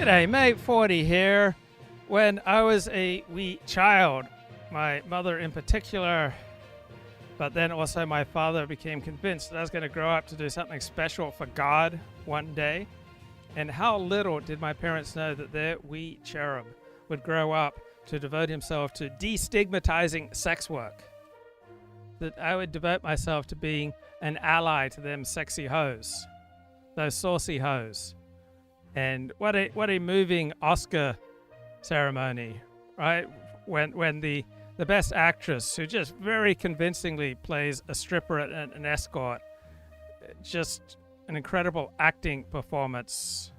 G'day, mate. 40 here. When I was a wee child, my mother in particular, but then also my father, became convinced that I was going to grow up to do something special for God one day. And how little did my parents know that their wee cherub would grow up to devote himself to destigmatizing sex work. That I would devote myself to being an ally to them sexy hoes, those saucy hoes. And what a moving Oscar ceremony, right? When the best actress, who just very convincingly plays a stripper and an escort, just an incredible acting performance.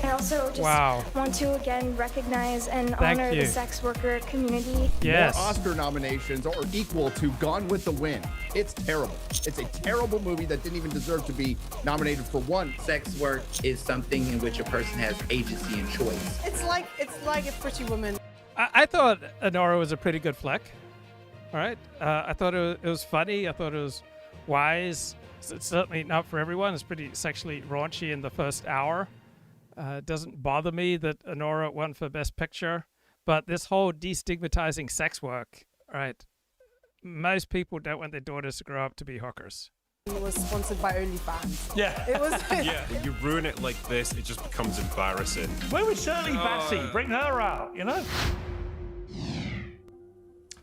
I also just want to again recognize and honor the sex worker community. Yes. More Oscar nominations are equal to Gone with the Wind. It's terrible. It's a terrible movie that didn't even deserve to be nominated for one. Sex work is something in which a person has agency and choice. It's like a pretty woman. I thought Anora was a pretty good flick. All right. I thought it was funny. I thought it was wise. It's certainly not for everyone. It's pretty sexually raunchy in the first hour. It doesn't bother me that Anora won for Best Picture, but this whole destigmatizing sex work, right? Most people don't want their daughters to grow up to be hookers. It was sponsored by OnlyFans. Yeah. It was. Yeah. You ruin it like this, it just becomes embarrassing. Where was Shirley Bassey? Bring her out, you know?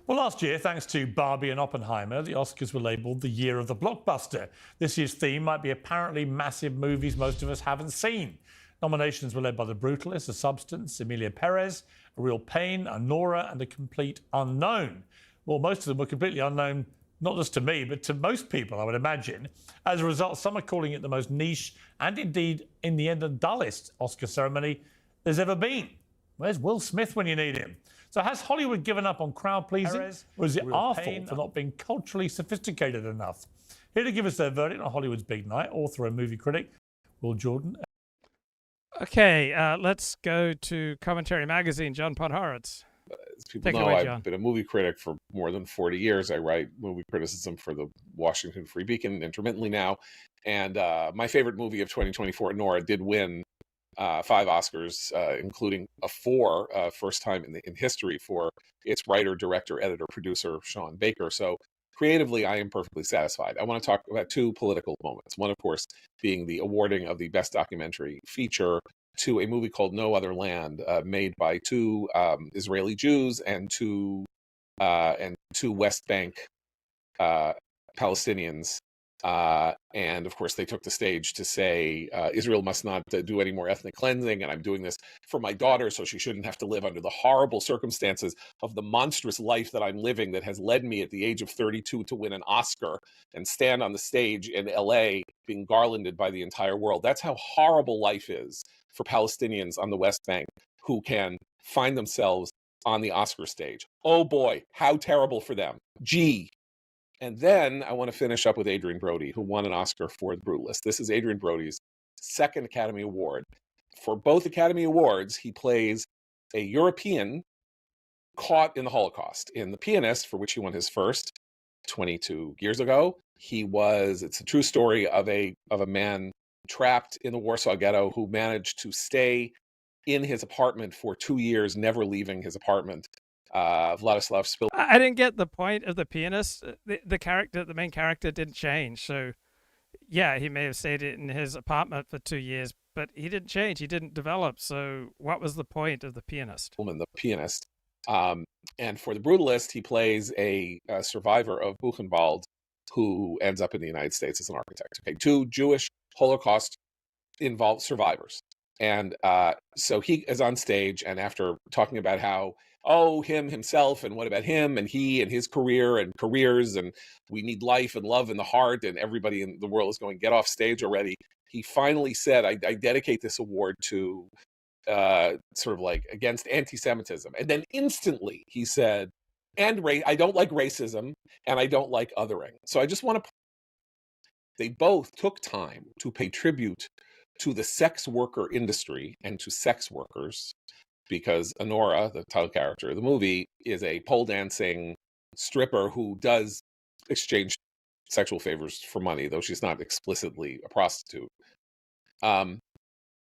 Well, last year, thanks to Barbie and Oppenheimer, the Oscars were labelled the year of the blockbuster. This year's theme might be apparently massive movies most of us haven't seen. Nominations were led by The Brutalist, A Substance, Emilia Perez, A Real Pain, Anora, and A Complete Unknown. Well, most of them were completely unknown, not just to me, but to most people, I would imagine. As a result, some are calling it the most niche and indeed, in the end, the dullest Oscar ceremony there's ever been. Where's Will Smith when you need him? So has Hollywood given up on crowd-pleasing, or is it our fault for not being culturally sophisticated enough? Here to give us their verdict on Hollywood's big night, author and movie critic Will Jordan. Okay, let's go to Commentary Magazine, John Podhoretz. As people know, I've been a movie critic for more than 40 years. I write movie criticism for the Washington Free Beacon intermittently now. And my favorite movie of 2024, Anora, did win 5 Oscars, including a 4, first time in history for its writer, director, editor, producer, Sean Baker. So creatively, I am perfectly satisfied. I want to talk about 2 political moments. One, of course, being the awarding of the Best Documentary Feature to a movie called No Other Land, made by 2 Israeli Jews and 2 West Bank Palestinians. And of course, they took the stage to say Israel must not do any more ethnic cleansing, and I'm doing this for my daughter so she shouldn't have to live under the horrible circumstances of the monstrous life that I'm living that has led me at the age of 32 to win an Oscar and stand on the stage in LA being garlanded by the entire world. That's how horrible life is for Palestinians on the West Bank who can find themselves on the Oscar stage. Oh boy, how terrible for them. Gee. And then I want to finish up with Adrien Brody, who won an Oscar for The Brutalist. This is Adrien Brody's 2nd Academy Award. For both Academy Awards, he plays a European caught in the Holocaust. In The Pianist, for which he won his first 22 years ago, it's a true story of a man trapped in the Warsaw Ghetto who managed to stay in his apartment for 2 years, never leaving his apartment. Vladislav Spil. I didn't get the point of The Pianist. The main character didn't change. So, yeah, he may have stayed in his apartment for 2 years, but he didn't change. He didn't develop. So, what was the point of The Pianist? The Pianist. And for The Brutalist, he plays a survivor of Buchenwald who ends up in the United States as an architect. Okay, 2 Jewish Holocaust-involved survivors. And so he is on stage, and after talking about how, him, himself, and what about him, and he, and his career, and careers, and we need life and love in the heart, and everybody in the world is going, get off stage already. He finally said, I dedicate this award to sort of like against anti-Semitism. And then instantly he said, I don't like racism, and I don't like othering. So I just want to, they both took time to pay tribute to the sex worker industry and to sex workers, because Anora, the title character of the movie, is a pole dancing stripper who does exchange sexual favors for money, though she's not explicitly a prostitute.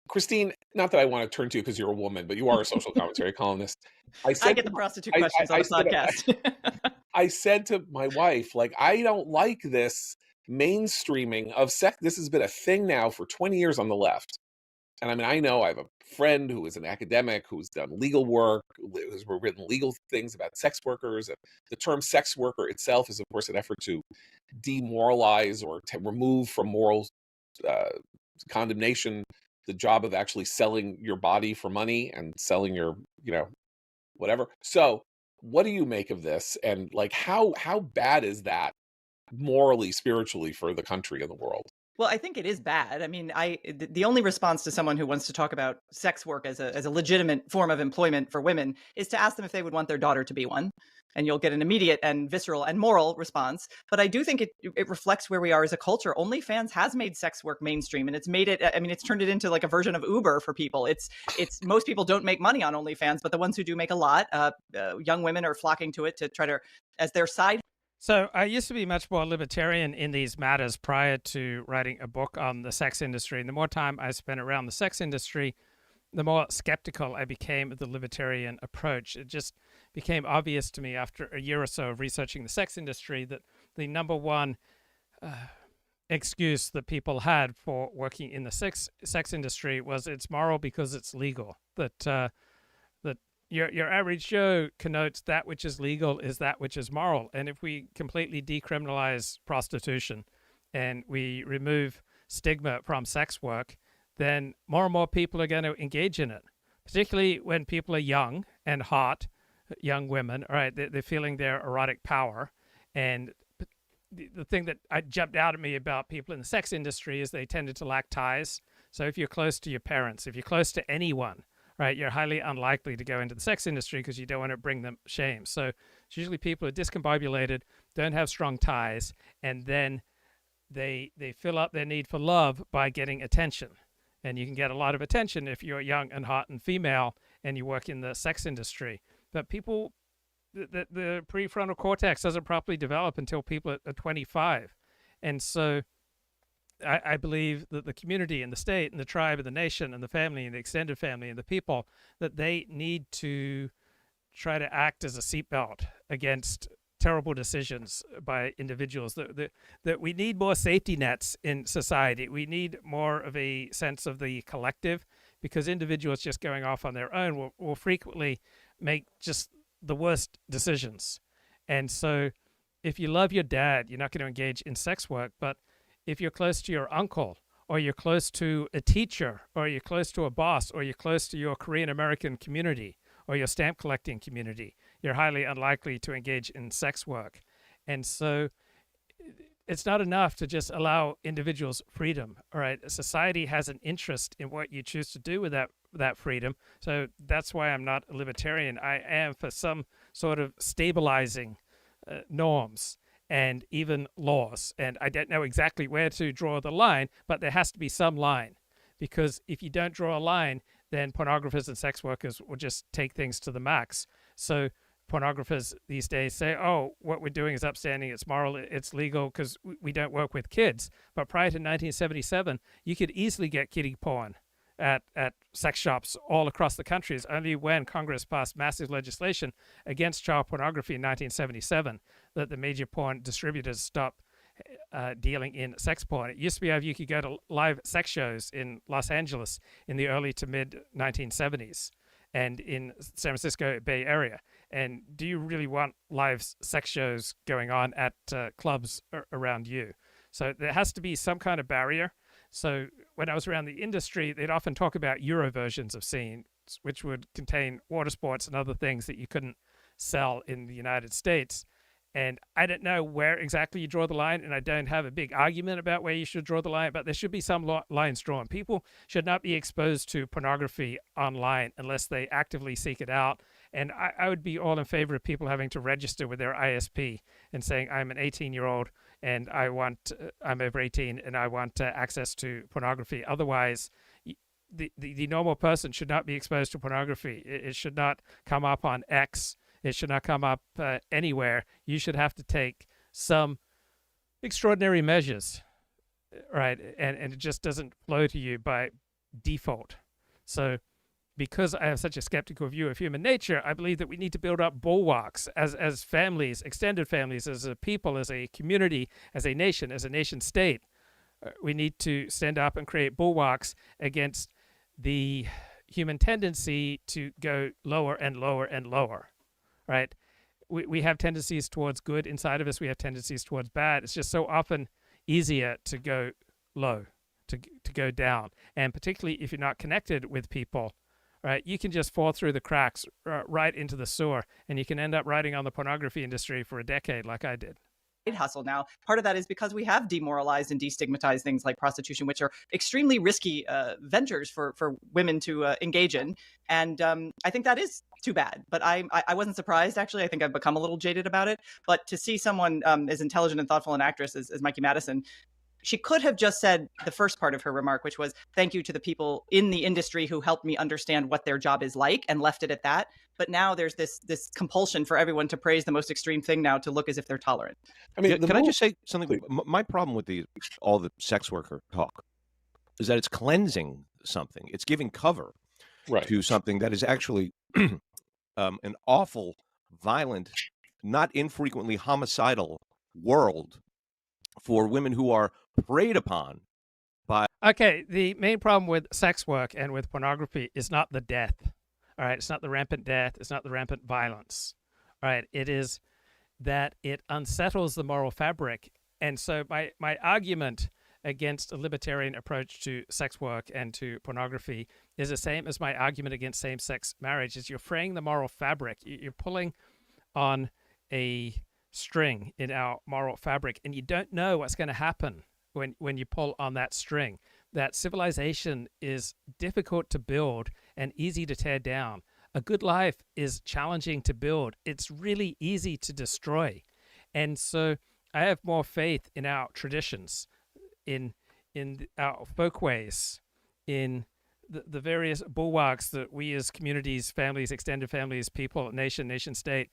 Christine, not that I want to turn to you because you're a woman, but you are a social commentary columnist. I get the prostitute questions on the podcast. I said to my wife, like, I don't like this mainstreaming of sex. This has been a thing now for 20 years on the left. And I mean, I know I have a friend who is an academic who's done legal work, who's written legal things about sex workers. And the term sex worker itself is, of course, an effort to demoralize or to remove from moral condemnation the job of actually selling your body for money and selling your, whatever. So what do you make of this? And like, how bad is that morally, spiritually for the country and the world? Well, I think it is bad. I mean, the only response to someone who wants to talk about sex work as a legitimate form of employment for women is to ask them if they would want their daughter to be one. And you'll get an immediate and visceral and moral response. But I do think it reflects where we are as a culture. OnlyFans has made sex work mainstream, and it's made it, I mean, it's turned it into like a version of Uber for people. It's most people don't make money on OnlyFans, but the ones who do make a lot, young women are flocking to it to try to, as their side. So I used to be much more libertarian in these matters prior to writing a book on the sex industry. And the more time I spent around the sex industry, the more skeptical I became of the libertarian approach. It just became obvious to me after a year or so of researching the sex industry that the number one excuse that people had for working in the sex industry was it's moral because it's legal. That your average Joe connotes that which is legal is that which is moral. And if we completely decriminalize prostitution and we remove stigma from sex work, then more and more people are going to engage in it, particularly when people are young and hot, young women, all right, they're feeling their erotic power. And the thing that jumped out at me about people in the sex industry is they tended to lack ties. So if you're close to your parents, if you're close to anyone, right, you're highly unlikely to go into the sex industry because you don't want to bring them shame. So it's usually people are discombobulated, don't have strong ties, and then they fill up their need for love by getting attention. And you can get a lot of attention if you're young and hot and female and you work in the sex industry. But people, the prefrontal cortex doesn't properly develop until people are 25. And so I believe that the community and the state and the tribe and the nation and the family and the extended family and the people, that they need to try to act as a seatbelt against terrible decisions by individuals, that we need more safety nets in society. We need more of a sense of the collective, because individuals just going off on their own will frequently make just the worst decisions. And so if you love your dad, you're not going to engage in sex work. But if you're close to your uncle, or you're close to a teacher, or you're close to a boss, or you're close to your Korean American community, or your stamp collecting community, you're highly unlikely to engage in sex work. And so it's not enough to just allow individuals freedom. All right, society has an interest in what you choose to do with that freedom. So that's why I'm not a libertarian. I am for some sort of stabilizing norms and even laws. And I don't know exactly where to draw the line, but there has to be some line. Because if you don't draw a line, then pornographers and sex workers will just take things to the max. So pornographers these days say, oh, what we're doing is upstanding, it's moral, it's legal, because we don't work with kids. But prior to 1977, you could easily get kiddie porn at sex shops all across the country. It's only when Congress passed massive legislation against child pornography in 1977 that the major porn distributors stopped dealing in sex porn. It used to be you could go to live sex shows in Los Angeles in the early to mid 1970s and in San Francisco Bay Area. And do you really want live sex shows going on at clubs around you? So there has to be some kind of barrier. So when I was around the industry, they'd often talk about Euro versions of scenes, which would contain water sports and other things that you couldn't sell in the United States. And I don't know where exactly you draw the line, and I don't have a big argument about where you should draw the line, but there should be some lines drawn. People should not be exposed to pornography online unless they actively seek it out. And I would be all in favor of people having to register with their ISP and saying, I'm an 18-year-old and I'm over 18 and I want access to pornography. Otherwise, the normal person should not be exposed to pornography. It should not come up on X. It should not come up anywhere. You should have to take some extraordinary measures, right? And it just doesn't flow to you by default. So because I have such a skeptical view of human nature, I believe that we need to build up bulwarks as families, extended families, as a people, as a community, as a nation state. We need to stand up and create bulwarks against the human tendency to go lower and lower and lower, right? We have tendencies towards good inside of us. We have tendencies towards bad. It's just so often easier to go low, to go down. And particularly if you're not connected with people, right, you can just fall through the cracks right into the sewer, and you can end up writing on the pornography industry for a decade like I did. Hustle now. Part of that is because we have demoralized and destigmatized things like prostitution, which are extremely risky ventures for women to engage in. And I think that is too bad. But I wasn't surprised, actually. I think I've become a little jaded about it. But to see someone as intelligent and thoughtful an actress as Mikey Madison, she could have just said the first part of her remark, which was, thank you to the people in the industry who helped me understand what their job is like, and left it at that. But now there's this compulsion for everyone to praise the most extreme thing now to look as if they're tolerant. I mean, can I just say something? My problem with all the sex worker talk is that it's cleansing something. It's giving cover to something that is actually an awful, violent, not infrequently homicidal world for women who are preyed upon by... Okay, the main problem with sex work and with pornography is not the death. All right, it's not the rampant death. It's not the rampant violence. All right, it is that it unsettles the moral fabric. And so my argument against a libertarian approach to sex work and to pornography is the same as my argument against same-sex marriage, is you're fraying the moral fabric. You're pulling on a string in our moral fabric, and you don't know what's going to happen when you pull on that string. That civilization is difficult to build and easy to tear down. A good life is challenging to build. It's really easy to destroy. And so I have more faith in our traditions, in our folkways, in the various bulwarks that we as communities, families, extended families, people, nation state,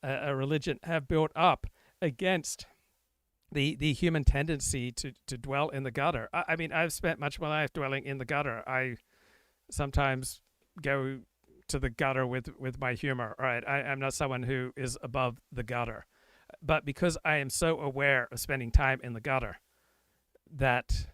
a religion have built up against the human tendency to dwell in the gutter. I mean, I've spent much of my life dwelling in the gutter. I sometimes go to the gutter with my humor. All right, I'm not someone who is above the gutter. But because I am so aware of spending time in the gutter, that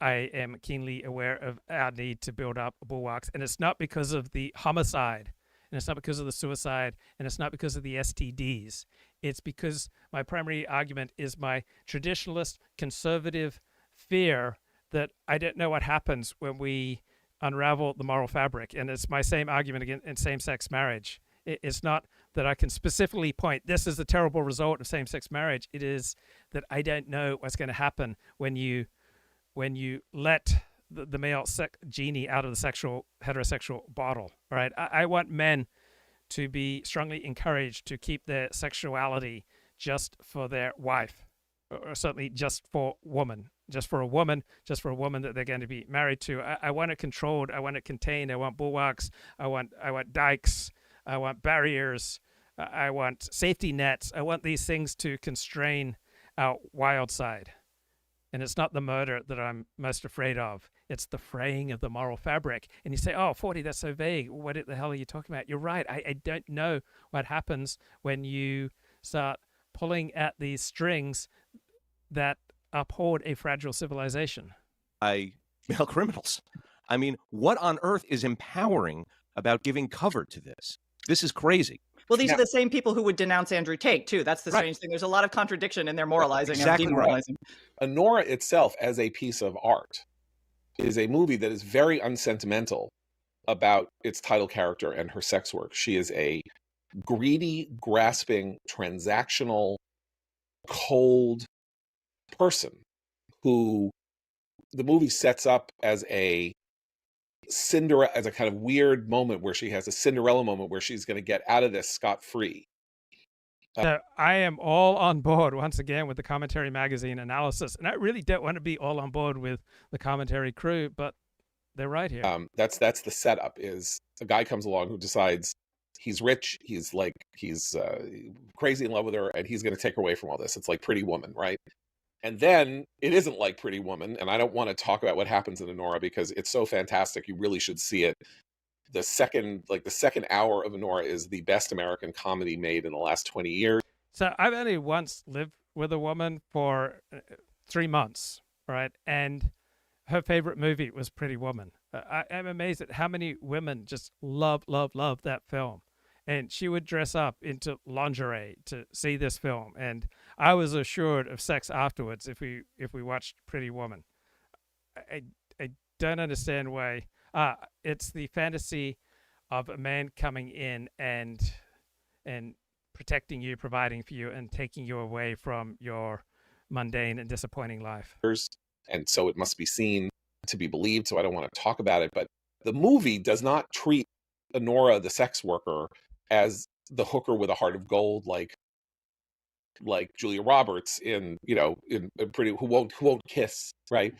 I am keenly aware of our need to build up bulwarks. And it's not because of the homicide, and it's not because of the suicide, and it's not because of the STDs. It's because my primary argument is my traditionalist, conservative fear that I don't know what happens when we unravel the moral fabric. And it's my same argument again in same-sex marriage. It's not that I can specifically point, this is the terrible result of same-sex marriage. It is that I don't know what's going to happen when you let the male genie out of the heterosexual bottle. All right, I want men to be strongly encouraged to keep their sexuality just for their wife, or certainly just for a woman that they're going to be married to. I want it controlled. I want it contained. I want bulwarks. I want dikes. I want barriers. I want safety nets. I want these things to constrain our wild side. And it's not the murder that I'm most afraid of. It's the fraying of the moral fabric. And you say, oh, 40, that's so vague. What the hell are you talking about? You're right. I don't know what happens when you start pulling at these strings that uphold a fragile civilization. Male criminals. I mean, what on earth is empowering about giving cover to this? This is crazy. Well, these are the same people who would denounce Andrew Tate, too. That's the strange thing. There's a lot of contradiction in their moralizing and demoralizing. Right. Anora itself, as a piece of art, is a movie that is very unsentimental about its title character and her sex work. She is a greedy, grasping, transactional, cold person who the movie sets up as a kind of weird moment where she has a Cinderella moment where she's going to get out of this scot-free. So I am all on board once again with the Commentary Magazine analysis, and I really don't want to be all on board with the Commentary crew, but they're right here. That's the setup. Is a guy comes along who decides he's rich, he's crazy in love with her, and he's going to take her away from all this. It's like Pretty Woman, right? And then it isn't like Pretty Woman, and I don't want to talk about what happens in Anora because it's so fantastic. You really should see it. The second hour of Anora is the best American comedy made in the last 20 years. So I've only once lived with a woman for 3 months, right? And her favorite movie was Pretty Woman. I am amazed at how many women just love that film. And she would dress up into lingerie to see this film. And I was assured of sex afterwards if we watched Pretty Woman. I don't understand why. It's the fantasy of a man coming in and protecting you, providing for you, and taking you away from your mundane and disappointing life. And so it must be seen to be believed, so I don't want to talk about it. But the movie does not treat Anora, the sex worker, as the hooker with a heart of gold, like Julia Roberts in Pretty, who won't kiss, right?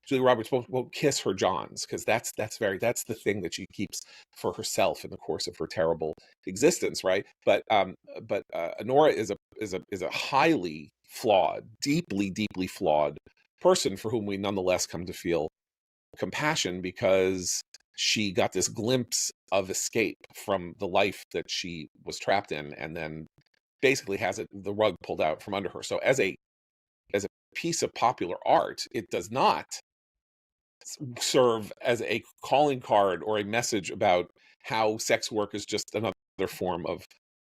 Julia Roberts won't kiss her Johns because that's the thing that she keeps for herself in the course of her terrible existence, right? But Anora is a highly flawed, deeply flawed person for whom we nonetheless come to feel compassion because she got this glimpse of escape from the life that she was trapped in, and then basically has the rug pulled out from under her. So as a piece of popular art, it does not serve as a calling card or a message about how sex work is just another form of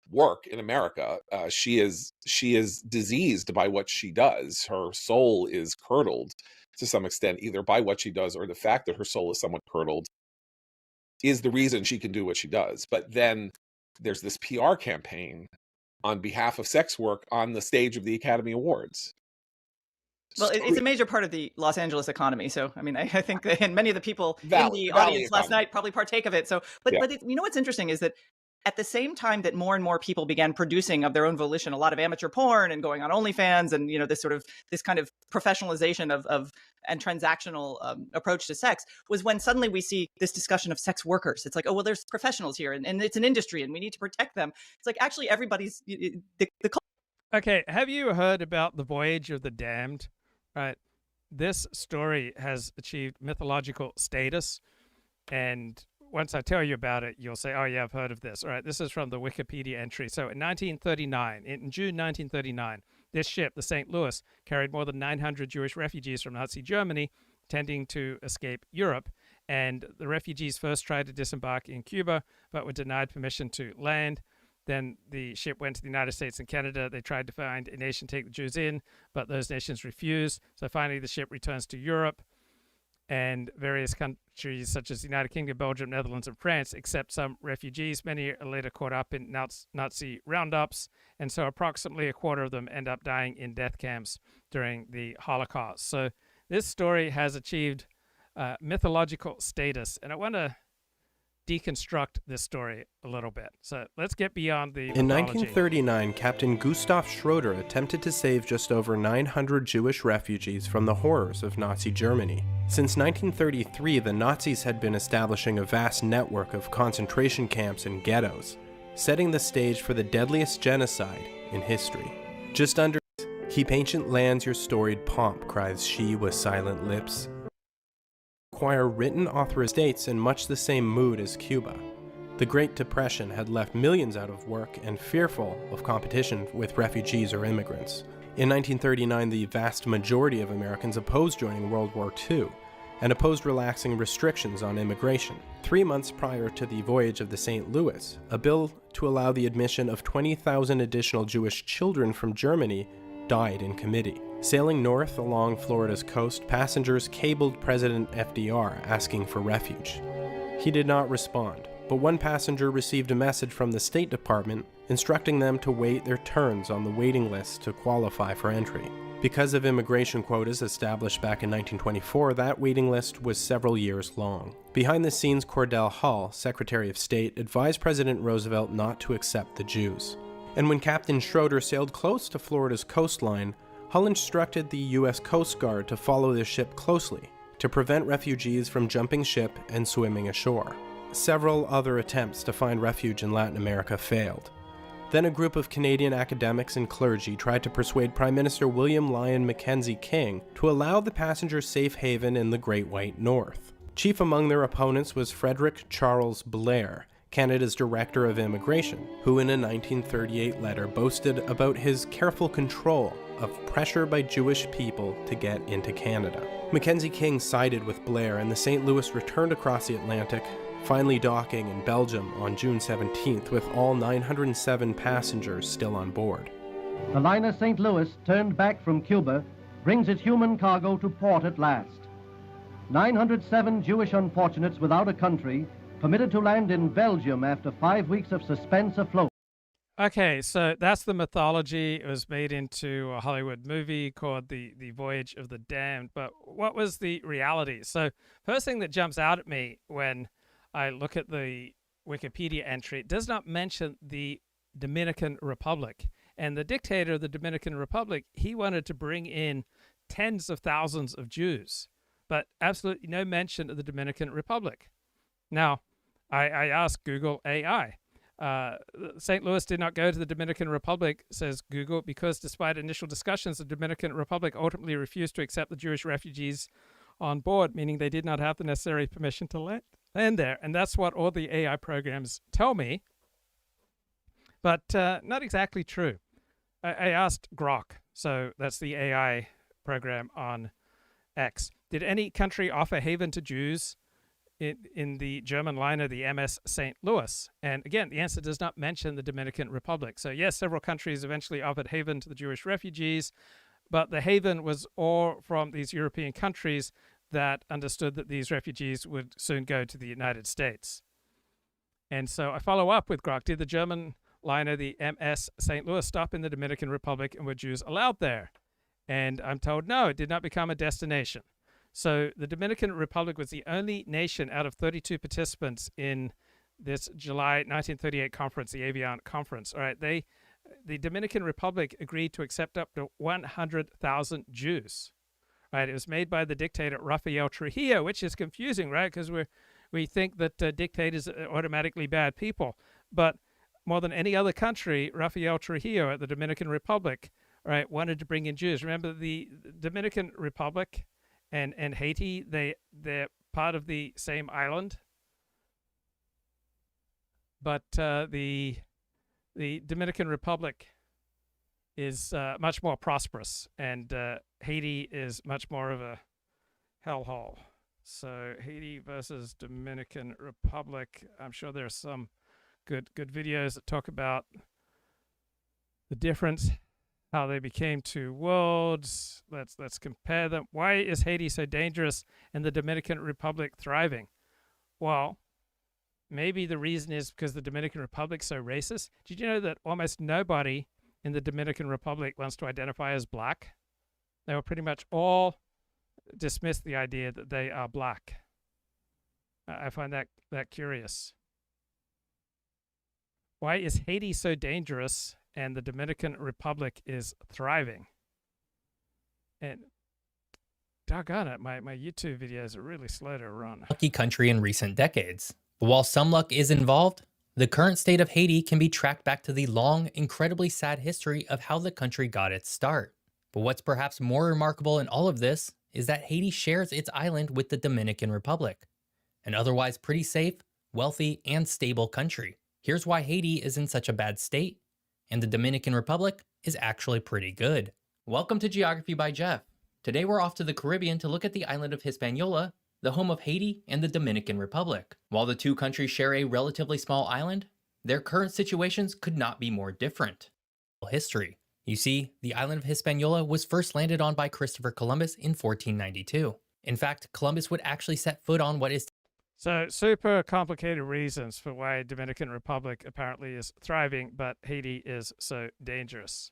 work in America. She is diseased by what she does. Her soul is curdled to some extent, either by what she does or the fact that her soul is somewhat curdled is the reason she can do what she does. But then there's this PR campaign on behalf of sex work on the stage of the Academy Awards. Well, it's a major part of the Los Angeles economy. So, I mean, I think that, and many of the people in the audience last night probably partake of it. So, but you know what's interesting is that at the same time that more and more people began producing of their own volition, a lot of amateur porn and going on OnlyFans and, this kind of professionalization of and transactional approach to sex was when suddenly we see this discussion of sex workers. It's like, oh, well, there's professionals here and it's an industry and we need to protect them. It's like, actually, everybody's Okay. Have you heard about the Voyage of the Damned? Right. This story has achieved mythological status. And once I tell you about it, you'll say, oh, yeah, I've heard of this. All right, this is from the Wikipedia entry. So in 1939, in June 1939, this ship, the St. Louis, carried more than 900 Jewish refugees from Nazi Germany, intending to escape Europe. And the refugees first tried to disembark in Cuba, but were denied permission to land. Then the ship went to the United States and Canada. They tried to find a nation to take the Jews in, but those nations refused. So finally, the ship returns to Europe. And various countries such as the United Kingdom, Belgium, Netherlands, and France accept some refugees. Many are later caught up in Nazi roundups, and so approximately a quarter of them end up dying in death camps during the Holocaust. So this story has achieved mythological status, and I want to deconstruct this story a little bit. So let's get beyond the In mythology. 1939, Captain Gustav Schroeder attempted to save just over 900 Jewish refugees from the horrors of Nazi Germany. Since 1933, the Nazis had been establishing a vast network of concentration camps and ghettos, setting the stage for the deadliest genocide in history. Just under, "Keep ancient lands your storied pomp," cries she with silent lips. Require written authorized states in much the same mood as Cuba. The Great Depression had left millions out of work and fearful of competition with refugees or immigrants. In 1939, the vast majority of Americans opposed joining World War II and opposed relaxing restrictions on immigration. 3 months prior to the voyage of the St. Louis, a bill to allow the admission of 20,000 additional Jewish children from Germany died in committee. Sailing north along Florida's coast, passengers cabled President FDR asking for refuge. He did not respond, but one passenger received a message from the State Department instructing them to wait their turns on the waiting list to qualify for entry. Because of immigration quotas established back in 1924, that waiting list was several years long. Behind the scenes, Cordell Hull, Secretary of State, advised President Roosevelt not to accept the Jews. And when Captain Schroeder sailed close to Florida's coastline, Hull instructed the U.S. Coast Guard to follow their ship closely to prevent refugees from jumping ship and swimming ashore. Several other attempts to find refuge in Latin America failed. Then a group of Canadian academics and clergy tried to persuade Prime Minister William Lyon Mackenzie King to allow the passengers safe haven in the Great White North. Chief among their opponents was Frederick Charles Blair, Canada's Director of Immigration, who in a 1938 letter boasted about his careful control of pressure by Jewish people to get into Canada. Mackenzie King sided with Blair, and the St. Louis returned across the Atlantic, finally docking in Belgium on June 17th with all 907 passengers still on board. The liner St. Louis, turned back from Cuba, brings its human cargo to port at last. 907 Jewish unfortunates without a country permitted to land in Belgium after 5 weeks of suspense afloat. Okay, so that's the mythology. It was made into a Hollywood movie called the Voyage of the Damned. But what was the reality? So first thing that jumps out at me when I look at the Wikipedia entry, it does not mention the Dominican Republic. And the dictator of the Dominican Republic, he wanted to bring in tens of thousands of Jews, but absolutely no mention of the Dominican Republic. Now, I asked Google AI. St. Louis did not go to the Dominican Republic, says Google, because despite initial discussions, the Dominican Republic ultimately refused to accept the Jewish refugees on board, meaning they did not have the necessary permission to land there. And that's what all the AI programs tell me, but not exactly true. I asked Grok, so that's the AI program on X. Did any country offer haven to Jews in the German liner, the MS St. Louis? And again, the answer does not mention the Dominican Republic. So yes, several countries eventually offered haven to the Jewish refugees, but the haven was all from these European countries that understood that these refugees would soon go to the United States. And so I follow up with Grok. Did the German liner, the MS St. Louis, stop in the Dominican Republic, and were Jews allowed there? And I'm told no, it did not become a destination. So the Dominican Republic was the only nation out of 32 participants in this July 1938 conference, the Avian Conference. All right, the Dominican Republic agreed to accept up to 100,000 Jews. Right, it was made by the dictator Rafael Trujillo, which is confusing, right? Because we think that dictators are automatically bad people, but more than any other country, Rafael Trujillo at the Dominican Republic, right, wanted to bring in Jews. Remember, the Dominican Republic and Haiti, they're part of the same island, but the Dominican Republic is much more prosperous, and Haiti is much more of a hellhole. So Haiti versus Dominican Republic. I'm sure there's some good videos that talk about the difference, how they became two worlds. Let's compare them. Why is Haiti so dangerous and the Dominican Republic thriving? Well, maybe the reason is because the Dominican Republic is so racist. Did you know that almost nobody in the Dominican Republic wants to identify as black? They will pretty much all dismiss the idea that they are black. I find that curious. Why is Haiti so dangerous and the Dominican Republic is thriving? And doggone it, my YouTube videos are really slow to run. Lucky country in recent decades. But while some luck is involved, the current state of Haiti can be tracked back to the long, incredibly sad history of how the country got its start. But what's perhaps more remarkable in all of this is that Haiti shares its island with the Dominican Republic, an otherwise pretty safe, wealthy, and stable country. Here's why Haiti is in such a bad state, and the Dominican Republic is actually pretty good. Welcome to Geography by Jeff. Today we're off to the Caribbean to look at the island of Hispaniola, the home of Haiti and the Dominican Republic. While the two countries share a relatively small island, their current situations could not be more different. History. You see, the island of Hispaniola was first landed on by Christopher Columbus in 1492. In fact, Columbus would actually set foot on what is... So super complicated reasons for why Dominican Republic apparently is thriving, but Haiti is so dangerous.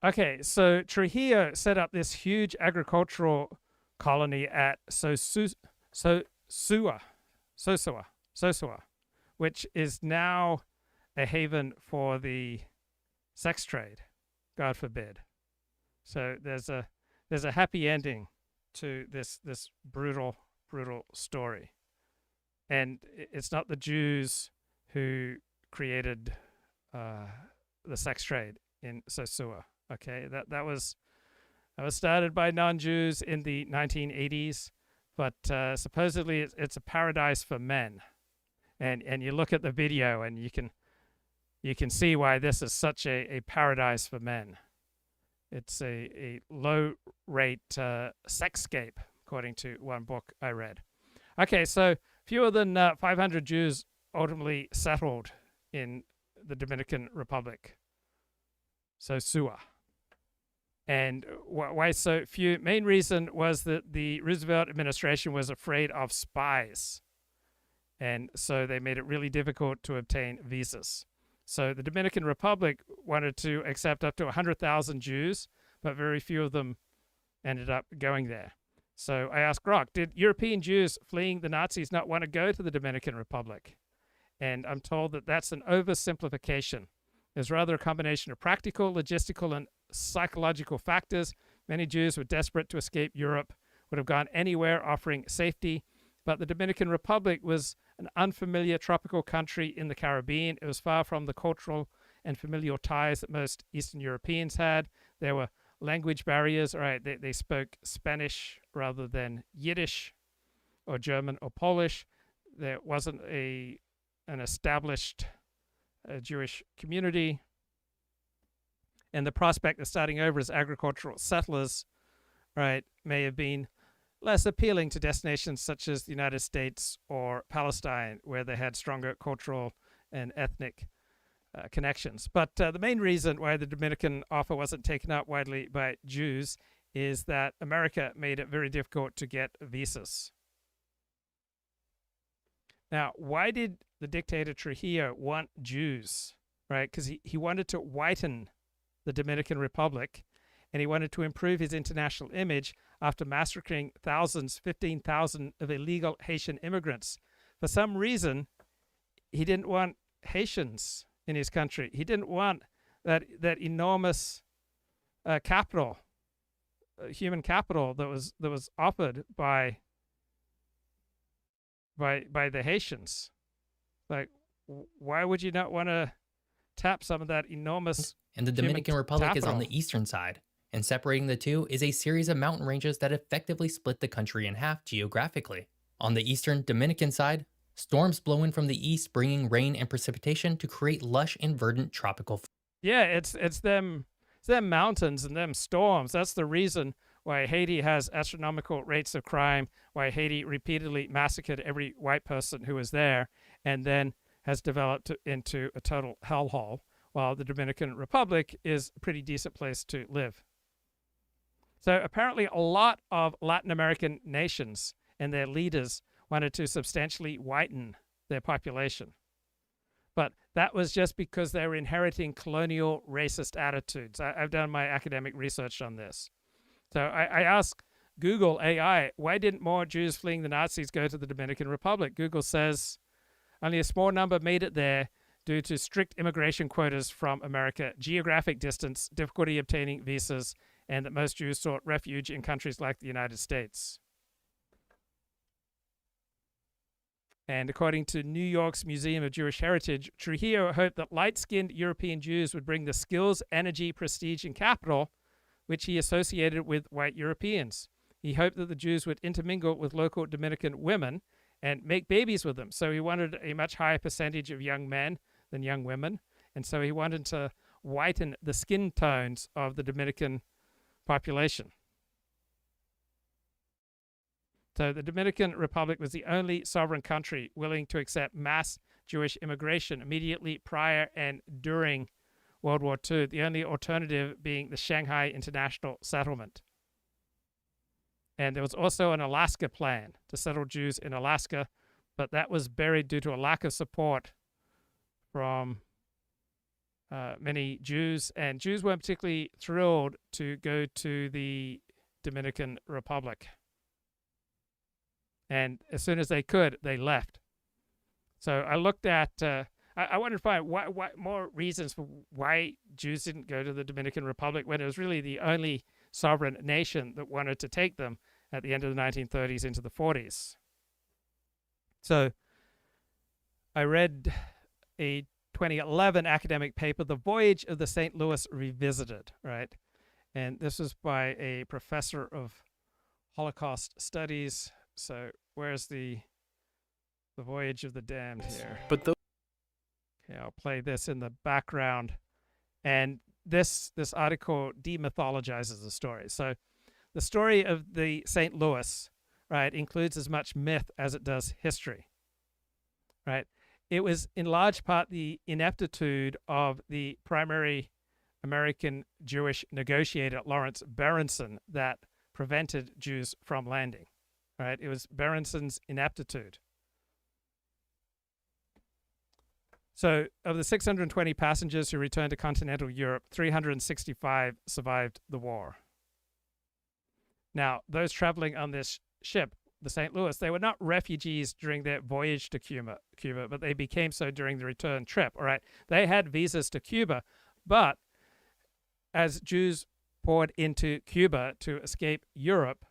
Okay, so Trujillo set up this huge agricultural colony at Sosua, which is now a haven for the sex trade, God forbid. So there's a happy ending to this brutal story. And it's not the Jews who created the sex trade in Sosua. Okay, that was started by non-Jews in the 1980s, but supposedly it's a paradise for men. And you look at the video and you can see why this is such a paradise for men. It's a low-rate sexscape, according to one book I read. Okay, so fewer than 500 Jews ultimately settled in the Dominican Republic, Sosua. And why so few? Main reason was that the Roosevelt administration was afraid of spies. And so they made it really difficult to obtain visas. So the Dominican Republic wanted to accept up to 100,000 Jews, but very few of them ended up going there. So I asked Grok, did European Jews fleeing the Nazis not want to go to the Dominican Republic? And I'm told that that's an oversimplification. There's rather a combination of practical, logistical, and psychological factors. Many Jews were desperate to escape Europe, would have gone anywhere offering safety. But the Dominican Republic was an unfamiliar tropical country in the Caribbean. It was far from the cultural and familial ties that most Eastern Europeans had. There were language barriers. All right, they spoke Spanish rather than Yiddish or German or Polish. There wasn't an established Jewish community. And the prospect of starting over as agricultural settlers, right, may have been less appealing to destinations such as the United States or Palestine, where they had stronger cultural and ethnic connections. But the main reason why the Dominican offer wasn't taken up widely by Jews is that America made it very difficult to get visas. Now, why did the dictator Trujillo want Jews, right? Because he wanted to whiten the Dominican Republic, and he wanted to improve his international image after massacring 15,000 of illegal Haitian immigrants. For some reason, he didn't want Haitians in his country. He didn't want that enormous capital, human capital that was offered by the Haitians. Like, why would you not want to tap some of that enormous? And the Dominican Republic capital is on the eastern side, and separating the two is a series of mountain ranges that effectively split the country in half geographically. On the eastern Dominican side, storms blow in from the east, bringing rain and precipitation to create lush and verdant tropical. Yeah, it's them mountains and them storms. That's the reason why Haiti has astronomical rates of crime, why Haiti repeatedly massacred every white person who was there, and then has developed into a total hellhole, while the Dominican Republic is a pretty decent place to live. So apparently a lot of Latin American nations and their leaders wanted to substantially whiten their population. But that was just because they were inheriting colonial racist attitudes. I've done my academic research on this. So I asked Google AI, why didn't more Jews fleeing the Nazis go to the Dominican Republic? Google says only a small number made it there due to strict immigration quotas from America, geographic distance, difficulty obtaining visas, and that most Jews sought refuge in countries like the United States. And according to New York's Museum of Jewish Heritage, Trujillo hoped that light-skinned European Jews would bring the skills, energy, prestige, and capital which he associated with white Europeans. He hoped that the Jews would intermingle with local Dominican women and make babies with them. So he wanted a much higher percentage of young men than young women. And so he wanted to whiten the skin tones of the Dominican population. So the Dominican Republic was the only sovereign country willing to accept mass Jewish immigration immediately prior and during World War II, the only alternative being the Shanghai International Settlement. And there was also an Alaska plan to settle Jews in Alaska, but that was buried due to a lack of support from many Jews, and Jews weren't particularly thrilled to go to the Dominican Republic. And as soon as they could, they left. So I looked at, I wanted to find what more reasons for why Jews didn't go to the Dominican Republic when it was really the only sovereign nation that wanted to take them at the end of the 1930s into the 40s. So I read a 2011 academic paper, The Voyage of the St. Louis Revisited, right? And this was by a professor of Holocaust studies. So where's the Voyage of the Damned here? But okay, I'll play this in the background. And this article demythologizes the story. So the story of the St. Louis, right, includes as much myth as it does history, right? It was in large part the ineptitude of the primary American Jewish negotiator, Lawrence Berenson, that prevented Jews from landing, right? It was Berenson's ineptitude. So of the 620 passengers who returned to continental Europe, 365 survived the war. Now, those traveling on this ship, the St. Louis, they were not refugees during their voyage to Cuba, but they became so during the return trip, all right? They had visas to Cuba, but as Jews poured into Cuba to escape Europe,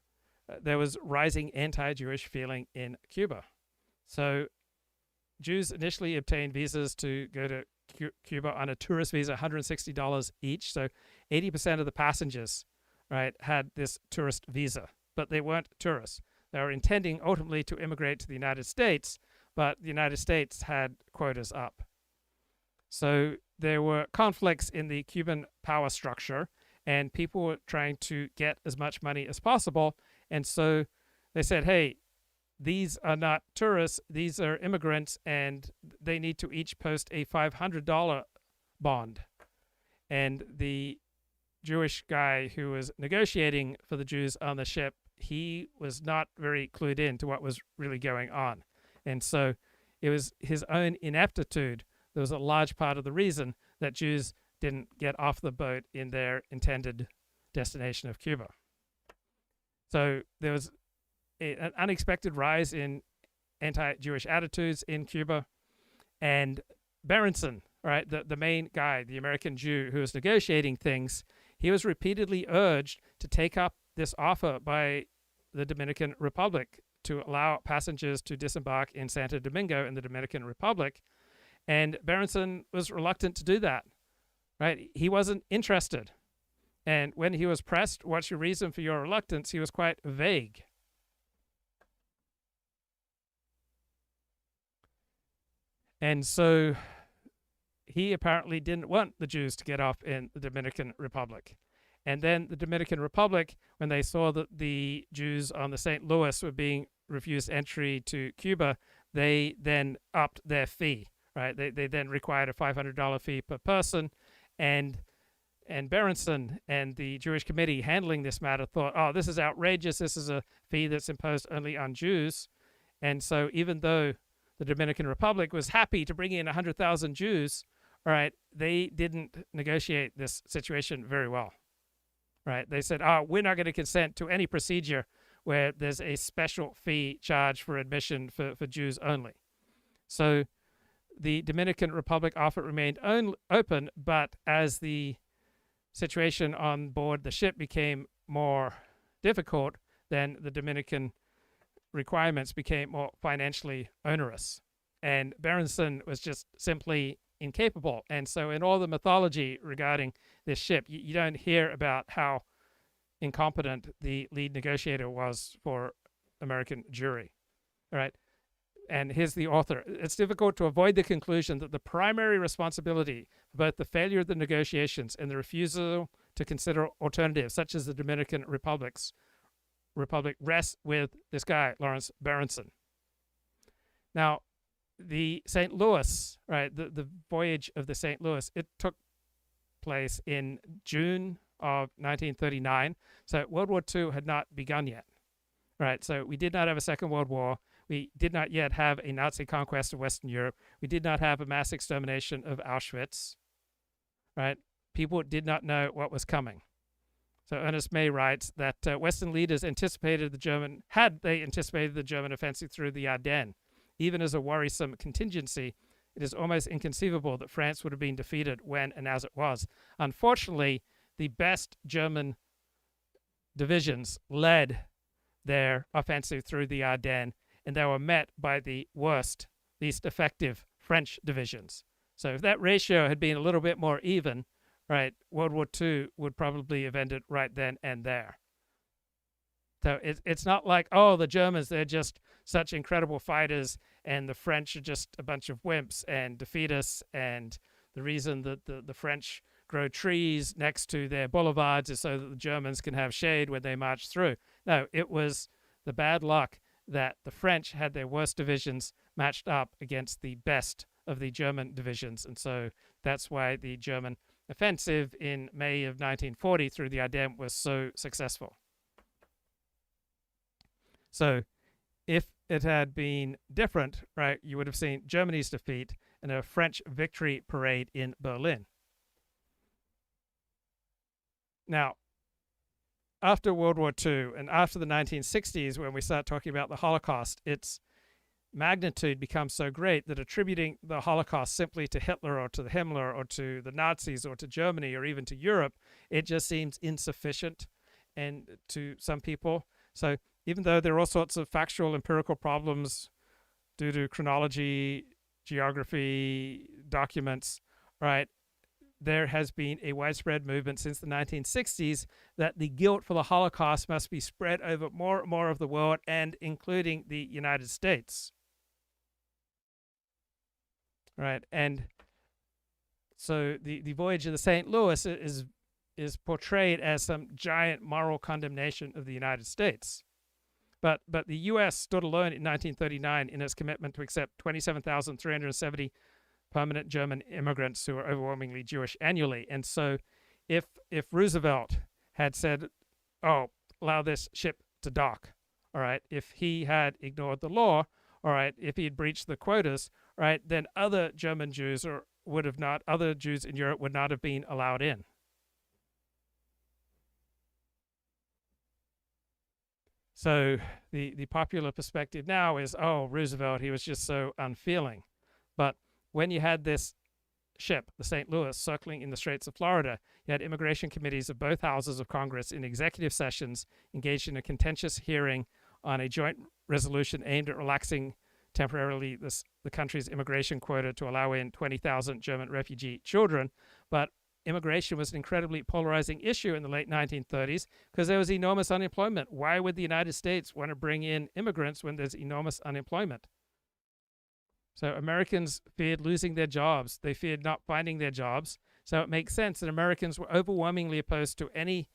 there was rising anti-Jewish feeling in Cuba. So Jews initially obtained visas to go to Cuba on a tourist visa, $160 each. So 80% of the passengers, right, had this tourist visa, but they weren't tourists. They were intending ultimately to immigrate to the United States, but the United States had quotas up. So there were conflicts in the Cuban power structure, and people were trying to get as much money as possible. And so they said, hey, these are not tourists, these are immigrants, and they need to each post a $500 bond. And the Jewish guy who was negotiating for the Jews on the ship, he was not very clued in to what was really going on. And so it was his own ineptitude that was a large part of the reason that Jews didn't get off the boat in their intended destination of Cuba. So there was an unexpected rise in anti-Jewish attitudes in Cuba. And Berenson, right, the main guy, the American Jew who was negotiating things, he was repeatedly urged to take up this offer by the Dominican Republic to allow passengers to disembark in Santo Domingo in the Dominican Republic. And Berenson was reluctant to do that, right? He wasn't interested. And when he was pressed, what's your reason for your reluctance? He was quite vague. And so he apparently didn't want the Jews to get off in the Dominican Republic. And then the Dominican Republic, when they saw that the Jews on the St. Louis were being refused entry to Cuba, they then upped their fee, right? They then required a $500 fee per person. And Berenson and the Jewish committee handling this matter thought, oh, this is outrageous. This is a fee that's imposed only on Jews. And so even though the Dominican Republic was happy to bring in 100,000 Jews, all right, they didn't negotiate this situation very well, right? They said, oh, we're not going to consent to any procedure where there's a special fee charged for admission for Jews only. So the Dominican Republic offer remained open, but as the situation on board the ship became more difficult, then the Dominican requirements became more financially onerous. And Berenson was just simply incapable. And so in all the mythology regarding this ship, you don't hear about how incompetent the lead negotiator was for American Jewry. All right. And here's the author. It's difficult to avoid the conclusion that the primary responsibility for both the failure of the negotiations and the refusal to consider alternatives, such as the Dominican Republic, rests with this guy, Lawrence Berenson. Now, the St. Louis, right, the voyage of the St. Louis, it took place in June of 1939. So World War II had not begun yet. Right, so we did not have a Second World War. We did not yet have a Nazi conquest of Western Europe. We did not have a mass extermination of Auschwitz. Right, people did not know what was coming. So Ernest May writes that Western leaders anticipated the German offensive through the Ardennes. Even as a worrisome contingency, it is almost inconceivable that France would have been defeated when and as it was. Unfortunately, the best German divisions led their offensive through the Ardennes, and they were met by the worst, least effective French divisions. So if that ratio had been a little bit more even, right, World War II would probably have ended right then and there. So it's not like, oh, the Germans, they're just such incredible fighters, and the French are just a bunch of wimps and defeat us, and the reason that the French grow trees next to their boulevards is so that the Germans can have shade when they march through. No, it was the bad luck that the French had their worst divisions matched up against the best of the German divisions, and so that's why the German offensive in May of 1940 through the Ardennes was so successful. So if it had been different, right, you would have seen Germany's defeat and a French victory parade in Berlin. Now, after World War II and after the 1960s, when we start talking about the Holocaust, its magnitude becomes so great that attributing the Holocaust simply to Hitler or to Himmler or to the Nazis or to Germany or even to Europe, it just seems insufficient and to some people. So even though there are all sorts of factual empirical problems due to chronology, geography, documents, right, there has been a widespread movement since the 1960s that the guilt for the Holocaust must be spread over more and more of the world, and including the United States. Right, and so the Voyage of the St. Louis is portrayed as some giant moral condemnation of the United States. But the U.S. stood alone in 1939 in its commitment to accept 27,370 permanent German immigrants who are overwhelmingly Jewish annually. And so if Roosevelt had said, oh, allow this ship to dock, all right, if he had ignored the law, all right, if he had breached the quotas, right, then other German Jews other Jews in Europe would not have been allowed in. So the popular perspective now is, oh, Roosevelt, he was just so unfeeling. But when you had this ship, the St. Louis, circling in the Straits of Florida, you had immigration committees of both houses of Congress in executive sessions engaged in a contentious hearing on a joint resolution aimed at relaxing temporarily the country's immigration quota to allow in 20,000 German refugee children. But immigration was an incredibly polarizing issue in the late 1930s because there was enormous unemployment. Why would the United States want to bring in immigrants when there's enormous unemployment? So Americans feared losing their jobs. They feared not finding their jobs. So it makes sense that Americans were overwhelmingly opposed to any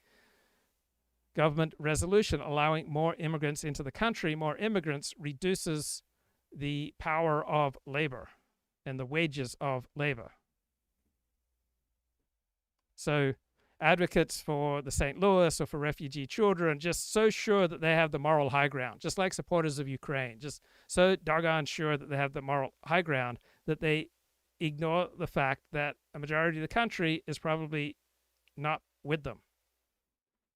government resolution allowing more immigrants into the country. More immigrants reduces the power of labor and the wages of labor. So advocates for the St. Louis or for refugee children just so sure that they have the moral high ground, just like supporters of Ukraine, just so doggone sure that they have the moral high ground that they ignore the fact that a majority of the country is probably not with them.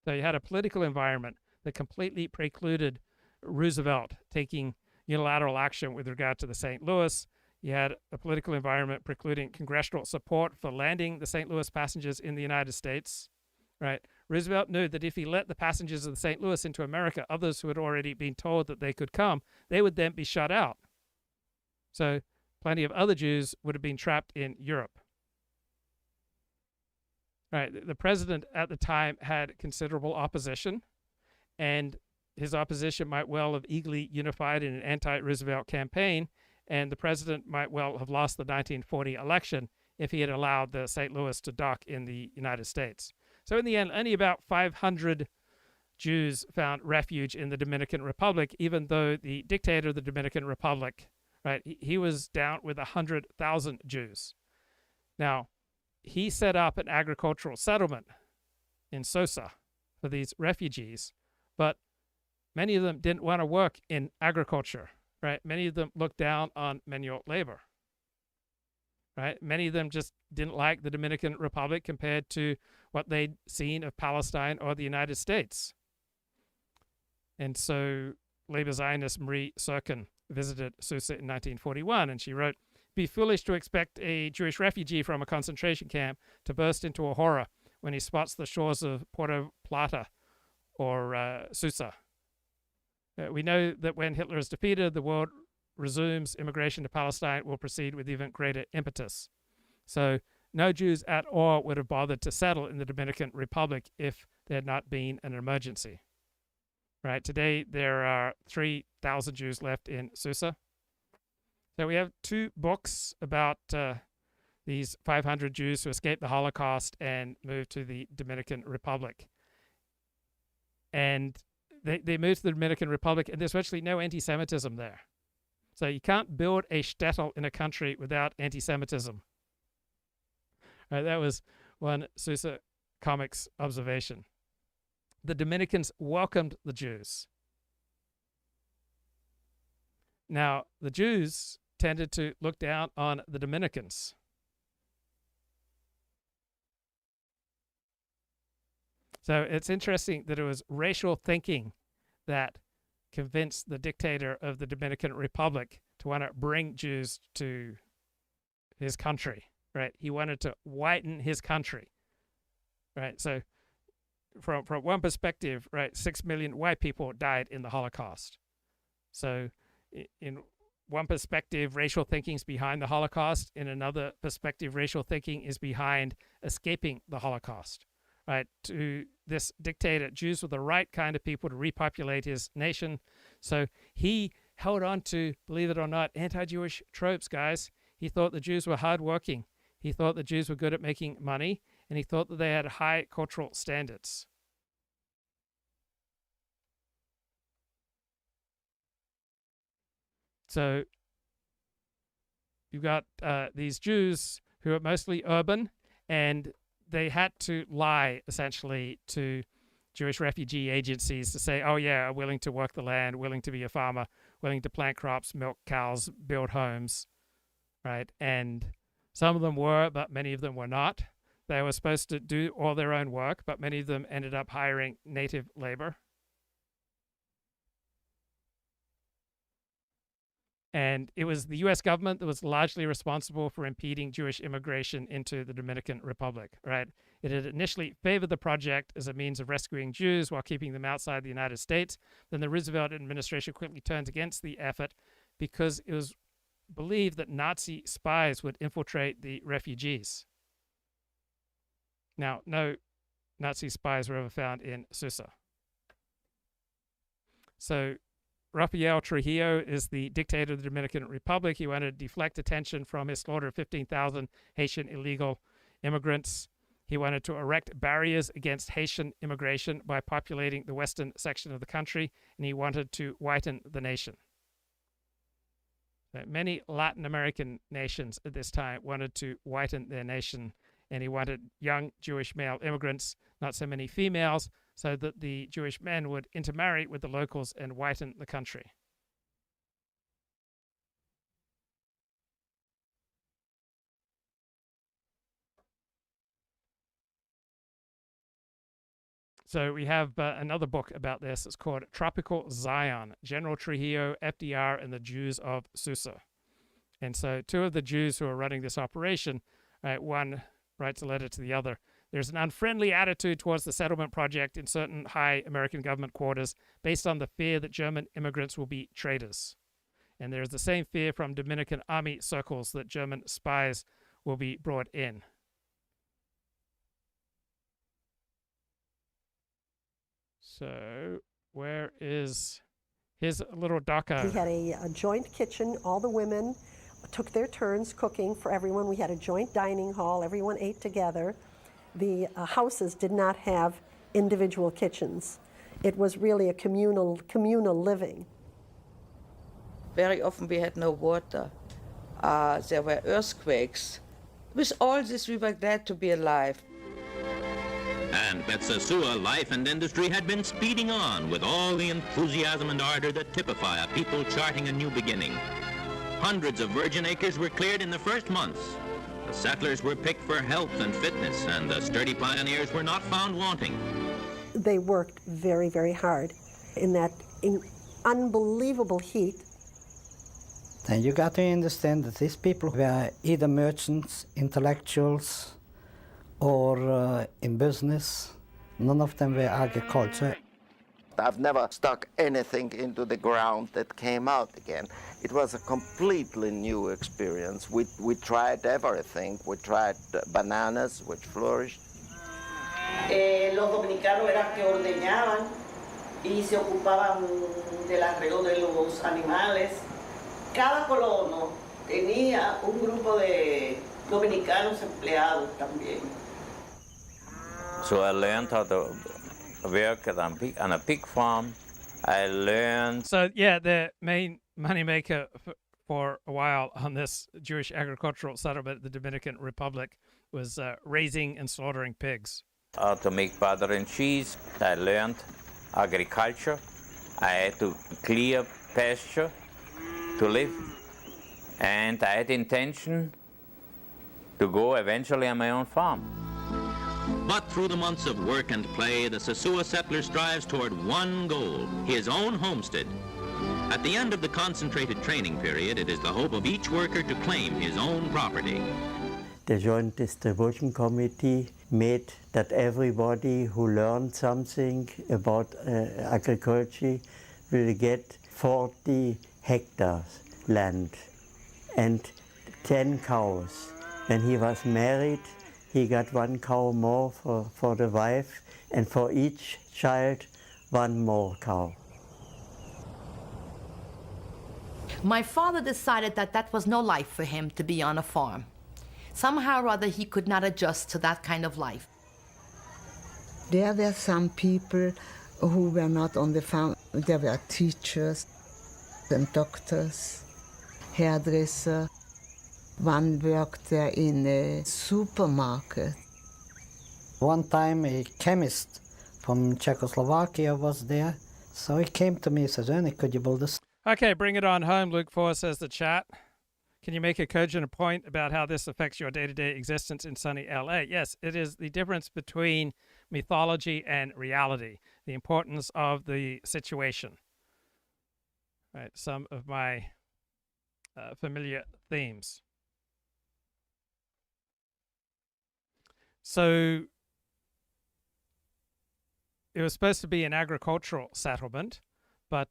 So you had a political environment that completely precluded Roosevelt taking unilateral action with regard to the St. Louis. You had a political environment precluding congressional support for landing the St. Louis passengers in the United States, right? Roosevelt knew that if he let the passengers of the St. Louis into America, others who had already been told that they could come, they would then be shut out. So plenty of other Jews would have been trapped in Europe. Right, the president at the time had considerable opposition, and his opposition might well have eagerly unified in an anti-Roosevelt campaign, and the president might well have lost the 1940 election if he had allowed the St. Louis to dock in the United States. So in the end, only about 500 Jews found refuge in the Dominican Republic, even though the dictator of the Dominican Republic, right, he was down with 100,000 Jews. Now, he set up an agricultural settlement in Sosa for these refugees, but many of them didn't want to work in agriculture, right? Many of them looked down on manual labor, right? Many of them just didn't like the Dominican Republic compared to what they'd seen of Palestine or the United States. And so labor Zionist Marie Serkin visited Susa in 1941, and she wrote, "Be foolish to expect a Jewish refugee from a concentration camp to burst into a horror when he spots the shores of Puerto Plata or Susa. We know that when Hitler is defeated, the world resumes immigration to Palestine will proceed with even greater impetus." So no Jews at all would have bothered to settle in the Dominican Republic if there had not been an emergency. Right? Today, there are 3,000 Jews left in Susa. So we have 2 books about these 500 Jews who escaped the Holocaust and moved to the Dominican Republic. And they moved to the Dominican Republic, and there's virtually no anti-Semitism there. So you can't build a shtetl in a country without anti-Semitism. Right, that was one Susa Comics observation. The Dominicans welcomed the Jews. Now, the Jews tended to look down on the Dominicans. So it's interesting that it was racial thinking that convinced the dictator of the Dominican Republic to want to bring Jews to his country, right? He wanted to whiten his country, right? So from one perspective, right, 6 million white people died in the Holocaust. So in one perspective, racial thinking is behind the Holocaust. In another perspective, racial thinking is behind escaping the Holocaust. Right, to this dictator, Jews were the right kind of people to repopulate his nation. So he held on to, believe it or not, anti-Jewish tropes, guys. He thought the Jews were hardworking. He thought the Jews were good at making money, and he thought that they had high cultural standards. So you've got these Jews who are mostly urban, and they had to lie, essentially, to Jewish refugee agencies to say, oh, yeah, I'm willing to work the land, willing to be a farmer, willing to plant crops, milk cows, build homes, right? And some of them were, but many of them were not. They were supposed to do all their own work, but many of them ended up hiring native labor. And it was the U.S. government that was largely responsible for impeding Jewish immigration into the Dominican Republic, right? It had initially favored the project as a means of rescuing Jews while keeping them outside the United States. Then the Roosevelt administration quickly turned against the effort because it was believed that Nazi spies would infiltrate the refugees. Now, no Nazi spies were ever found in Susa. So Rafael Trujillo is the dictator of the Dominican Republic. He wanted to deflect attention from his slaughter of 15,000 Haitian illegal immigrants. He wanted to erect barriers against Haitian immigration by populating the western section of the country, and he wanted to whiten the nation. Many Latin American nations at this time wanted to whiten their nation, and he wanted young Jewish male immigrants, not so many females, so that the Jewish men would intermarry with the locals and whiten the country. So we have another book about this. It's called Tropical Zion, General Trujillo, FDR, and the Jews of Susa. And so 2 of the Jews who are running this operation, one writes a letter to the other. There's an unfriendly attitude towards the settlement project in certain high American government quarters based on the fear that German immigrants will be traitors. And there's the same fear from Dominican army circles that German spies will be brought in. So where is his little DACA? We had a joint kitchen. All the women took their turns cooking for everyone. We had a joint dining hall. Everyone ate together. The houses did not have individual kitchens. It was really a communal living. Very often we had no water. There were earthquakes. With all this, we were glad to be alive. And Betsasua life and industry had been speeding on with all the enthusiasm and ardor that typify a people charting a new beginning. Hundreds of virgin acres were cleared in the first months. The settlers were picked for health and fitness, and the sturdy pioneers were not found wanting. They worked very, very hard in that unbelievable heat. And you got to understand that these people were either merchants, intellectuals, or in business. None of them were agriculture. I've never stuck anything into the ground that came out again. It was a completely new experience. We tried everything. We tried bananas, which flourished. Los dominicanos eran que ordeñaban y se ocupaban del arreglo de los animales. Cada colono tenía un grupo de dominicanos empleados también. So I learned how to work on a pig farm. I learned. So yeah, the main moneymaker for a while on this Jewish agricultural settlement in the Dominican Republic was raising and slaughtering pigs. How to make butter and cheese. I learned agriculture. I had to clear pasture to live. And I had intention to go eventually on my own farm. But through the months of work and play, the Sosua settler strives toward one goal, his own homestead. At the end of the concentrated training period, it is the hope of each worker to claim his own property. The Joint Distribution Committee made that everybody who learned something about agriculture will get 40 hectares land and 10 cows. When he was married, he got 1 cow more for the wife, and for each child, 1 more cow. My father decided that that was no life for him to be on a farm. Somehow or other, he could not adjust to that kind of life. There were some people who were not on the farm. There were teachers and doctors, hairdresser. One worked there in a supermarket. One time a chemist from Czechoslovakia was there, so he came to me and said, Ernie, could you build this? Okay, bring it on home, Luke 4 says the chat. Can you make a cogent point about how this affects your day-to-day existence in sunny LA? Yes, it is the difference between mythology and reality, the importance of the situation. Right, some of my familiar themes. So it was supposed to be an agricultural settlement, but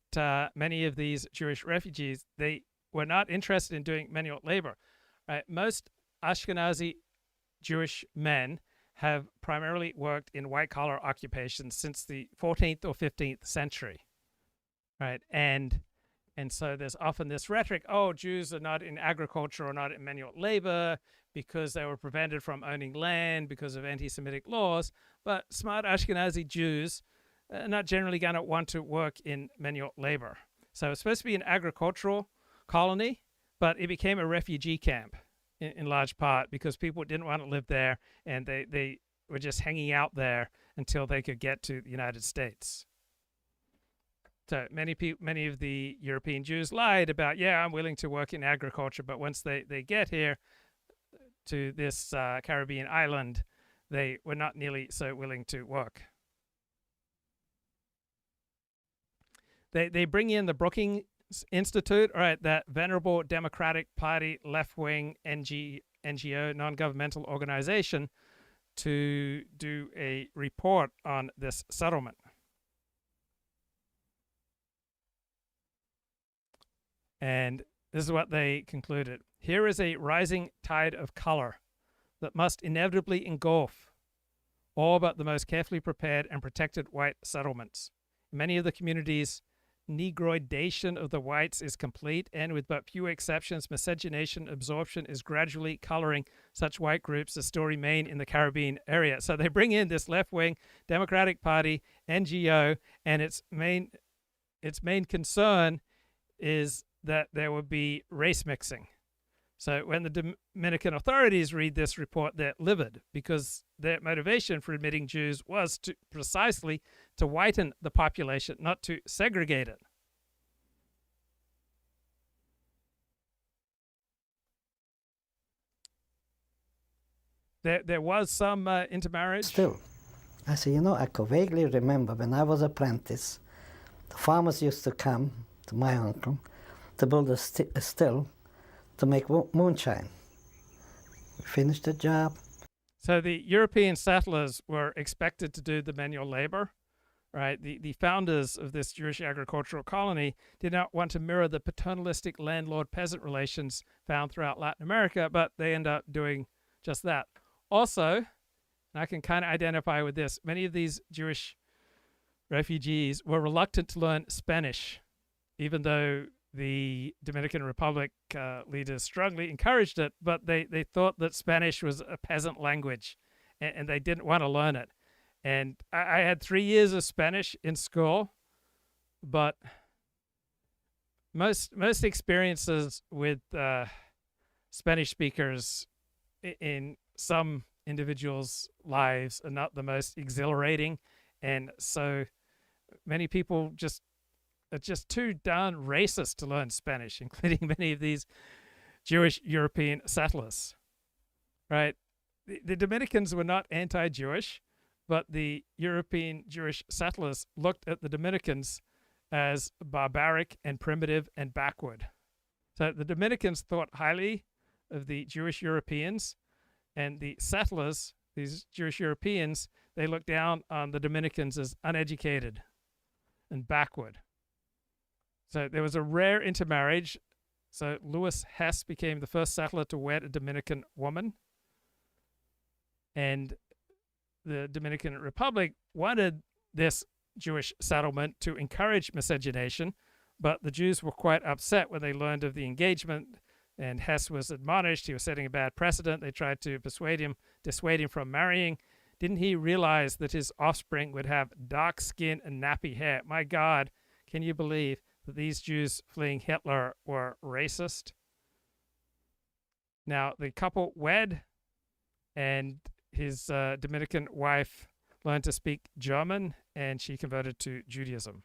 many of these Jewish refugees, they were not interested in doing manual labor. Right? Most Ashkenazi Jewish men have primarily worked in white-collar occupations since the 14th or 15th century. Right? And so there's often this rhetoric, oh, Jews are not in agriculture or not in manual labor because they were prevented from owning land because of anti-Semitic laws. But smart Ashkenazi Jews are not generally going to want to work in manual labor. So it's supposed to be an agricultural colony, but it became a refugee camp in large part because people didn't want to live there, and they were just hanging out there until they could get to the United States. So many of the European Jews lied about, yeah, I'm willing to work in agriculture, but once they get here to this Caribbean island, they were not nearly so willing to work. They bring in the Brookings Institute, all right, that venerable Democratic Party left-wing NGO, non-governmental organization, to do a report on this settlement. And this is what they concluded. Here is a rising tide of color that must inevitably engulf all but the most carefully prepared and protected white settlements. In many of the communities, Negroidation of the whites is complete, and with but few exceptions, miscegenation absorption is gradually coloring such white groups as still remain in the Caribbean area. So they bring in this left-wing Democratic Party NGO, and its main concern is that there will be race mixing. So when the Dominican authorities read this report, they're livid because their motivation for admitting Jews was precisely to whiten the population, not to segregate it. There was some intermarriage. Still, I say, I could vaguely remember when I was apprentice, the farmers used to come to my uncle to build a still to make moonshine. We finished the job. So the European settlers were expected to do the manual labor, right? The founders of this Jewish agricultural colony did not want to mirror the paternalistic landlord-peasant relations found throughout Latin America, but they end up doing just that. Also, and I can kind of identify with this, many of these Jewish refugees were reluctant to learn Spanish, even though the Dominican Republic leaders strongly encouraged it, but they thought that Spanish was a peasant language, and they didn't want to learn it. And I had 3 years of Spanish in school, but most experiences with Spanish speakers in some individuals' lives are not the most exhilarating, and so many people are just too darn racist to learn Spanish, including many of these Jewish European settlers, right? The Dominicans were not anti-Jewish, but the European Jewish settlers looked at the Dominicans as barbaric and primitive and backward. So the Dominicans thought highly of the Jewish Europeans, and the settlers, these Jewish Europeans, they looked down on the Dominicans as uneducated and backward. So there was a rare intermarriage. So Louis Hess became the first settler to wed a Dominican woman. And the Dominican Republic wanted this Jewish settlement to encourage miscegenation, but the Jews were quite upset when they learned of the engagement, and Hess was admonished he was setting a bad precedent. They tried to dissuade him from marrying. Didn't he realize that his offspring would have dark skin and nappy hair? My God, can you believe that these Jews fleeing Hitler were racist? Now, the couple wed, and his Dominican wife learned to speak German, and she converted to Judaism.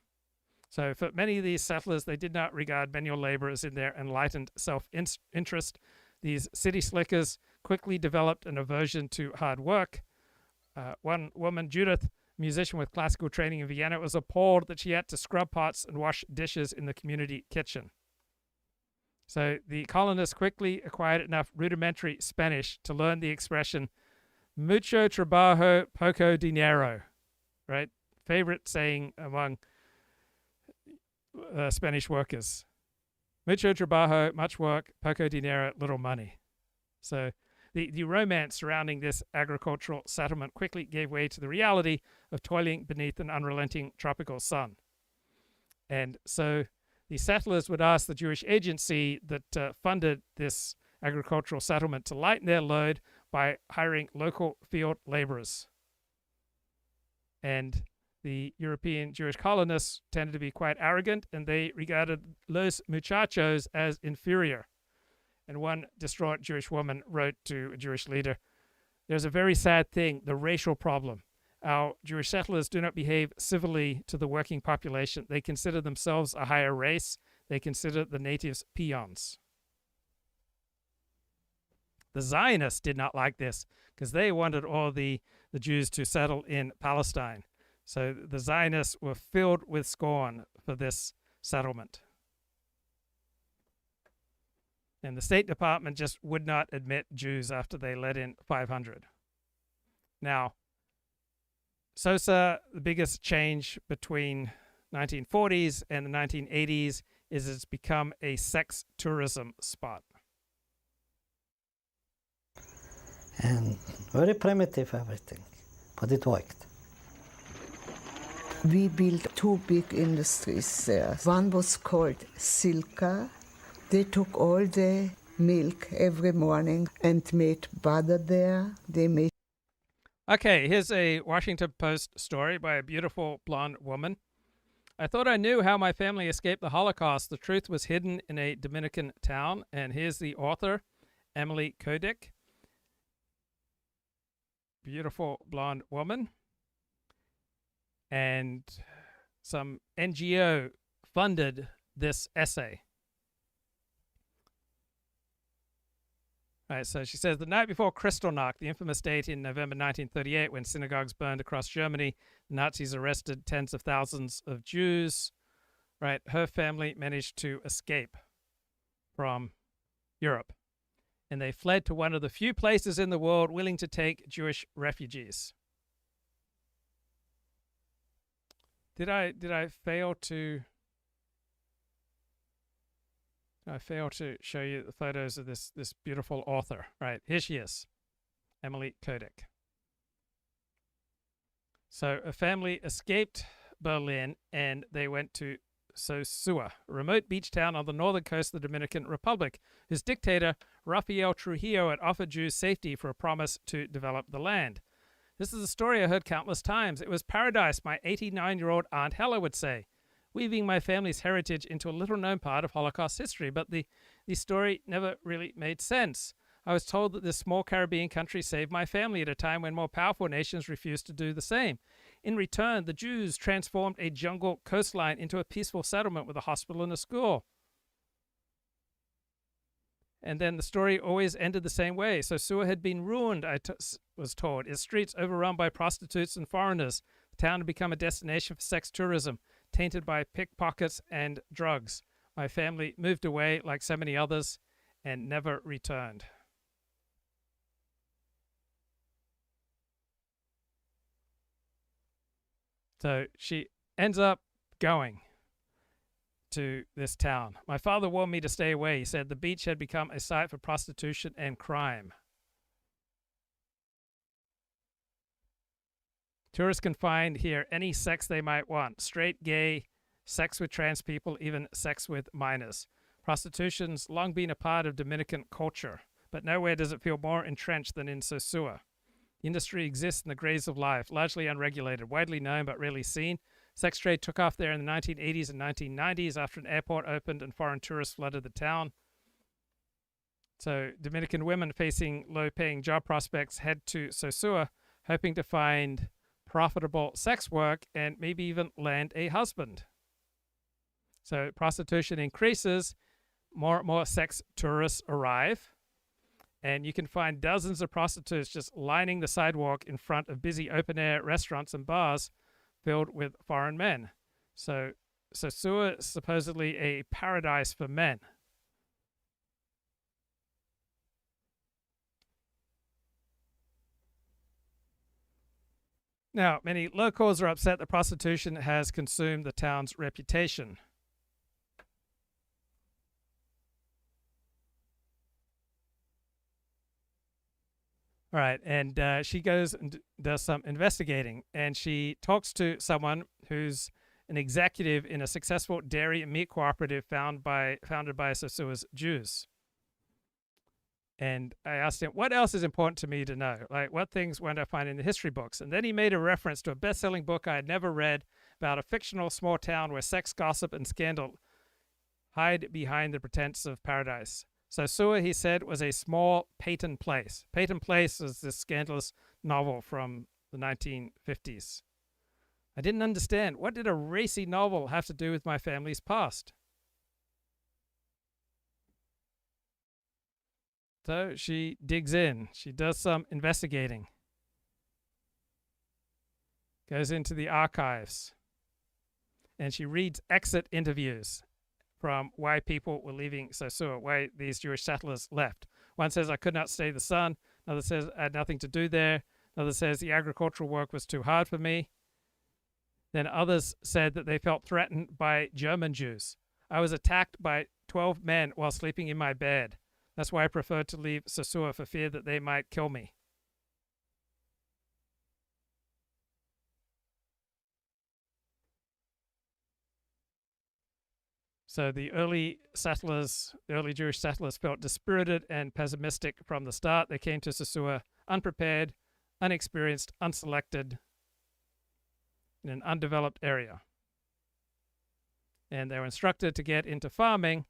So for many of these settlers, they did not regard manual labor as in their enlightened self-interest. These city slickers quickly developed an aversion to hard work. One woman, Judith, a musician with classical training in Vienna, was appalled that she had to scrub pots and wash dishes in the community kitchen. So the colonists quickly acquired enough rudimentary Spanish to learn the expression mucho trabajo, poco dinero, right? Favorite saying among Spanish workers. Mucho trabajo, much work, poco dinero, little money. So the romance surrounding this agricultural settlement quickly gave way to the reality of toiling beneath an unrelenting tropical sun. And so the settlers would ask the Jewish agency that funded this agricultural settlement to lighten their load by hiring local field laborers. And the European Jewish colonists tended to be quite arrogant, and they regarded los muchachos as inferior. And one distraught Jewish woman wrote to a Jewish leader, "There's a very sad thing, the racial problem. Our Jewish settlers do not behave civilly to the working population. They consider themselves a higher race. They consider the natives peons." The Zionists did not like this because they wanted all the Jews to settle in Palestine. So the Zionists were filled with scorn for this settlement. And the State Department just would not admit Jews after they let in 500. Now, Sosa, the biggest change between 1940s and the 1980s is it's become a sex tourism spot. And very primitive everything, but it worked. We built 2 big industries there. One was called Silka. They took all the milk every morning and made butter there. They made. Okay, here's a Washington Post story by a beautiful blonde woman. "I thought I knew how my family escaped the Holocaust. The truth was hidden in a Dominican town." And here's the author, Emily Kodik. Beautiful blonde woman. And some NGO funded this essay. All right, so she says, the night before Kristallnacht, the infamous date in November 1938 when synagogues burned across Germany, the Nazis arrested tens of thousands of Jews. Right, her family managed to escape from Europe, and they fled to one of the few places in the world willing to take Jewish refugees. Did I fail to? I fail to show you the photos of this beautiful author. Right, here she is, Emily Kodak. So a family escaped Berlin and they went to Sosua, a remote beach town on the northern coast of the Dominican Republic, whose dictator, Rafael Trujillo, had offered Jews safety for a promise to develop the land. This is a story I heard countless times. It was paradise, my 89-year-old Aunt Hella would say, weaving my family's heritage into a little-known part of Holocaust history, but the story never really made sense. I was told that this small Caribbean country saved my family at a time when more powerful nations refused to do the same. In return, the Jews transformed a jungle coastline into a peaceful settlement with a hospital and a school. And then the story always ended the same way. So Sosua had been ruined, I was told. Its streets overrun by prostitutes and foreigners. The town had become a destination for sex tourism, tainted by pickpockets and drugs. My family moved away like so many others and never returned. So she ends up going to this town. My father warned me to stay away. He said the beach had become a site for prostitution and crime. Tourists can find here any sex they might want. Straight, gay, sex with trans people, even sex with minors. Prostitution's long been a part of Dominican culture, but nowhere does it feel more entrenched than in Sosua. The industry exists in the graves of life, largely unregulated, widely known but rarely seen. Sex trade took off there in the 1980s and 1990s after an airport opened and foreign tourists flooded the town. So Dominican women facing low-paying job prospects head to Sosua, hoping to find profitable sex work and maybe even land a husband. So prostitution increases, more and more sex tourists arrive, and you can find dozens of prostitutes just lining the sidewalk in front of busy open-air restaurants and bars filled with foreign men. So Sosua is supposedly a paradise for men. Now, many locals are upset that prostitution has consumed the town's reputation. All right, and she goes and does some investigating, and she talks to someone who's an executive in a successful dairy and meat cooperative founded by Sosua's Jews. And I asked him, what else is important to me to know? Like, what things won't I find in the history books? And then he made a reference to a best-selling book I had never read about a fictional small town where sex, gossip, and scandal hide behind the pretense of paradise. Sosua, he said, was a small Peyton Place. Peyton Place was this scandalous novel from the 1950s. I didn't understand. What did a racy novel have to do with my family's past? So she digs in. She does some investigating. Goes into the archives. And she reads exit interviews from why people were leaving Sosua, why these Jewish settlers left. One says, I could not stay the sun. Another says, I had nothing to do there. Another says, the agricultural work was too hard for me. Then others said that they felt threatened by German Jews. I was attacked by 12 men while sleeping in my bed. That's why I preferred to leave Sosua for fear that they might kill me. So the early Jewish settlers felt dispirited and pessimistic from the start. They came to Sosua unprepared, unexperienced, unselected, in an undeveloped area. And they were instructed to get into farming,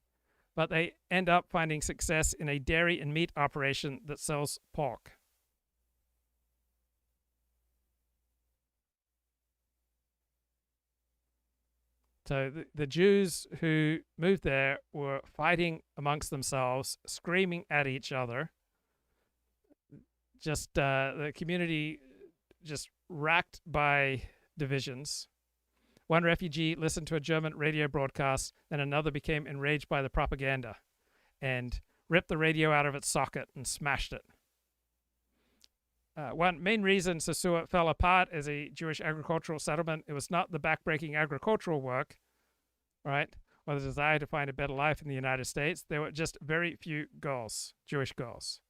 but they end up finding success in a dairy and meat operation that sells pork. So the Jews who moved there were fighting amongst themselves, screaming at each other. Just the community just racked by divisions. One refugee listened to a German radio broadcast, and another became enraged by the propaganda and ripped the radio out of its socket and smashed it. One main reason Sosua fell apart as a Jewish agricultural settlement, it was not the backbreaking agricultural work, right, or the desire to find a better life in the United States. There were just very few girls, Jewish girls.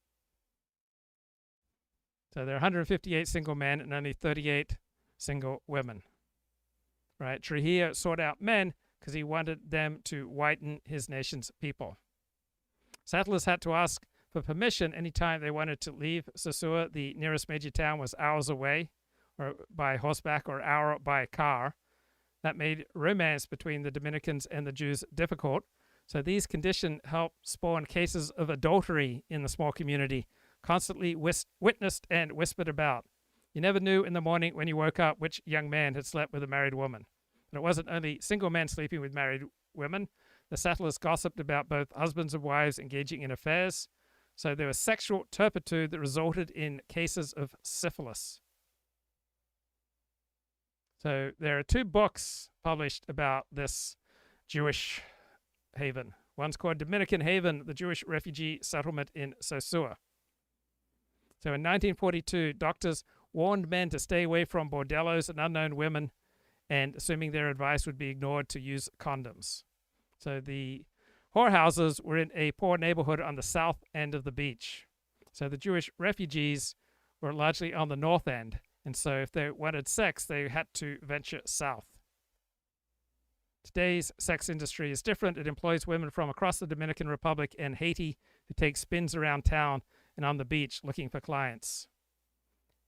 So there are 158 single men and only 38 single women, right? Trujillo sought out men because he wanted them to whiten his nation's people. Settlers had to ask for permission anytime they wanted to leave Sosua. The nearest major town was hours away, or by horseback, or hour by car. That made romance between the Dominicans and the Jews difficult. So these conditions helped spawn cases of adultery in the small community, constantly witnessed and whispered about. You never knew in the morning when you woke up which young man had slept with a married woman. And it wasn't only single men sleeping with married women. The settlers gossiped about both husbands and wives engaging in affairs. So there was sexual turpitude that resulted in cases of syphilis. So there are 2 books published about this Jewish haven. One's called Dominican Haven, the Jewish refugee settlement in Sosua. So in 1942, doctors warned men to stay away from bordellos and unknown women, and assuming their advice would be ignored, to use condoms. So the whorehouses were in a poor neighborhood on the south end of the beach. So the Jewish refugees were largely on the north end. And so if they wanted sex, they had to venture south. Today's sex industry is different. It employs women from across the Dominican Republic and Haiti who take spins around town and on the beach looking for clients.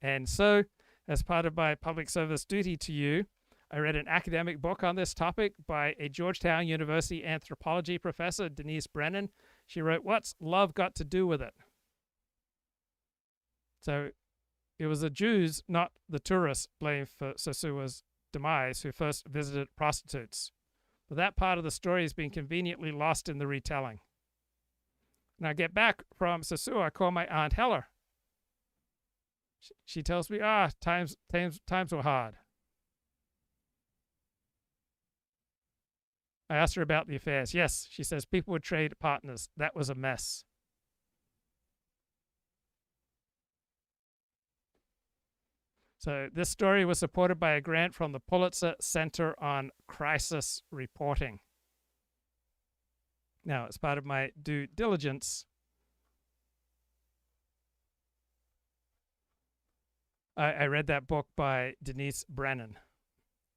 And so, as part of my public service duty to you, I read an academic book on this topic by a Georgetown University anthropology professor, Denise Brennan. She wrote, "What's Love Got to Do with It?" So it was the Jews, not the tourists, blamed for Sosua's demise, who first visited prostitutes. But that part of the story has been conveniently lost in the retelling. When I get back from Sosua, I call my Aunt Heller. She tells me, times were hard. I asked her about the affairs. Yes, she says, people would trade partners. That was a mess. So this story was supported by a grant from the Pulitzer Center on Crisis Reporting. Now, as part of my due diligence, I read that book by Denise Brennan.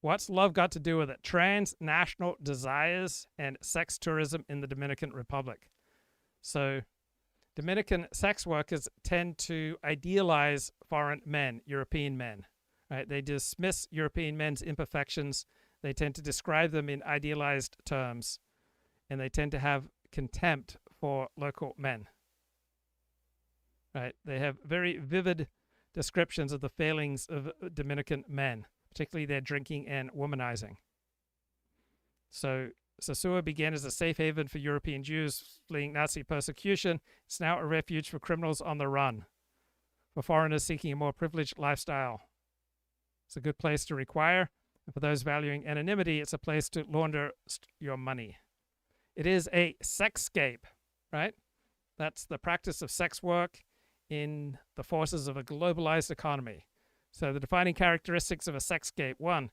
What's Love Got to Do with It? Transnational Desires and Sex Tourism in the Dominican Republic. So Dominican sex workers tend to idealize foreign men, European men. Right? They dismiss European men's imperfections. They tend to describe them in idealized terms. And they tend to have contempt for local men. Right? They have very vivid descriptions of the failings of Dominican men, particularly their drinking and womanizing. So Sosua began as a safe haven for European Jews fleeing Nazi persecution. It's now a refuge for criminals on the run, for foreigners seeking a more privileged lifestyle. It's a good place to require, and for those valuing anonymity, it's a place to launder your money. It is a sexscape, right? That's the practice of sex work in the forces of a globalized economy. So the defining characteristics of a sexscape: 1,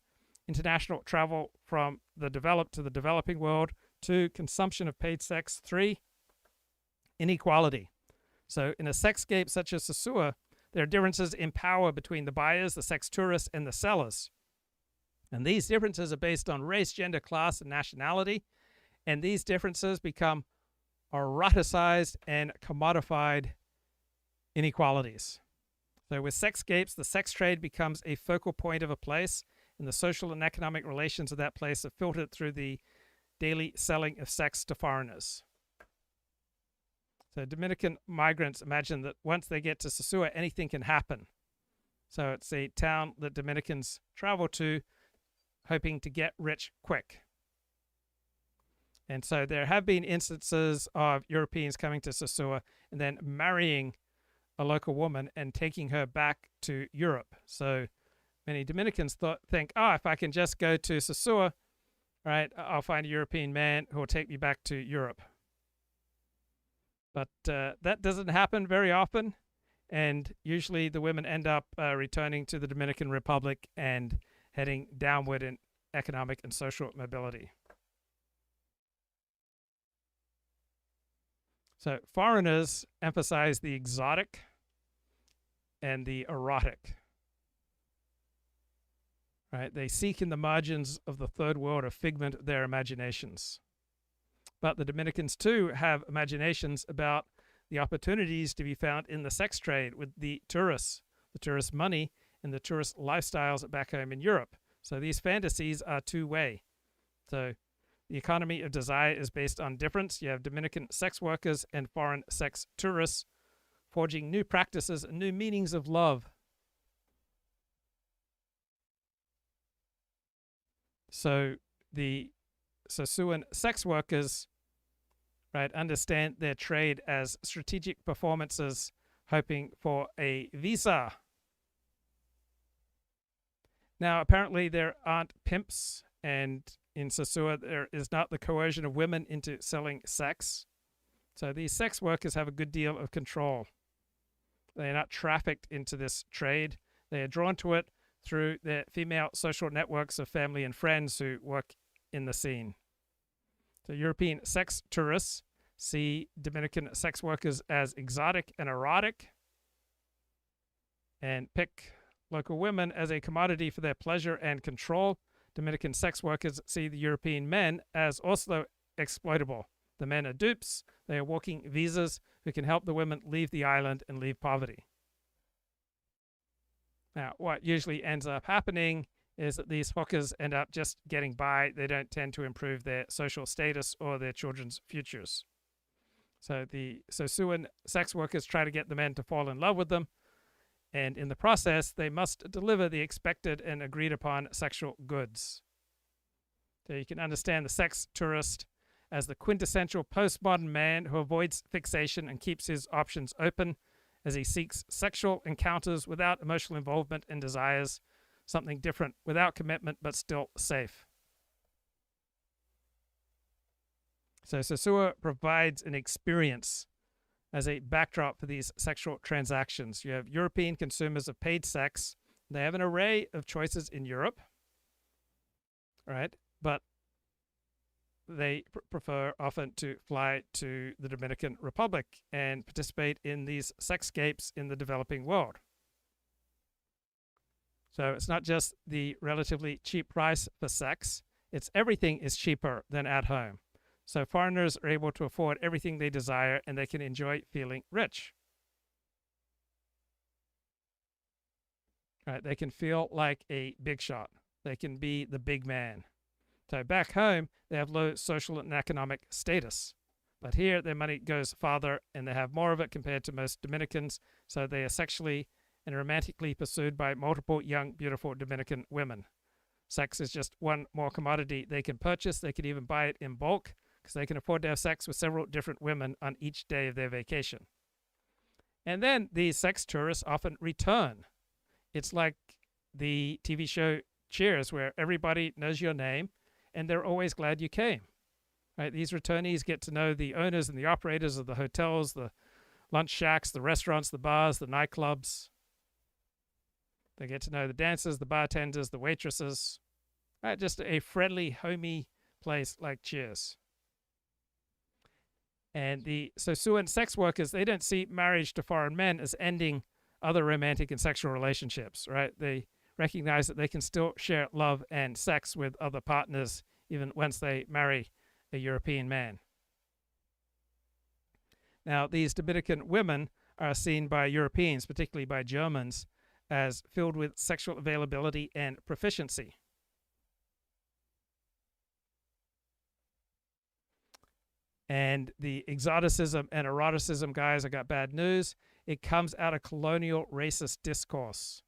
international travel from the developed to the developing world; 2, consumption of paid sex; 3, inequality. So in a sexscape such as Sosua, there are differences in power between the buyers, the sex tourists, and the sellers. And these differences are based on race, gender, class, and nationality. And these differences become eroticized and commodified inequalities. So with sexscapes, the sex trade becomes a focal point of a place, and the social and economic relations of that place are filtered through the daily selling of sex to foreigners. So Dominican migrants imagine that once they get to Sosua, anything can happen. So it's a town that Dominicans travel to, hoping to get rich quick. And so there have been instances of Europeans coming to Sosua and then marrying a local woman and taking her back to Europe. So many Dominicans think, if I can just go to Sosua, right, I'll find a European man who will take me back to Europe. But that doesn't happen very often. And usually the women end up returning to the Dominican Republic and heading downward in economic and social mobility. So foreigners emphasize the exotic and the erotic. Right? They seek in the margins of the third world a figment of their imaginations. But the Dominicans too have imaginations about the opportunities to be found in the sex trade with the tourist money, and the tourist lifestyles back home in Europe. So these fantasies are two-way. So the economy of desire is based on difference. You have Dominican sex workers and foreign sex tourists forging new practices and new meanings of love. So the Sassuan sex workers, right, understand their trade as strategic performances, hoping for a visa. Now, apparently there aren't pimps, and in Sasua there is not the coercion of women into selling sex. So these sex workers have a good deal of control. They are not trafficked into this trade. They are drawn to it through their female social networks of family and friends who work in the scene. So European sex tourists see Dominican sex workers as exotic and erotic and pick local women as a commodity for their pleasure and control. Dominican sex workers see the European men as also exploitable. The men are dupes. They are walking visas who can help the women leave the island and leave poverty. Now, what usually ends up happening is that these hookers end up just getting by. They don't tend to improve their social status or their children's futures. So the Sassuan sex workers try to get the men to fall in love with them, and in the process, they must deliver the expected and agreed upon sexual goods. So you can understand the sex tourist as the quintessential postmodern man who avoids fixation and keeps his options open as he seeks sexual encounters without emotional involvement and desires something different, without commitment but still safe. So Sasua provides an experience as a backdrop for these sexual transactions. You have European consumers of paid sex. They have an array of choices in Europe, right? But they prefer often to fly to the Dominican Republic and participate in these sexscapes in the developing world. So it's not just the relatively cheap price for sex, it's everything is cheaper than at home. So foreigners are able to afford everything they desire, and they can enjoy feeling rich. Right? They can feel like a big shot. They can be the big man. So back home, they have low social and economic status. But here, their money goes farther, and they have more of it compared to most Dominicans. So they are sexually and romantically pursued by multiple young, beautiful Dominican women. Sex is just one more commodity they can purchase. They can even buy it in bulk, because they can afford to have sex with several different women on each day of their vacation. And then these sex tourists often return. It's like the TV show Cheers, where everybody knows your name, and they're always glad you came. Right? These returnees get to know the owners and the operators of the hotels, the lunch shacks, the restaurants, the bars, the nightclubs. They get to know the dancers, the bartenders, the waitresses. Right? Just a friendly, homey place like Cheers. And the Sassuan sex workers, they don't see marriage to foreign men as ending other romantic and sexual relationships, right? They recognize that they can still share love and sex with other partners even once they marry a European man. Now, these Dominican women are seen by Europeans, particularly by Germans, as filled with sexual availability and proficiency. And the exoticism and eroticism, guys, I got bad news. It comes out of colonial racist discourse.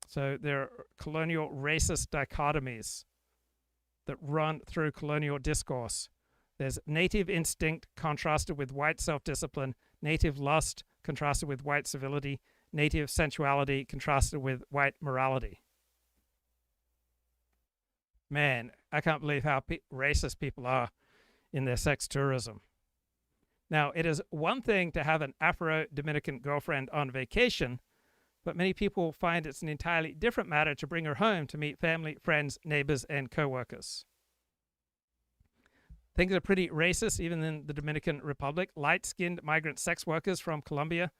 So there are colonial racist dichotomies that run through colonial discourse. There's native instinct contrasted with white self-discipline, native lust contrasted with white civility, native sensuality contrasted with white morality. Man, I can't believe how racist people are in their sex tourism. Now, it is one thing to have an Afro-Dominican girlfriend on vacation, but many people find it's an entirely different matter to bring her home to meet family, friends, neighbors, and co-workers. Things are pretty racist even in the Dominican Republic. Light-skinned migrant sex workers from Colombia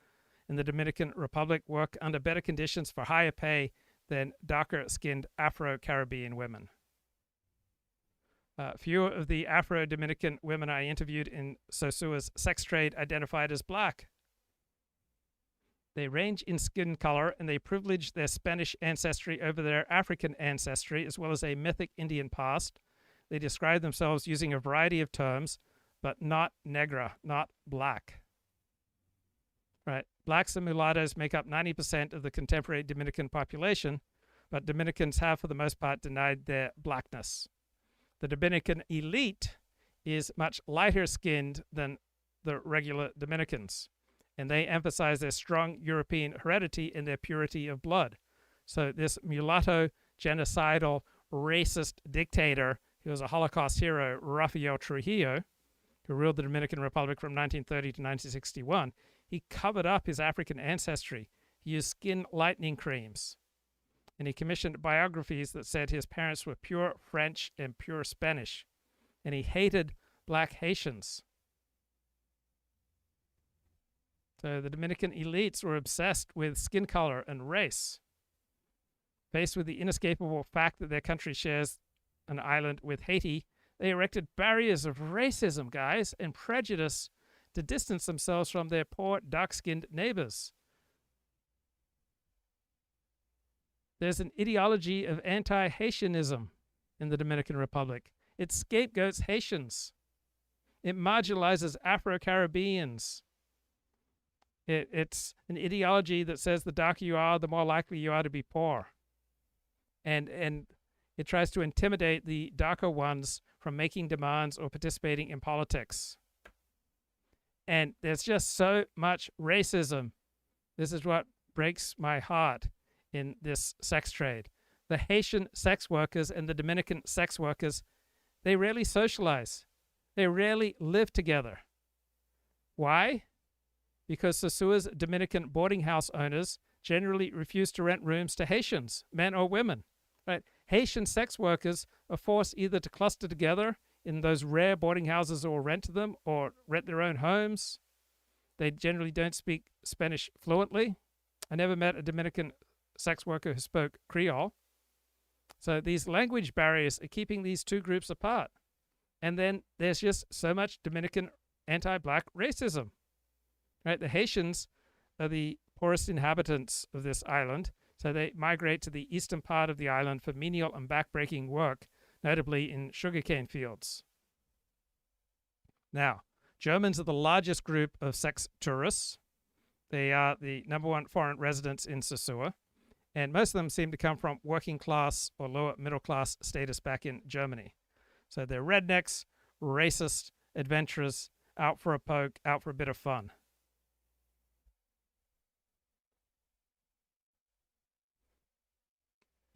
in the Dominican Republic work under better conditions for higher pay than darker-skinned Afro-Caribbean women. Few of the Afro-Dominican women I interviewed in Sosua's sex trade identified as black. They range in skin color, and they privilege their Spanish ancestry over their African ancestry, as well as a mythic Indian past. They describe themselves using a variety of terms, but not negra, not black. Right? Blacks and mulattoes make up 90% of the contemporary Dominican population, but Dominicans have, for the most part, denied their blackness. The Dominican elite is much lighter skinned than the regular Dominicans, and they emphasize their strong European heredity and their purity of blood. So this mulatto, genocidal, racist dictator, who was a Holocaust hero, Rafael Trujillo, who ruled the Dominican Republic from 1930 to 1961, he covered up his African ancestry. He used skin lightening creams. And he commissioned biographies that said his parents were pure French and pure Spanish. And he hated black Haitians. So the Dominican elites were obsessed with skin color and race. Faced with the inescapable fact that their country shares an island with Haiti, they erected barriers of racism, guys, and prejudice to distance themselves from their poor, dark-skinned neighbors. There's an ideology of anti-Haitianism in the Dominican Republic. It scapegoats Haitians. It marginalizes Afro-Caribbeans. It's an ideology that says the darker you are, the more likely you are to be poor. And it tries to intimidate the darker ones from making demands or participating in politics. And there's just so much racism. This is what breaks my heart in this sex trade. The Haitian sex workers and the Dominican sex workers, they rarely socialize. They rarely live together. Why? Because Sosua's Dominican boarding house owners generally refuse to rent rooms to Haitians, men or women. Right? Haitian sex workers are forced either to cluster together in those rare boarding houses or rent to them or rent their own homes. They generally don't speak Spanish fluently. I never met a Dominican sex worker who spoke Creole. So these language barriers are keeping these two groups apart. And then there's just so much Dominican anti-black racism. Right? The Haitians are the poorest inhabitants of this island, so they migrate to the eastern part of the island for menial and backbreaking work, notably in sugarcane fields. Now, Germans are the largest group of sex tourists. They are the #1 foreign residents in Sosua, and most of them seem to come from working class or lower middle class status back in Germany. So they're rednecks, racist, adventurers, out for a poke, out for a bit of fun.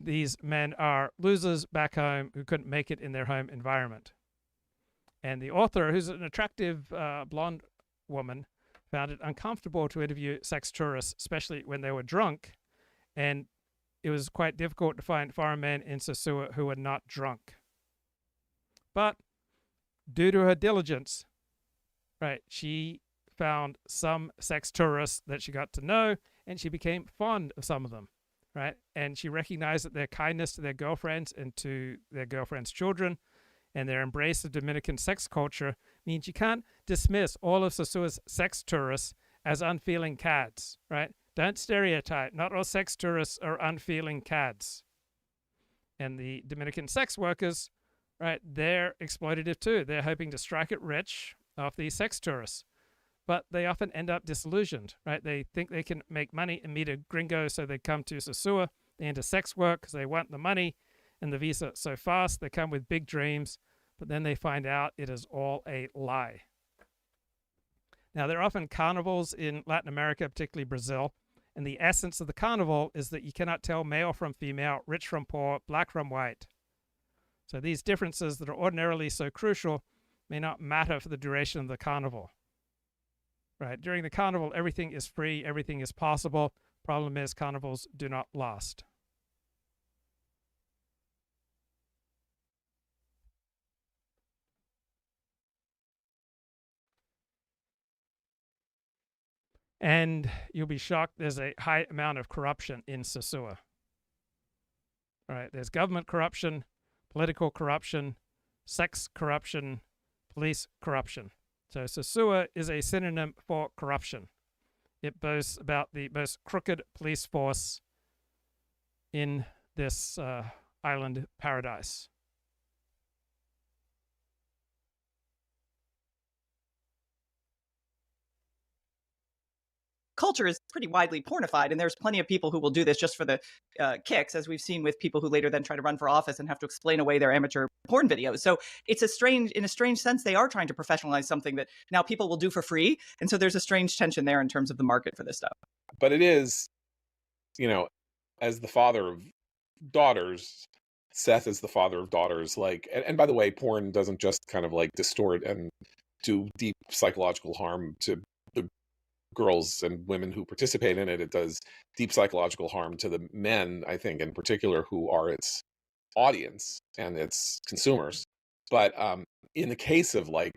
These men are losers back home who couldn't make it in their home environment. And the author, who's an attractive blonde woman, found it uncomfortable to interview sex tourists, especially when they were drunk. And it was quite difficult to find foreign men in Sosua who were not drunk. But due to her diligence, right, she found some sex tourists that she got to know, and she became fond of some of them. Right? And she recognized that their kindness to their girlfriends and to their girlfriends' children and their embrace of Dominican sex culture means you can't dismiss all of Sosua's sex tourists as unfeeling cads, right? Don't stereotype. Not all sex tourists are unfeeling cads. And the Dominican sex workers, right, they're exploitative too. They're hoping to strike it rich off these sex tourists. But they often end up disillusioned, right? They think they can make money and meet a gringo, so they come to Sosua. They enter sex work because they want the money and the visa so fast. They come with big dreams, but then they find out it is all a lie. Now, there are often carnivals in Latin America, particularly Brazil, and the essence of the carnival is that you cannot tell male from female, rich from poor, black from white. So these differences that are ordinarily so crucial may not matter for the duration of the carnival. Right. During the carnival, everything is free, everything is possible. Problem is, carnivals do not last. And you'll be shocked, there's a high amount of corruption in Sosua. All right, there's government corruption, political corruption, sex corruption, police corruption. So Sosua is a synonym for corruption. It boasts about the most crooked police force in this island paradise. Culture is pretty widely pornified, and there's plenty of people who will do this just for the kicks, as we've seen with people who later then try to run for office and have to explain away their amateur porn videos. So it's in a strange sense, they are trying to professionalize something that now people will do for free. And so there's a strange tension there in terms of the market for this stuff. But it is, as the father of daughters, Seth is the father of daughters. Like, and by the way, porn doesn't just kind of like distort and do deep psychological harm to the girls and women who participate in it. It does deep psychological harm to the men, I think, in particular, who are its audience and its consumers. But in the case of like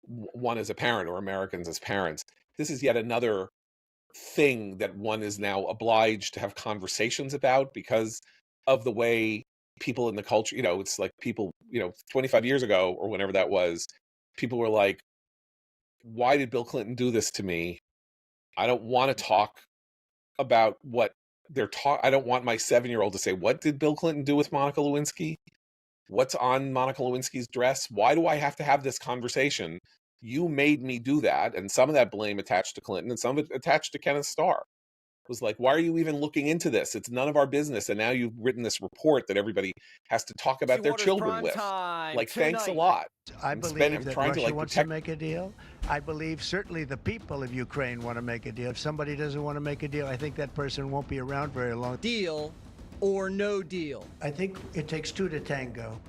one as a parent or Americans as parents, this is yet another thing that one is now obliged to have conversations about because of the way people in the culture, it's like people, 25 years ago or whenever that was, people were like, why did Bill Clinton do this to me? I don't want to talk about what I don't want my 7-year-old to say, what did Bill Clinton do with Monica Lewinsky? What's on Monica Lewinsky's dress? Why do I have to have this conversation? You made me do that. And some of that blame attached to Clinton and some of it attached to Kenneth Starr. It was like, why are you even looking into this? It's none of our business. And now you've written this report that everybody has to talk about their children with. Like, thanks a lot. I believe that Russia wants to make a deal. I believe certainly the people of Ukraine want to make a deal. If somebody doesn't want to make a deal, I think that person won't be around very long. Deal or no deal? I think it takes two to tango.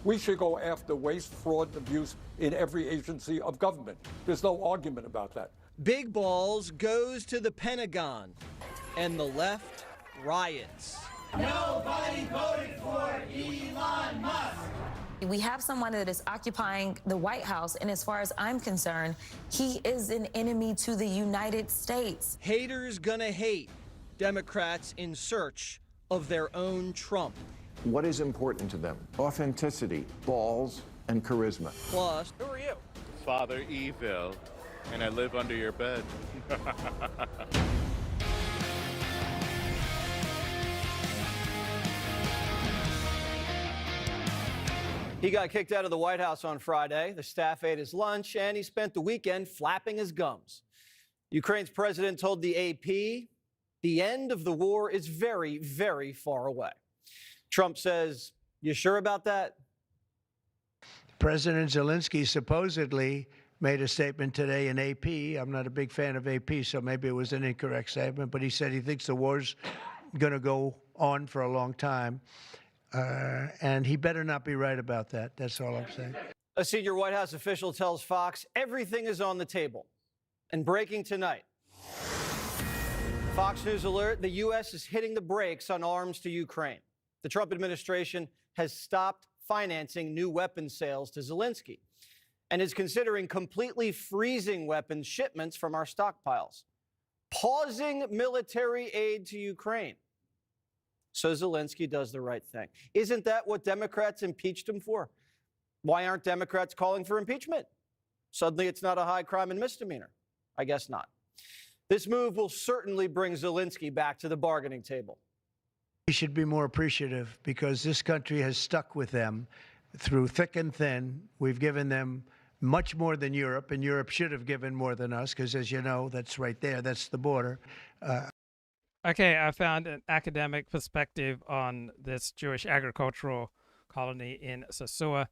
We should go after waste, fraud, and abuse in every agency of government. There's no argument about that. Big Balls goes to the Pentagon, and the left riots. Nobody voted for Elon Musk. We have someone that is occupying the White House, and as far as I'm concerned, he is an enemy to the United States. Haters gonna hate. Democrats in search of their own Trump. What is important to them? Authenticity, balls, and charisma. Plus, who are you? Father Evil, and I live under your bed. He got kicked out of the White House on Friday. The staff ate his lunch, and he spent the weekend flapping his gums. Ukraine's president told the AP, the end of the war is very, very far away. Trump says, you sure about that? President Zelensky supposedly made a statement today in AP. I'm not a big fan of AP, so maybe it was an incorrect statement, but he said he thinks the war's going to go on for a long time. And he better not be right about that. That's all I'm saying. A senior White House official tells Fox everything is on the table. And breaking tonight, Fox News alert, the U.S. is hitting the brakes on arms to Ukraine. The Trump administration has stopped financing new weapons sales to Zelensky and is considering completely freezing weapons shipments from our stockpiles, pausing military aid to Ukraine. So Zelensky does the right thing. Isn't that what Democrats impeached him for? Why aren't Democrats calling for impeachment? Suddenly it's not a high crime and misdemeanor. I guess not. This move will certainly bring Zelensky back to the bargaining table. He should be more appreciative because this country has stuck with them through thick and thin. We've given them much more than Europe, and Europe should have given more than us because, as you know, that's right there. That's the border. Okay, I found an academic perspective on this Jewish agricultural colony in Sosua,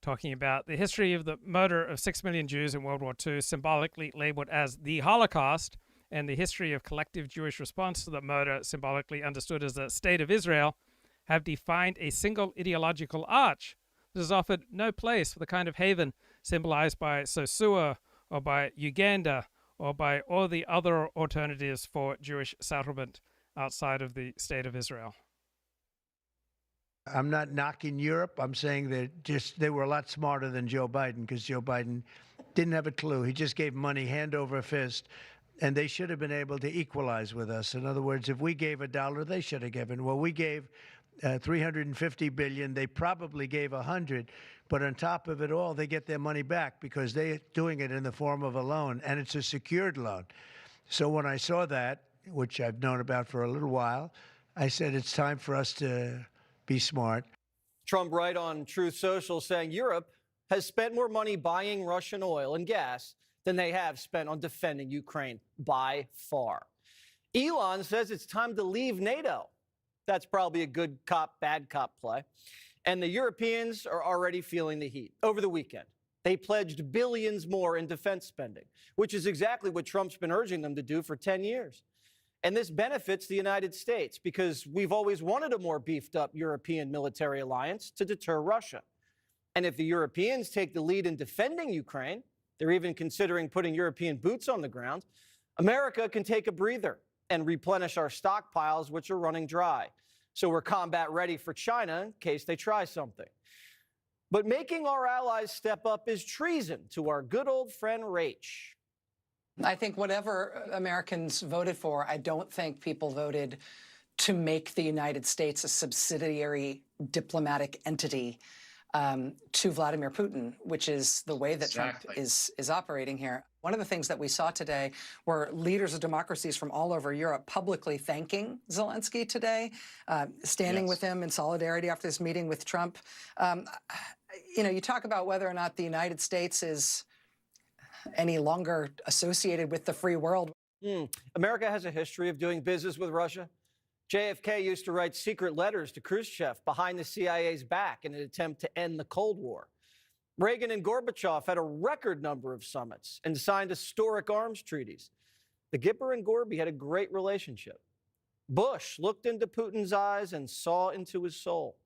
talking about the history of the murder of 6 million Jews in World War II, symbolically labeled as the Holocaust, and the history of collective Jewish response to the murder, symbolically understood as the State of Israel, have defined a single ideological arch. This has offered no place for the kind of haven symbolized by Sosua or by Uganda or by all the other alternatives for Jewish settlement outside of the state of Israel. I'm not knocking Europe. I'm saying that they were a lot smarter than Joe Biden, because Joe Biden didn't have a clue. He just gave money hand over fist, and they should have been able to equalize with us. In other words, if we gave $1, they should have given. Well, we gave $350 billion. They probably gave $100, but on top of it all, they get their money back because they're doing it in the form of a loan, and it's a secured loan. So when I saw that, which I've known about for a little while, I said it's time for us to be smart. Trump right on Truth Social saying Europe has spent more money buying Russian oil and gas than they have spent on defending Ukraine by far. Elon says it's time to leave NATO. That's probably a good cop, bad cop play. And the Europeans are already feeling the heat. Over the weekend, they pledged billions more in defense spending, which is exactly what Trump's been urging them to do for 10 years. And this benefits the United States because we've always wanted a more beefed up European military alliance to deter Russia. And if the Europeans take the lead in defending Ukraine, they're even considering putting European boots on the ground, America can take a breather and replenish our stockpiles, which are running dry. So we're combat ready for China in case they try something. But making our allies step up is treason to our good old friend Rach. I think whatever Americans voted for, I don't think people voted to make the United States a subsidiary diplomatic entity to Vladimir Putin, which is the way that Trump is operating here. One of the things that we saw today were leaders of democracies from all over Europe publicly thanking Zelensky today, standing with him in solidarity after this meeting with Trump. You know, you talk about whether or not the United States is any longer associated with the free world. America has a history of doing business with Russia. JFK used to write secret letters to Khrushchev behind the CIA's back in an attempt to end the Cold War. Reagan and Gorbachev had a record number of summits and signed historic arms treaties. The Gipper and Gorby had a great relationship. Bush looked into Putin's eyes and saw into his soul.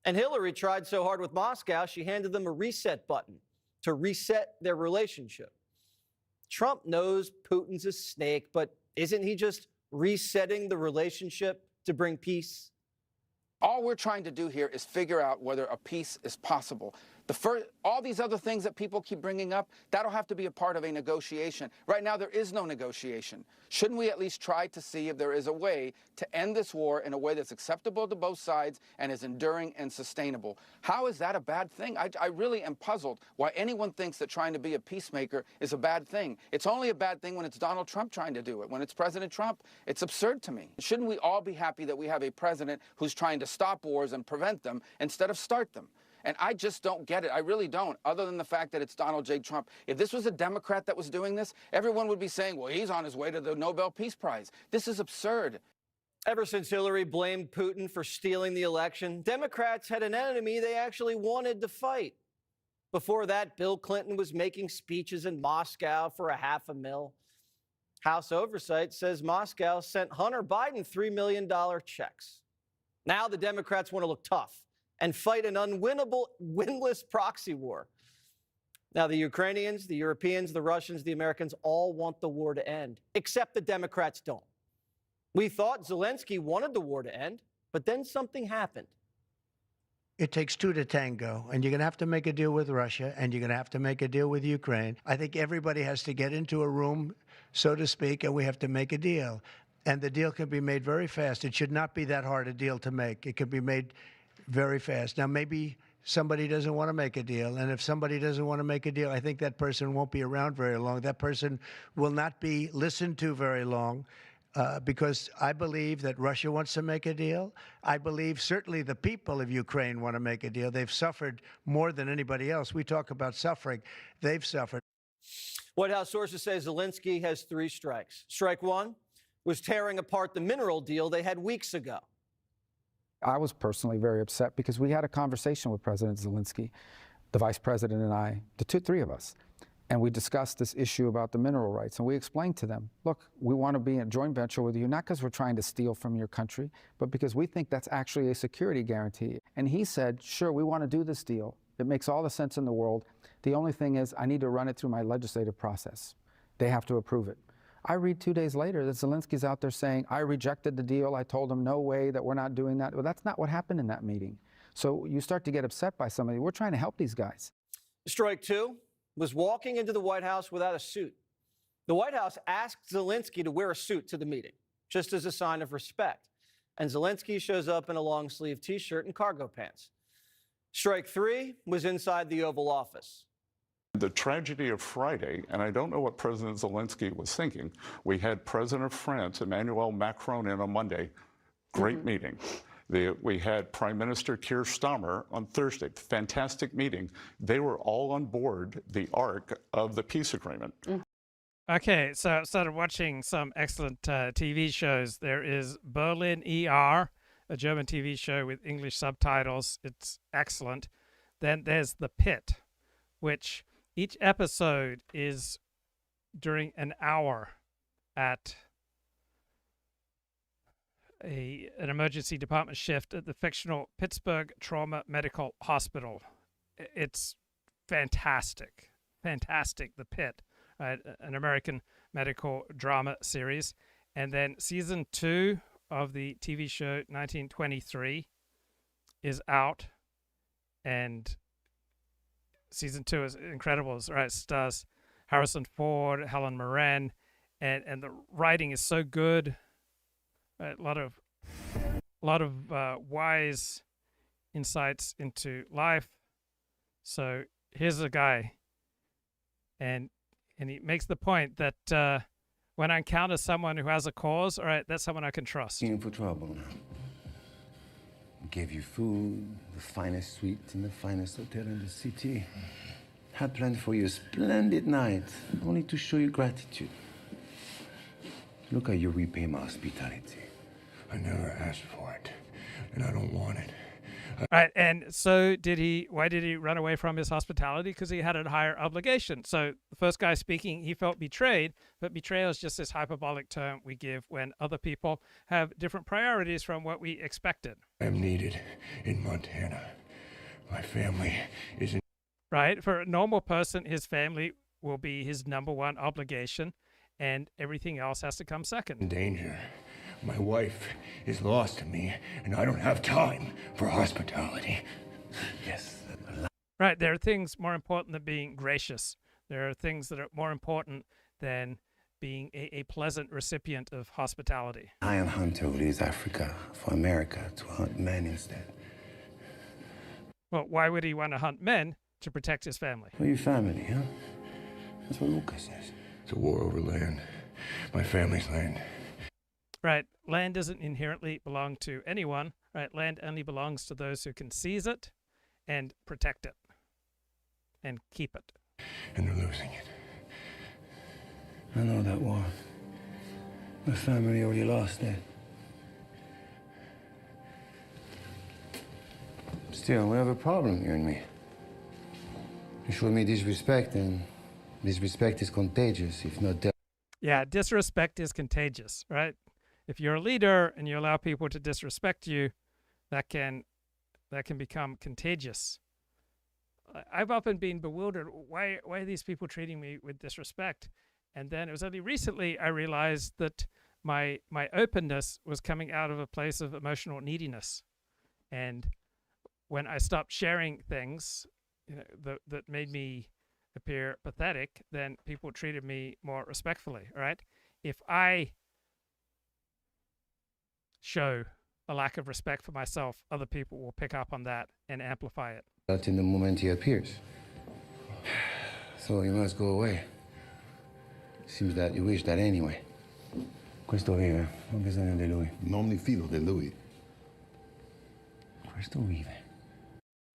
And Hillary tried so hard with Moscow, she handed them a reset button to reset their relationship. Trump knows Putin's a snake, but isn't he just resetting the relationship to bring peace? All we're trying to do here is figure out whether a peace is possible. All these other things that people keep bringing up, that'll have to be a part of a negotiation. Right now, there is no negotiation. Shouldn't we at least try to see if there is a way to end this war in a way that's acceptable to both sides and is enduring and sustainable? How is that a bad thing? I really am puzzled why anyone thinks that trying to be a peacemaker is a bad thing. It's only a bad thing when it's Donald Trump trying to do it. When it's President Trump, it's absurd to me. Shouldn't we all be happy that we have a president who's trying to stop wars and prevent them instead of start them? And I just don't get it. I really don't, other than the fact that it's Donald J. Trump. If this was a Democrat that was doing this, everyone would be saying, well, he's on his way to the Nobel Peace Prize. This is absurd. Ever since Hillary blamed Putin for stealing the election, Democrats had an enemy they actually wanted to fight. Before that, Bill Clinton was making speeches in Moscow for $500,000. House Oversight says Moscow sent Hunter Biden $3 million checks. Now the Democrats want to look tough and fight an unwinnable, winless proxy war. Now, the Ukrainians, the Europeans, the Russians, the Americans all want the war to end, except the Democrats don't. We thought Zelensky wanted the war to end, but then something happened. It takes two to tango, and you're going to have to make a deal with Russia, and you're going to have to make a deal with Ukraine. I think everybody has to get into a room, so to speak, and we have to make a deal. And the deal can be made very fast. It should not be that hard a deal to make. It can be made very fast. Now, maybe somebody doesn't want to make a deal, and if somebody doesn't want to make a deal, I think that person won't be around very long. That person will not be listened to very long, because I believe that Russia wants to make a deal. I believe certainly the people of Ukraine want to make a deal. They've suffered more than anybody else. We talk about suffering. They've suffered. White House sources say Zelensky has 3 strikes. Strike 1 was tearing apart the mineral deal they had weeks ago. I was personally very upset because we had a conversation with President Zelensky, the vice president and I, the 3 of us, and we discussed this issue about the mineral rights. And we explained to them, look, we want to be in a joint venture with you, not because we're trying to steal from your country, but because we think that's actually a security guarantee. And he said, sure, we want to do this deal. It makes all the sense in the world. The only thing is I need to run it through my legislative process. They have to approve it. I read 2 days later that Zelensky's out there saying, I rejected the deal. I told him, no way, that we're not doing that. Well, that's not what happened in that meeting. So you start to get upset by somebody. We're trying to help these guys. Strike two was walking into the White House without a suit. The White House asked Zelensky to wear a suit to the meeting, just as a sign of respect. And Zelensky shows up in a long-sleeve T-shirt and cargo pants. Strike three was inside the Oval Office. The tragedy of Friday, and I don't know what President Zelensky was thinking, we had President of France, Emmanuel Macron, in on Monday. Great meeting. We had Prime Minister Keir Starmer on Thursday. Fantastic meeting. They were all on board the arc of the peace agreement. Okay, so I started watching some excellent TV shows. There is Berlin ER, a German TV show with English subtitles. It's excellent. Then there's The Pitt, which each episode is during an hour at an emergency department shift at the fictional Pittsburgh Trauma Medical Hospital. It's fantastic. Fantastic, The Pitt. An American medical drama series. And then season 2 of the TV show 1923 is out. And season 2 is incredible. It stars Harrison Ford, Helen Mirren, and the writing is so good. A lot of wise insights into life. So here's a guy, and he makes the point that when I encounter someone who has a cause, all right, that's someone I can trust. In for trouble. Gave you food, the finest suite in the finest hotel in the city. Had planned for you a splendid night, only to show you gratitude. Look how you repay my hospitality. I never asked for it, and I don't want it. Right, and so why did he run away from his hospitality? Because he had a higher obligation. So the first guy speaking, he felt betrayed, but betrayal is just this hyperbolic term we give when other people have different priorities from what we expected. I am needed in Montana. My family is in... Right, for a normal person, his family will be his number one obligation, and everything else has to come second. In danger. My wife is lost to me, and I don't have time for hospitality. Yes. Right, there are things more important than being gracious. There are things that are more important than being a pleasant recipient of hospitality. Lion hunter who leaves Africa for America to hunt men instead. Well, why would he want to hunt men? To protect his family. For your family, huh? That's what Lucas says. It's a war over land. My family's land. Right, land doesn't inherently belong to anyone. Right, land only belongs to those who can seize it and protect it and keep it. And they're losing it. I know that war. My family already lost it. Still, we have a problem, you and me. You showed me disrespect, and disrespect is contagious, if not death. Yeah, disrespect is contagious, right? If you're a leader and you allow people to disrespect you, that can become contagious. I've often been bewildered. Why are these people treating me with disrespect? And then it was only recently I realized that my openness was coming out of a place of emotional neediness. And when I stopped sharing things, that made me appear pathetic, then people treated me more respectfully, all right? If I show a lack of respect for myself, other people will pick up on that and amplify it. Not in the moment he appears. So he must go away. Seems that you wish that anyway. Questo vive, ho bisogno di lui. Non mi fido di lui. Questo vive.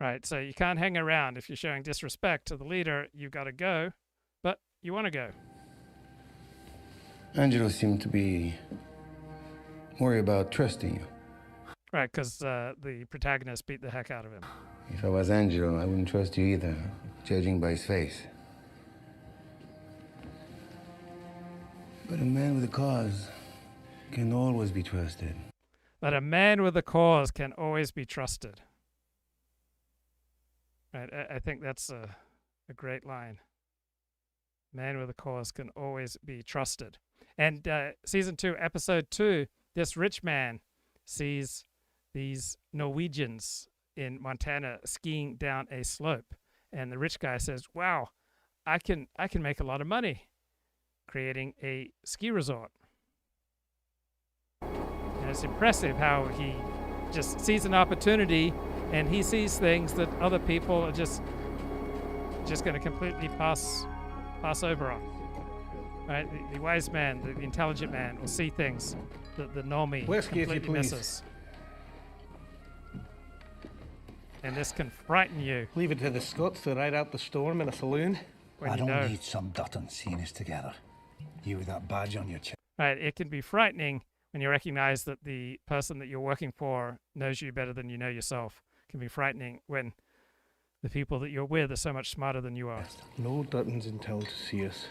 Right, so you can't hang around. If you're showing disrespect to the leader, you've got to go, but you want to go. Angelo seemed to be worried about trusting you. Right, because the protagonist beat the heck out of him. If I was Angelo, I wouldn't trust you either, judging by his face. But a man with a cause can always be trusted. But a man with a cause can always be trusted. Right, I think that's a great line. man with a cause can always be trusted. And season 2, episode 2, this rich man sees these Norwegians in Montana skiing down a slope, and the rich guy says, "Wow, I can make a lot of money creating a ski resort." And it's impressive how he just sees an opportunity, and he sees things that other people are just going to completely pass over on. Right? The wise man, the intelligent man, will see things that the normie Whiskey, completely if you please. misses. And this can frighten you. Leave it to the Scots to ride out the storm in a saloon. When I you don't know. need some Dutton seeing us together. You with that badge on your chest. Right? It can be frightening when you recognize that the person that you're working for knows you better than you know yourself. It can be frightening when the people that you're with are so much smarter than you are. No Duttons in town to see us.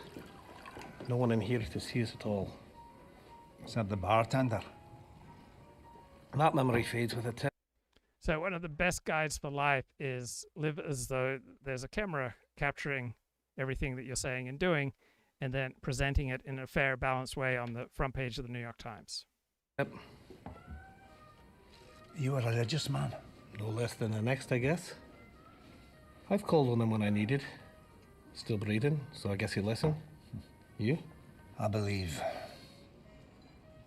No one in here to see us at all. Except the bartender. That memory fades with a tip. So one of the best guides for life is live as though there's a camera capturing everything that you're saying and doing, and then presenting it in a fair, balanced way on the front page of the New York Times. Yep. You a religious man? No less than the next, I guess. I've called on him when I needed. Still breathing, so I guess he'll listen. You? I believe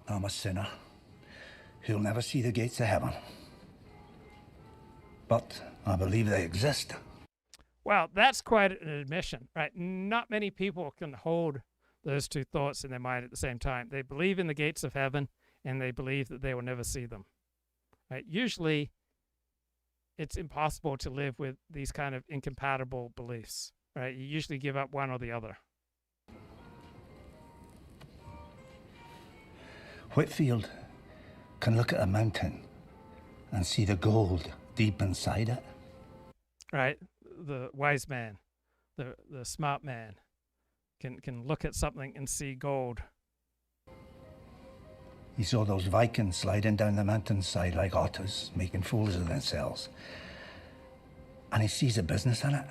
I'm a sinner who'll never see the gates of heaven. But I believe they exist. Well, that's quite an admission, right? Not many people can hold those two thoughts in their mind at the same time. They believe in the gates of heaven, and they believe that they will never see them. Right? Usually, it's impossible to live with these kind of incompatible beliefs. Right? You usually give up one or the other. Whitfield can look at a mountain and see the gold deep inside it. Right? The wise man, the smart man can look at something and see gold. He saw those Vikings sliding down the mountainside like otters, making fools of themselves. And he sees a business in it.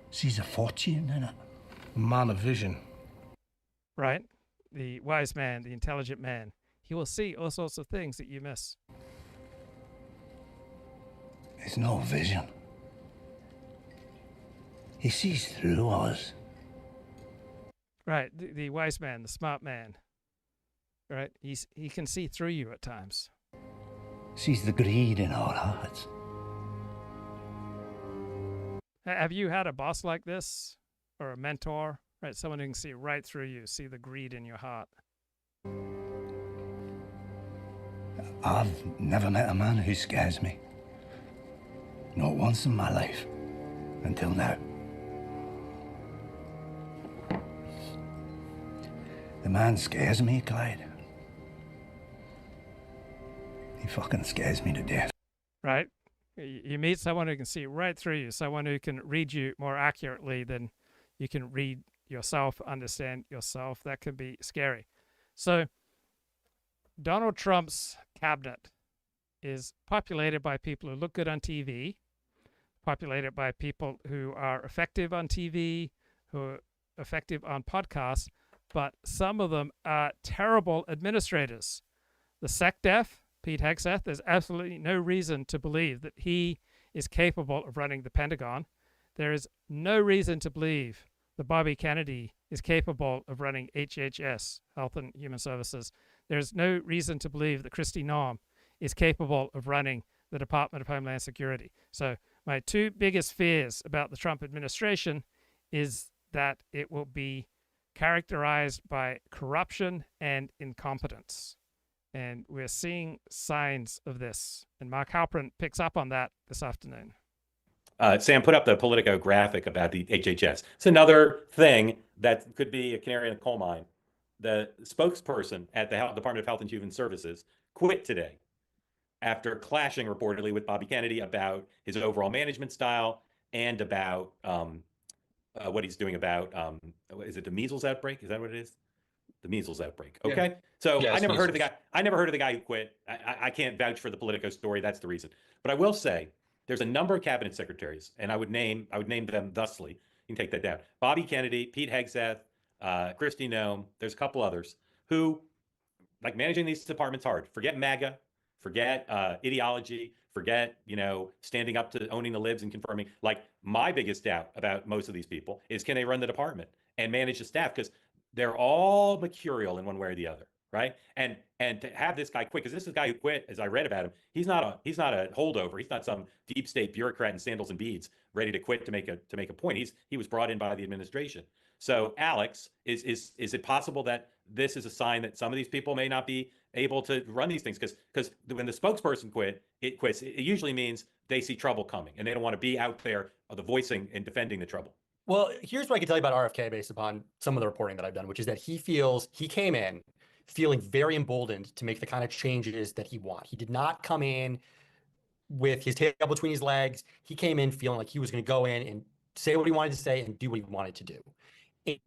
Sees a fortune in it. A man of vision. Right? The wise man, the intelligent man, he will see all sorts of things that you miss. It's no vision. He sees through us. Right, the wise man, the smart man. Right, he can see through you at times. Sees the greed in our hearts. Have you had a boss like this, or a mentor? Right, someone who can see right through you, see the greed in your heart. I've never met a man who scares me. Not once in my life, until now. The man scares me, Clyde. He fucking scares me to death. Right? You meet someone who can see right through you, someone who can read you more accurately than you can read yourself, understand yourself. That can be scary. So, Donald Trump's cabinet is populated by people who look good on TV, populated by people who are effective on TV, who are effective on podcasts, but some of them are terrible administrators. The SecDef, Pete Hegseth, there's absolutely no reason to believe that he is capable of running the Pentagon. There is no reason to believe that Bobby Kennedy is capable of running HHS, Health and Human Services. There's no reason to believe that Kristi Noem is capable of running the Department of Homeland Security. So my two biggest fears about the Trump administration is that it will be characterized by corruption and incompetence. And we're seeing signs of this. And Mark Halperin picks up on that this afternoon. Sam put up the Politico graphic about the HHS. It's another thing that could be a canary in the coal mine. The spokesperson at the Department of Health and Human Services quit today after clashing reportedly with Bobby Kennedy about his overall management style and about what he's doing about, is it the measles outbreak? Is that what it is? The measles outbreak. Okay. Yeah. So I never heard of the guy. I never heard of the guy who quit. I can't vouch for the Politico story. That's the reason. But I will say there's a number of cabinet secretaries, and I would name them thusly: You can take that down. Bobby Kennedy, Pete Hegseth, Kristi Noem, there's a couple others who, like, managing these departments hard. Forget MAGA, forget ideology, forget, standing up to owning the libs and confirming. Like, my biggest doubt about most of these people is, can they run the department and manage the staff? Because they're all mercurial in one way or the other, right? And to have this guy quit, because this is a guy who quit, as I read about him, he's not a holdover. He's not some deep state bureaucrat in sandals and beads ready to quit to make a point. He was brought in by the administration. So, Alex, is it possible that this is a sign that some of these people may not be able to run these things? Because when the spokesperson quits, it usually means they see trouble coming and they don't want to be out there the voicing and defending the trouble. Well, here's what I can tell you about RFK based upon some of the reporting that I've done, which is that he came in feeling very emboldened to make the kind of changes that he wants. He did not come in with his tail between his legs. He came in feeling like he was going to go in and say what he wanted to say and do what he wanted to do.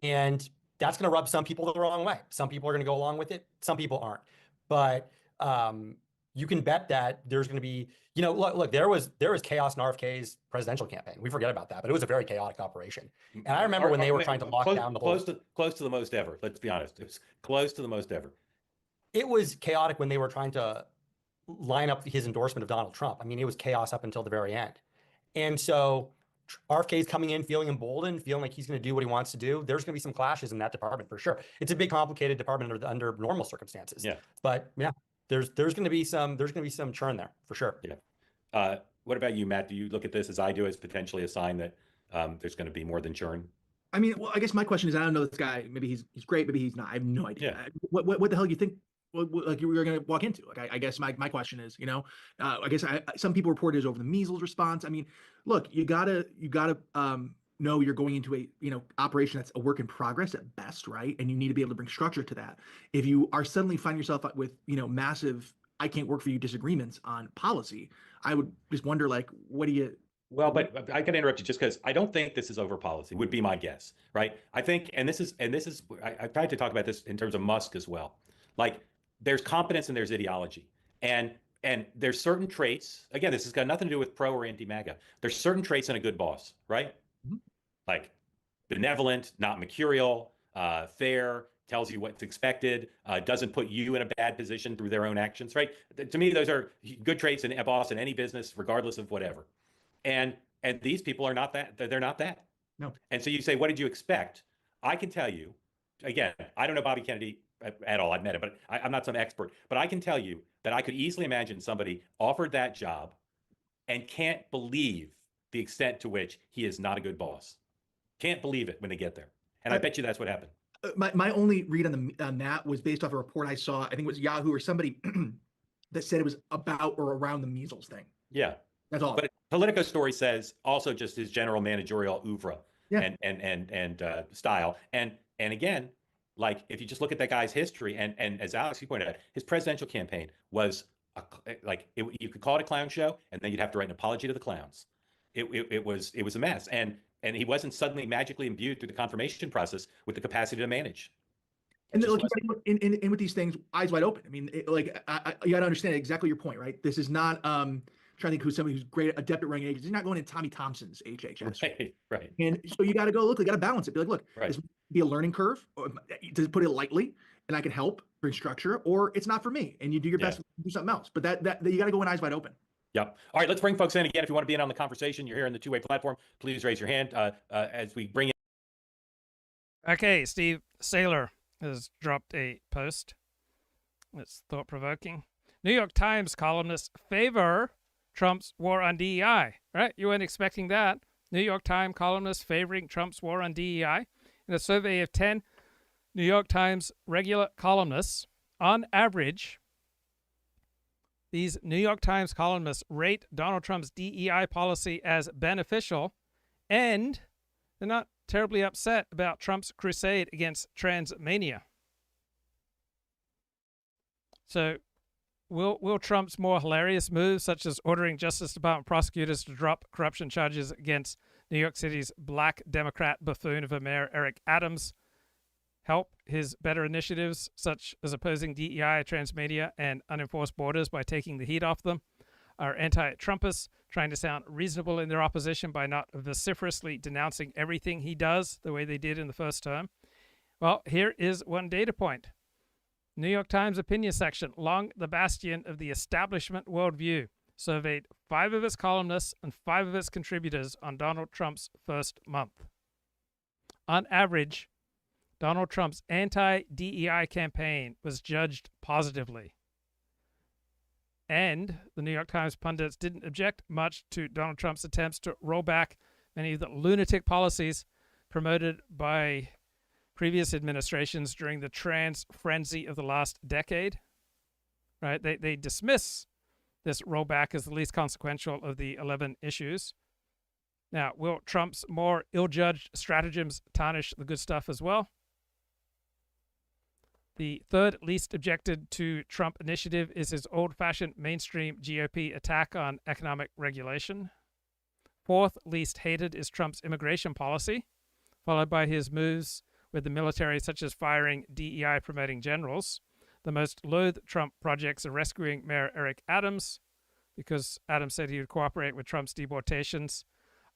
And that's going to rub some people the wrong way. Some people are going to go along with it. Some people aren't. But you can bet that there's going to be, look, there was chaos in RFK's presidential campaign. We forget about that, but it was a very chaotic operation. And I remember when they were trying to lock down the whole... Close to the most ever. Let's be honest. It was close to the most ever. It was chaotic when they were trying to line up his endorsement of Donald Trump. I mean, it was chaos up until the very end. And so RFK is coming in feeling emboldened, feeling like he's going to do what he wants to do. There's going to be some clashes in that department for sure. It's a big, complicated department under normal circumstances. Yeah. But yeah, there's going to be some churn there for sure. Yeah. What about you, Matt? Do you look at this, as I do, as potentially a sign that there's going to be more than churn? I mean, well, I guess my question is, I don't know this guy. Maybe he's great, maybe he's not. I have no idea. Yeah. What the hell do you think? Like you were going to walk into? Like, I guess my question is, I guess some people reported it over the measles response. I mean, look, you gotta know you're going into a operation that's a work in progress at best, right? And you need to be able to bring structure to that. If you are suddenly find yourself with massive "I can't work for you" disagreements on policy, I would just wonder, like, what do you? Well, but I can interrupt you just because I don't think this is over policy, would be my guess, right? I think, and this is I tried to talk about this in terms of Musk as well. Like, there's competence and there's ideology. And there's certain traits, again, this has got nothing to do with pro or anti-MAGA. There's certain traits in a good boss, right? Mm-hmm. Like benevolent, not mercurial, fair, tells you what's expected, doesn't put you in a bad position through their own actions, right? To me, those are good traits in a boss in any business, regardless of whatever. And these people are not that. They're not that. No. And so you say, what did you expect? I can tell you, again, I don't know Bobby Kennedy at all. I've met him, but I'm not some expert. But I can tell you that I could easily imagine somebody offered that job and can't believe the extent to which he is not a good boss. Can't believe it when they get there. And I bet you that's what happened. My only read on that was based off a report I saw. I think it was Yahoo or somebody that said it was about or around the measles thing. Yeah. That's all. But Politico story says also just his general managerial oeuvre yeah. and style. And again, like, if you just look at that guy's history, and as Alex, you pointed out, his presidential campaign was you could call it a clown show, and then you'd have to write an apology to the clowns. It was a mess, and he wasn't suddenly magically imbued through the confirmation process with the capacity to manage. And look, in with these things, eyes wide open. I mean, you got to understand exactly your point, right? This is not trying to think who's somebody who's great, adept at running agents. He's not going in Tommy Thompson's HHS. Right. And so you got to go, look, you got to balance it. Be like, look, this may be a learning curve, to put it lightly, and I can help bring structure, or it's not for me. And you do your best to do something else. But that you got to go in eyes wide open. Yep. All right, let's bring folks in again. If you want to be in on the conversation, you're here in the two-way platform, please raise your hand as we bring in. Okay, Steve Saylor has dropped a post. It's thought-provoking. New York Times columnists favor Trump's war on DEI, right? You weren't expecting that. New York Times columnists favoring Trump's war on DEI. In a survey of 10 New York Times regular columnists, on average, these New York Times columnists rate Donald Trump's DEI policy as beneficial, and they're not terribly upset about Trump's crusade against transmania. So will Trump's more hilarious moves, such as ordering Justice Department prosecutors to drop corruption charges against New York City's black Democrat buffoon of a mayor, Eric Adams, help his better initiatives, such as opposing DEI, transmedia, and unenforced borders by taking the heat off them? are anti-Trumpists trying to sound reasonable in their opposition by not vociferously denouncing everything he does the way they did in the first term? Well, here is one data point. New York Times opinion section, long the bastion of the establishment worldview, surveyed 5 of its columnists and 5 of its contributors on Donald Trump's first month. On average, Donald Trump's anti-DEI campaign was judged positively. And the New York Times pundits didn't object much to Donald Trump's attempts to roll back many of the lunatic policies promoted by previous administrations during the trans frenzy of the last decade. Right? They dismiss this rollback as the least consequential of the 11 issues. Now, will Trump's more ill-judged stratagems tarnish the good stuff as well? The third least objected to Trump initiative is his old-fashioned mainstream GOP attack on economic regulation. Fourth least hated is Trump's immigration policy, followed by his moves with the military, such as firing DEI-promoting generals. The most loathed Trump projects are rescuing Mayor Eric Adams, because Adams said he would cooperate with Trump's deportations,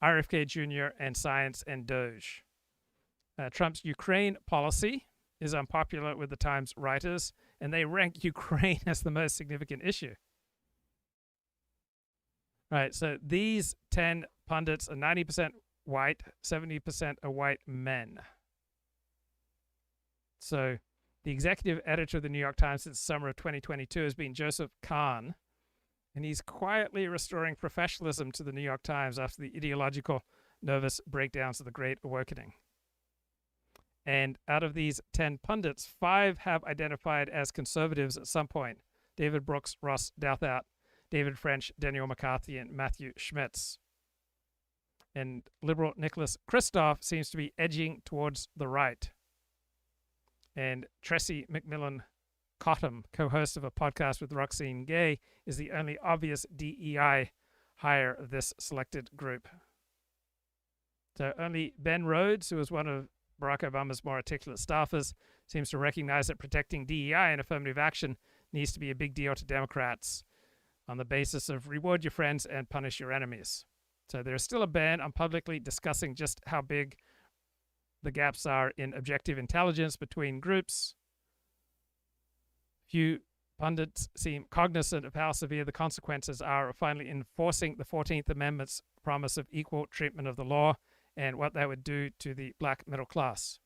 RFK Jr., and science and Doge. Trump's Ukraine policy is unpopular with the Times writers, and they rank Ukraine as the most significant issue. Right, so these 10 pundits are 90% white, 70% are white men. So the executive editor of the New York Times since summer of 2022 has been Joseph Kahn, and he's quietly restoring professionalism to the New York Times after the ideological, nervous breakdowns of the Great Awakening. And out of these 10 pundits, 5 have identified as conservatives at some point. David Brooks, Ross Douthat, David French, Daniel McCarthy, and Matthew Schmitz. And liberal Nicholas Kristof seems to be edging towards the right. And Tressie McMillan Cottom, co-host of a podcast with Roxane Gay, is the only obvious DEI hire of this selected group. So only Ben Rhodes, who was one of Barack Obama's more articulate staffers, seems to recognize that protecting DEI and affirmative action needs to be a big deal to Democrats on the basis of reward your friends and punish your enemies. So there's still a ban on publicly discussing just how big the gaps are in objective intelligence between groups. Few pundits seem cognizant of how severe the consequences are of finally enforcing the 14th Amendment's promise of equal treatment of the law and what that would do to the black middle class.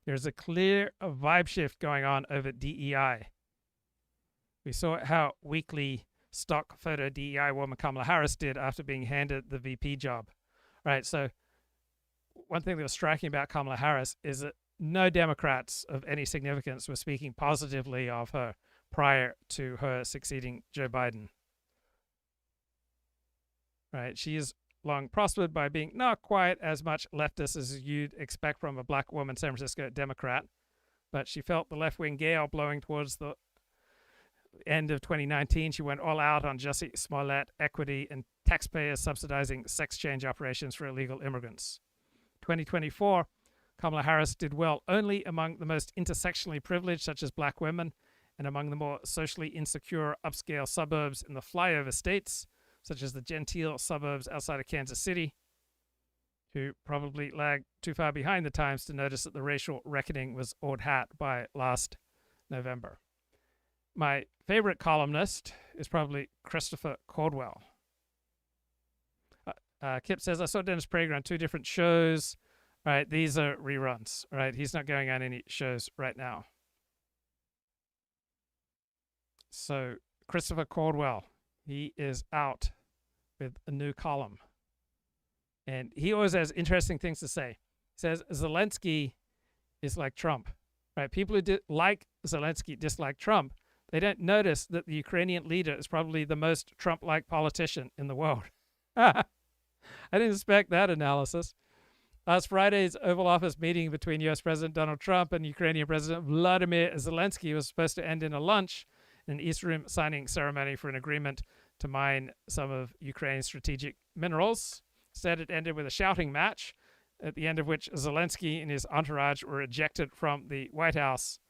There's a clear vibe shift going on over DEI. We saw how weakly stock photo DEI woman Kamala Harris did after being handed the VP job. Right, so one thing that was striking about Kamala Harris is that no Democrats of any significance were speaking positively of her prior to her succeeding Joe Biden. Right, she is long prospered by being not quite as much leftist as you'd expect from a black woman San Francisco Democrat, but she felt the left-wing gale blowing towards the end of 2019. She went all out on Jussie Smollett, equity, and taxpayers subsidizing sex change operations for illegal immigrants. 2024, Kamala Harris did well only among the most intersectionally privileged, such as black women, and among the more socially insecure upscale suburbs in the flyover states, such as the genteel suburbs outside of Kansas City, who probably lagged too far behind the times to notice that the racial reckoning was old hat by last November. My favorite columnist is probably Christopher Caldwell. Kip says, I saw Dennis Prager on 2 different shows. Right, these are reruns. Right, he's not going on any shows right now. So Christopher Caldwell, he is out with a new column. And he always has interesting things to say. He says Zelensky is like Trump. Right, people who like Zelensky dislike Trump. They don't notice that the Ukrainian leader is probably the most Trump-like politician in the world. I didn't expect that analysis. Last Friday's Oval Office meeting between U.S. President Donald Trump and Ukrainian President Vladimir Zelensky was supposed to end in a lunch, an East Room signing ceremony for an agreement to mine some of Ukraine's strategic minerals. Instead, it ended with a shouting match, at the end of which Zelensky and his entourage were ejected from the White House.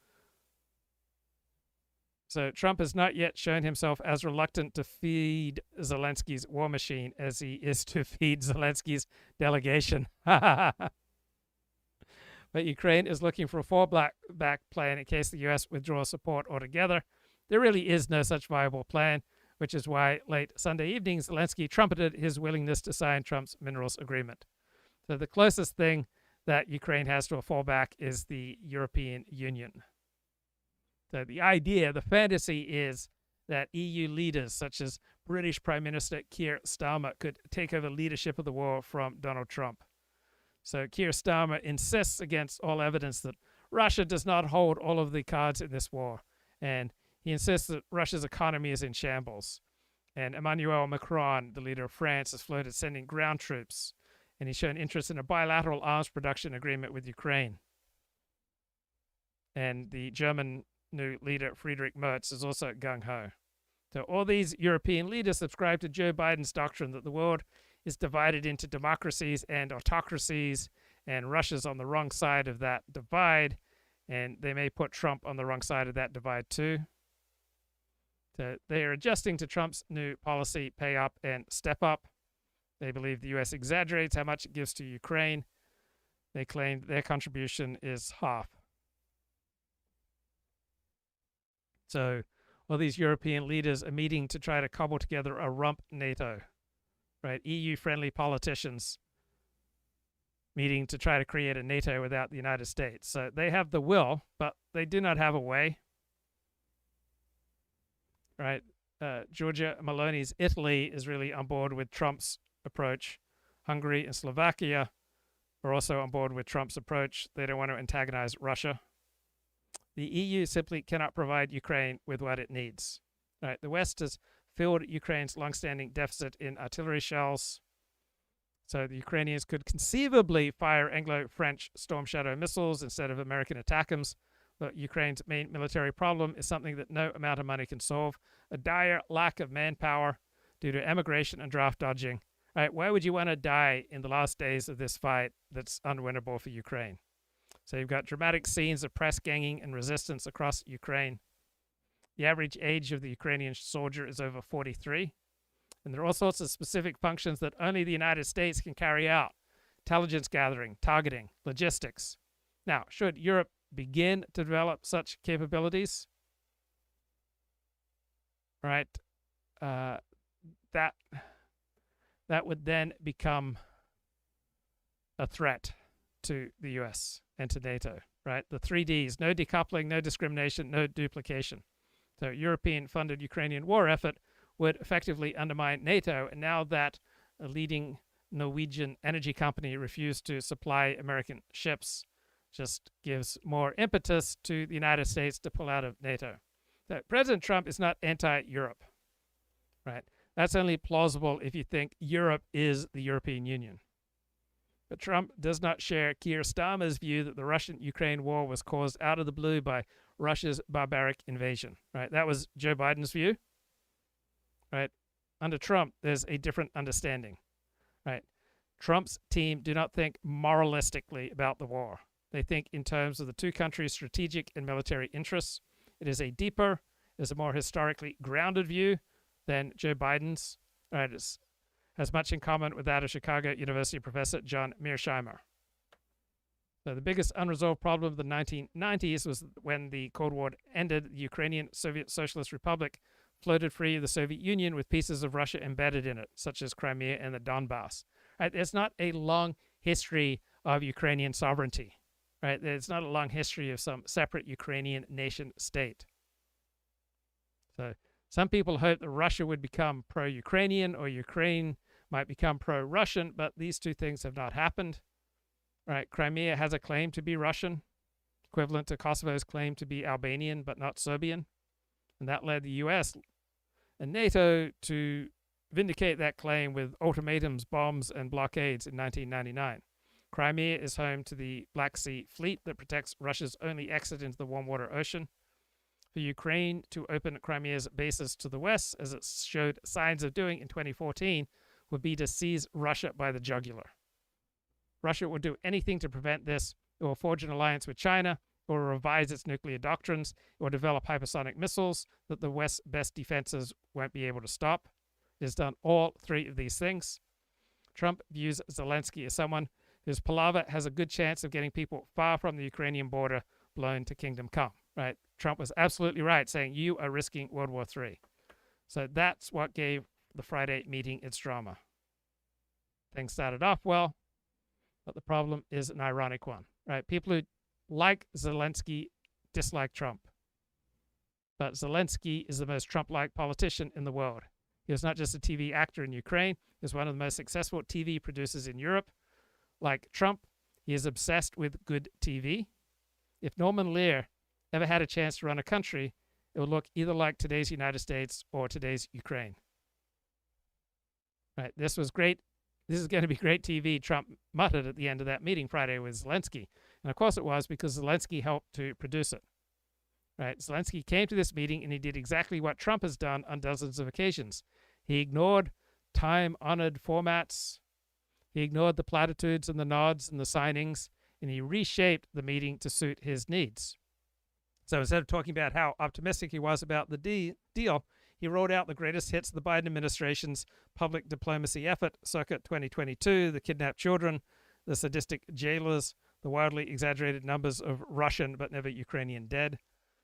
So Trump has not yet shown himself as reluctant to feed Zelensky's war machine as he is to feed Zelensky's delegation. But Ukraine is looking for a fallback plan in case the U.S. withdraws support altogether. There really is no such viable plan, which is why late Sunday evening, Zelensky trumpeted his willingness to sign Trump's minerals agreement. So the closest thing that Ukraine has to a fallback is the European Union. So the idea, the fantasy is that EU leaders such as British Prime Minister Keir Starmer could take over leadership of the war from Donald Trump. So Keir Starmer insists against all evidence that Russia does not hold all of the cards in this war. And he insists that Russia's economy is in shambles. And Emmanuel Macron, the leader of France, has floated sending ground troops. And he's shown interest in a bilateral arms production agreement with Ukraine. And the German new leader, Friedrich Merz, is also gung-ho. So all these European leaders subscribe to Joe Biden's doctrine that the world is divided into democracies and autocracies, and Russia's on the wrong side of that divide, and they may put Trump on the wrong side of that divide too. So they are adjusting to Trump's new policy, pay up and step up. They believe the U.S. exaggerates how much it gives to Ukraine. They claim their contribution is half. So all these European leaders are meeting to try to cobble together a rump NATO, right? EU-friendly politicians meeting to try to create a NATO without the United States. So they have the will, but they do not have a way, right? Giorgia Meloni's Italy is really on board with Trump's approach. Hungary and Slovakia are also on board with Trump's approach. They don't want to antagonize Russia. The EU simply cannot provide Ukraine with what it needs. Right, the West has filled Ukraine's longstanding deficit in artillery shells. So the Ukrainians could conceivably fire Anglo-French Storm Shadow missiles instead of American ATACMS. But Ukraine's main military problem is something that no amount of money can solve: a dire lack of manpower due to emigration and draft dodging. Right, why would you want to die in the last days of this fight that's unwinnable for Ukraine? So you've got dramatic scenes of press ganging and resistance across Ukraine. The average age of the Ukrainian soldier is over 43. And there are all sorts of specific functions that only the United States can carry out: intelligence gathering, targeting, logistics. Now, should Europe begin to develop such capabilities, right, that would then become a threat to the U.S. and to NATO, right? The 3 Ds: no decoupling, no discrimination, no duplication. So European-funded Ukrainian war effort would effectively undermine NATO, and now that a leading Norwegian energy company refused to supply American ships, just gives more impetus to the United States to pull out of NATO. So President Trump is not anti-Europe, right? That's only plausible if you think Europe is the European Union. But Trump does not share Keir Starmer's view that the Russian-Ukraine war was caused out of the blue by Russia's barbaric invasion, right? That was Joe Biden's view, right? Under Trump, there's a different understanding, right? Trump's team do not think moralistically about the war. They think in terms of the two countries' strategic and military interests. It is a deeper, is a more historically grounded view than Joe Biden's, right? It has much in common with that of Chicago University professor John Mearsheimer. So the biggest unresolved problem of the 1990s was when the Cold War ended. The Ukrainian Soviet Socialist Republic floated free of the Soviet Union with pieces of Russia embedded in it, such as Crimea and the Donbass. Right? There's not a long history of Ukrainian sovereignty. Right? There's not a long history of some separate Ukrainian nation state. So some people hope that Russia would become pro-Ukrainian or Ukraine might become pro-Russian, but these two things have not happened. Right? Crimea has a claim to be Russian, equivalent to Kosovo's claim to be Albanian but not Serbian. And that led the US and NATO to vindicate that claim with ultimatums, bombs, and blockades in 1999. Crimea is home to the Black Sea Fleet that protects Russia's only exit into the warm water ocean. For Ukraine to open Crimea's bases to the west, as it showed signs of doing in 2014, would be to seize Russia by the jugular. Russia would do anything to prevent this. It will forge an alliance with China. It It will revise its nuclear doctrines. It will develop hypersonic missiles that the West's best defenses won't be able to stop. It has done all three of these things. Trump views Zelensky as someone whose palaver has a good chance of getting people far from the Ukrainian border blown to kingdom come. Right? Trump was absolutely right, saying you are risking World War III. So that's what gave the Friday meeting its drama. Things started off well, but the problem is an ironic one. Right? People who like Zelensky dislike Trump. But Zelensky is the most Trump-like politician in the world. He was not just a TV actor in Ukraine. He was one of the most successful TV producers in Europe. Like Trump, he is obsessed with good TV. If Norman Lear ever had a chance to run a country, it would look either like today's United States or today's Ukraine. Right, this was great. This is going to be great TV, Trump muttered at the end of that meeting Friday with Zelensky. And of course it was, because Zelensky helped to produce it. Right, Zelensky came to this meeting and he did exactly what Trump has done on dozens of occasions. He ignored time-honored formats. He ignored the platitudes and the nods and the signings, and he reshaped the meeting to suit his needs. So instead of talking about how optimistic he was about the deal, he wrote out the greatest hits of the Biden administration's public diplomacy effort circa 2022, the kidnapped children, the sadistic jailers, the wildly exaggerated numbers of Russian but never Ukrainian dead.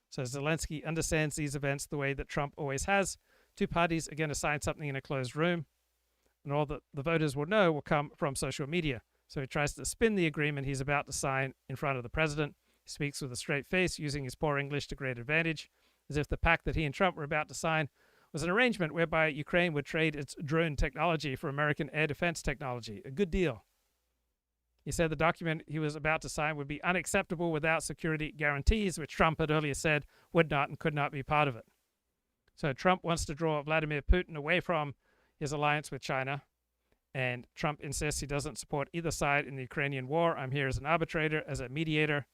So Zelensky understands these events the way that Trump always has. Two parties are going to sign something in a closed room, and all that the voters will know will come from social media. So he tries to spin the agreement he's about to sign in front of the president. He speaks with a straight face, using his poor English to great advantage, as if the pact that he and Trump were about to sign was an arrangement whereby Ukraine would trade its drone technology for American air defense technology. A good deal. He said the document he was about to sign would be unacceptable without security guarantees, which Trump had earlier said would not and could not be part of it. So Trump wants to draw Vladimir Putin away from his alliance with China, and Trump insists he doesn't support either side in the Ukrainian war. I'm here as an arbitrator, as a mediator.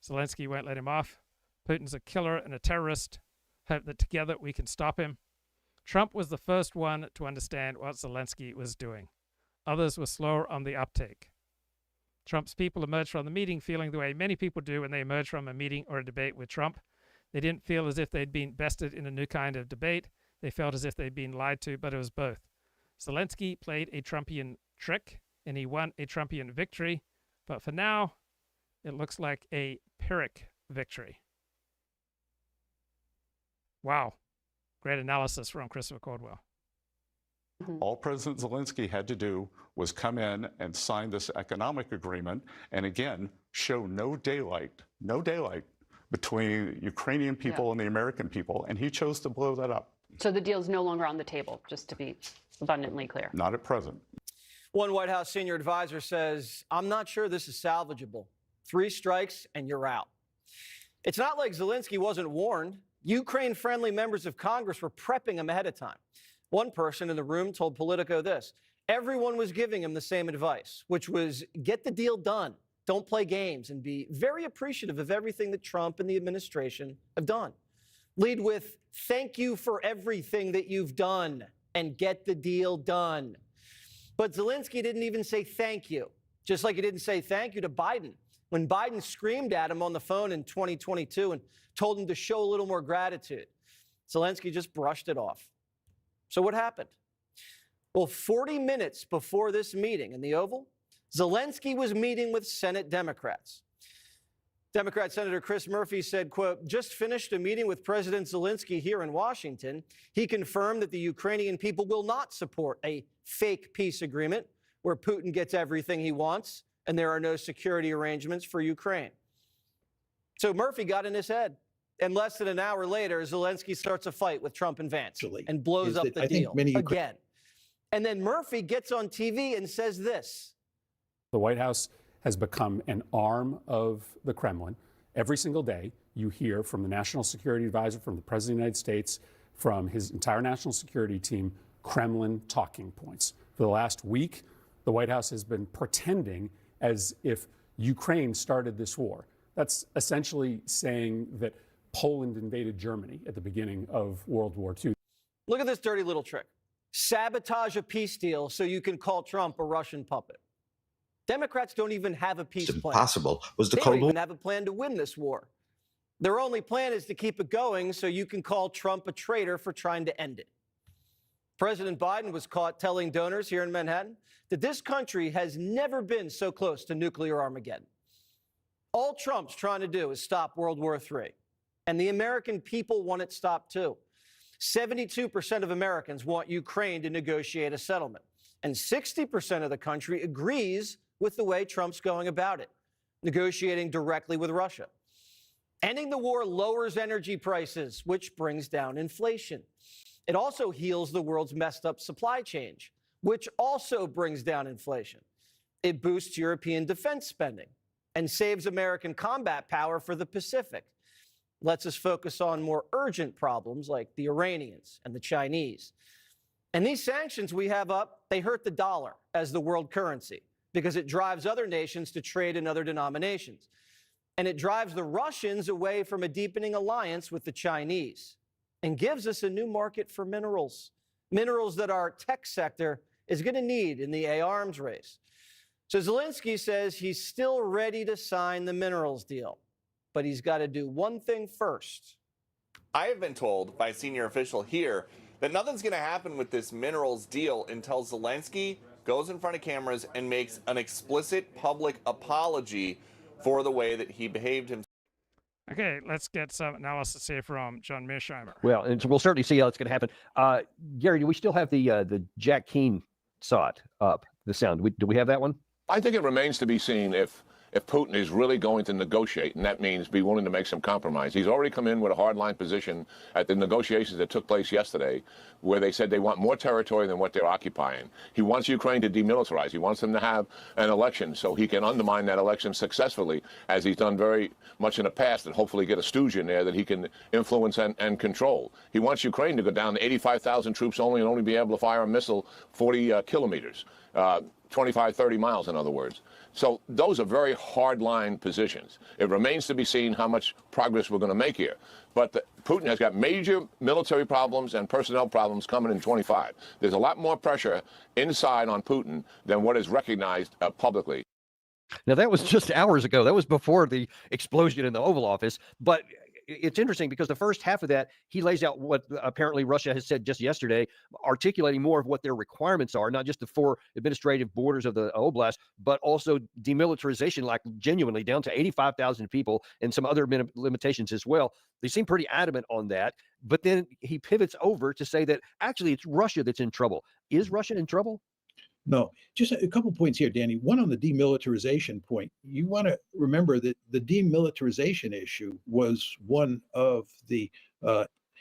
Zelensky won't let him off. Putin's a killer and a terrorist. Hope that together we can stop him. Trump was the first one to understand what Zelensky was doing. Others were slower on the uptake. Trump's people emerged from the meeting feeling the way many people do when they emerge from a meeting or a debate with Trump. They didn't feel as if they'd been bested in a new kind of debate. They felt as if they'd been lied to, but it was both. Zelensky played a Trumpian trick, and he won a Trumpian victory. But for now, it looks like a Pyrrhic victory. Wow. Great analysis from Christopher Caldwell. All President Zelensky had to do was come in and sign this economic agreement, and again, show no daylight between Ukrainian people and the American people, and he chose to blow that up. So the deal's no longer on the table, just to be abundantly clear. Not at present. One White House senior advisor says, I'm not sure this is salvageable. 3 strikes and you're out. It's not like Zelensky wasn't warned. Ukraine-friendly members of Congress were prepping him ahead of time. One person in the room told Politico this: everyone was giving him the same advice, which was get the deal done, don't play games, and be very appreciative of everything that Trump and the administration have done. Lead with thank you for everything that you've done and get the deal done. But Zelensky didn't even say thank you, just like he didn't say thank you to Biden. When Biden screamed at him on the phone in 2022 and told him to show a little more gratitude, Zelensky just brushed it off. So what happened? Well, 40 minutes before this meeting in the Oval, Zelensky was meeting with Senate Democrats. Democrat Senator Chris Murphy said, quote, just finished a meeting with President Zelensky here in Washington. He confirmed that the Ukrainian people will not support a fake peace agreement where Putin gets everything he wants and there are no security arrangements for Ukraine. So Murphy got in his head. And less than an hour later, Zelensky starts a fight with Trump and Vance and blows up the deal again. And then Murphy gets on TV and says this. The White House has become an arm of the Kremlin. Every single day, you hear from the National Security Advisor, from the President of the United States, from his entire national security team, Kremlin talking points. For the last week, the White House has been pretending as if Ukraine started this war. That's essentially saying that Poland invaded Germany at the beginning of World War II. Look at this dirty little trick. Sabotage a peace deal so you can call Trump a Russian puppet. Democrats don't even have a peace plan. Impossible was the They Cold don't War. even have a plan to win this war. Their only plan is to keep it going so you can call Trump a traitor for trying to end it. President Biden was caught telling donors here in Manhattan that this country has never been so close to nuclear Armageddon. All Trump's trying to do is stop World War III, and the American people want it stopped too. 72% of Americans want Ukraine to negotiate a settlement, and 60% of the country agrees with the way Trump's going about it, negotiating directly with Russia. Ending the war lowers energy prices, which brings down inflation. It also heals the world's messed up supply chain, which also brings down inflation. It boosts European defense spending and saves American combat power for the Pacific. Lets us focus on more urgent problems like the Iranians and the Chinese. And these sanctions we have up, they hurt the dollar as the world currency because it drives other nations to trade in other denominations. And it drives the Russians away from a deepening alliance with the Chinese and gives us a new market for minerals that our tech sector is going to need in the arms race. So Zelensky says he's still ready to sign the minerals deal, but he's got to do one thing first. I have been told by a senior official here that nothing's going to happen with this minerals deal until Zelensky goes in front of cameras and makes an explicit public apology for the way that he behaved himself. Okay, let's get some analysis here from John Mearsheimer. Well, and we'll certainly see how it's going to happen. Gary, do we still have the Jack Keane shot up, the sound? Do we have that one? I think it remains to be seen if Putin is really going to negotiate, and that means be willing to make some compromise. He's already come in with a hardline position at the negotiations that took place yesterday, where they said they want more territory than what they're occupying. He wants Ukraine to demilitarize. He wants them to have an election so he can undermine that election successfully, as he's done very much in the past, and hopefully get a stooge in there that he can influence and control. He wants Ukraine to go down to 85,000 troops only and only be able to fire a missile 40 kilometers, 25, 30 miles, in other words. So those are very hard-line positions. It remains to be seen how much progress we're going to make here. But Putin has got major military problems and personnel problems coming in 25. There's a lot more pressure inside on Putin than what is recognized publicly. Now, that was just hours ago. That was before the explosion in the Oval Office. But it's interesting because the first half of that, he lays out what apparently Russia has said just yesterday, articulating more of what their requirements are, not just the 4 administrative borders of the oblast, but also demilitarization, like genuinely down to 85,000 people and some other limitations as well. They seem pretty adamant on that. But then he pivots over to say that actually it's Russia that's in trouble. Is Russia in trouble? No, just a couple points here, Danny. One on the demilitarization point. You want to remember that the demilitarization issue was one of the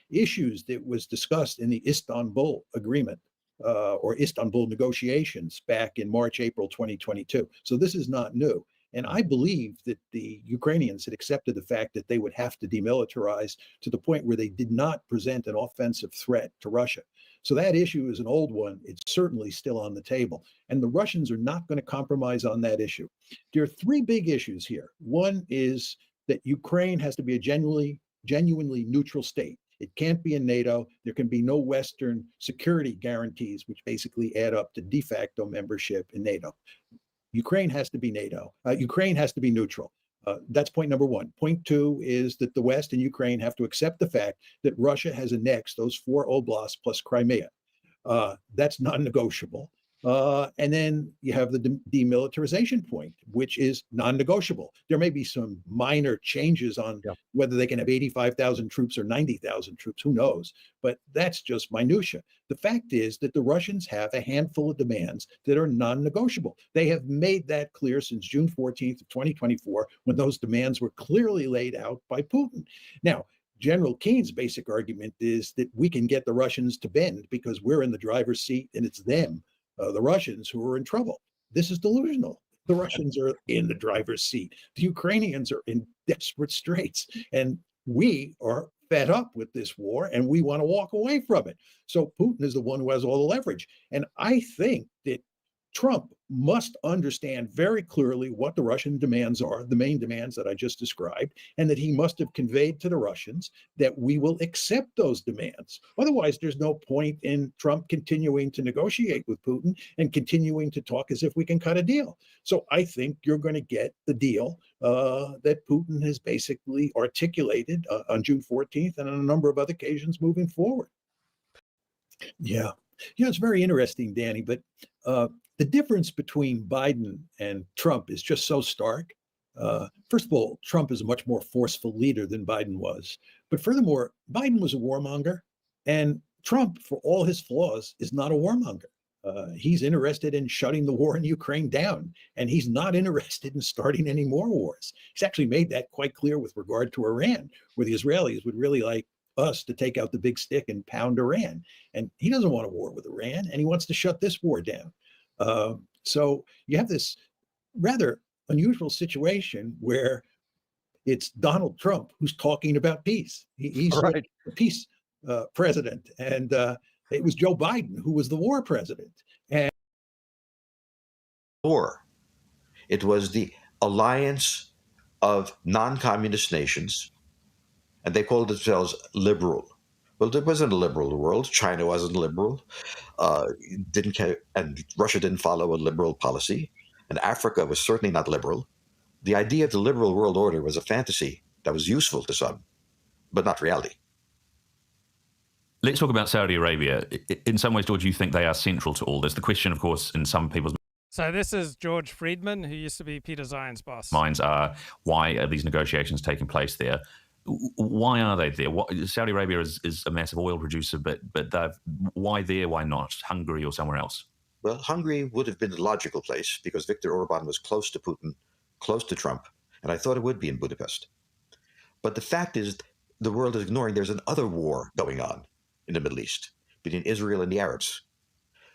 issues that was discussed in the Istanbul Agreement or Istanbul negotiations back in March, April 2022. So this is not new. And I believe that the Ukrainians had accepted the fact that they would have to demilitarize to the point where they did not present an offensive threat to Russia. So that issue is an old one. It's certainly still on the table. And the Russians are not going to compromise on that issue. There are 3 big issues here. One is that Ukraine has to be a genuinely neutral state. It can't be in NATO. There can be no Western security guarantees, which basically add up to de facto membership in NATO. Ukraine has to be NATO. Ukraine has to be neutral. That's point number 1. Point 2 is that the West and Ukraine have to accept the fact that Russia has annexed those 4 oblasts plus Crimea. That's non-negotiable. And then you have the demilitarization point, which is non-negotiable. There may be some minor changes on whether they can have 85,000 troops or 90,000 troops, who knows? But that's just minutia. The fact is that the Russians have a handful of demands that are non-negotiable. They have made that clear since June 14th of 2024, when those demands were clearly laid out by Putin. Now, General Keene's basic argument is that we can get the Russians to bend because we're in the driver's seat and it's them, the Russians, who are in trouble. This is delusional. The Russians are in the driver's seat. The Ukrainians are in desperate straits. And we are fed up with this war and we want to walk away from it. So Putin is the one who has all the leverage. And I think that Trump must understand very clearly what the Russian demands are, the main demands that I just described, and that he must have conveyed to the Russians that we will accept those demands. Otherwise, there's no point in Trump continuing to negotiate with Putin and continuing to talk as if we can cut a deal. So I think you're going to get the deal that Putin has basically articulated on June 14th and on a number of other occasions moving forward. Yeah. It's very interesting, Danny, but the difference between Biden and Trump is just so stark. First of all, Trump is a much more forceful leader than Biden was. But furthermore, Biden was a warmonger, and Trump, for all his flaws, is not a warmonger. He's interested in shutting the war in Ukraine down, and he's not interested in starting any more wars. He's actually made that quite clear with regard to Iran, where the Israelis would really like us to take out the big stick and pound Iran. And he doesn't want a war with Iran, and he wants to shut this war down. So you have this rather unusual situation where it's Donald Trump who's talking about peace. He's right. The peace president, and it was Joe Biden who was the war president. And war. It was the alliance of non-communist nations, and they called themselves liberal. Well, there wasn't a liberal world. China wasn't liberal. Didn't care, and Russia didn't follow a liberal policy, and Africa was certainly not liberal. The idea of the liberal world order was a fantasy that was useful to some, but not reality. Let's talk about Saudi Arabia. In some ways, George, you think they are central to all this. The question, of course, in some people's So this is George Friedman, who used to be Peter Zion's boss. minds are, why are these negotiations taking place there? Why are they there? Saudi Arabia is a massive oil producer, but why there? Why not Hungary or somewhere else? Well, Hungary would have been the logical place because Viktor Orban was close to Putin, close to Trump, and I thought it would be in Budapest. But the fact is, the world is ignoring there's another war going on in the Middle East between Israel and the Arabs,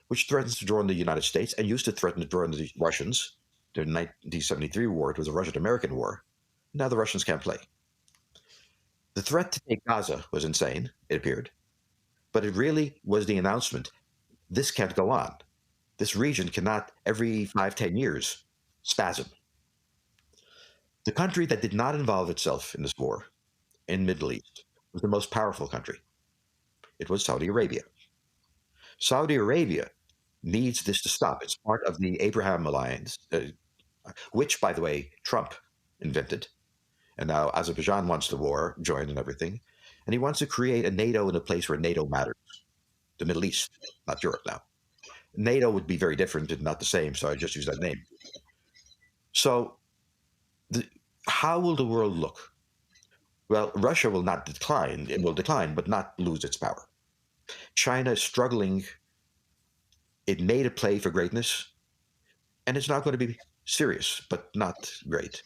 which threatens to join the United States and used to threaten to join the Russians. The 1973 war, it was a Russian-American war. Now the Russians can't play. The threat to take Gaza was insane, it appeared, but it really was the announcement, this can't go on. This region cannot, every 5-10 years, spasm. The country that did not involve itself in this war, in the Middle East, was the most powerful country. It was Saudi Arabia. Saudi Arabia needs this to stop. It's part of the Abraham Alliance, which, by the way, Trump invented. And now Azerbaijan wants the war, join and everything. And he wants to create a NATO in a place where NATO matters. The Middle East, not Europe now. NATO would be very different and not the same, so I just use that name. So how will the world look? Well, Russia will not decline. It will decline, but not lose its power. China is struggling. It made a play for greatness, and it's not going to be serious, but not great.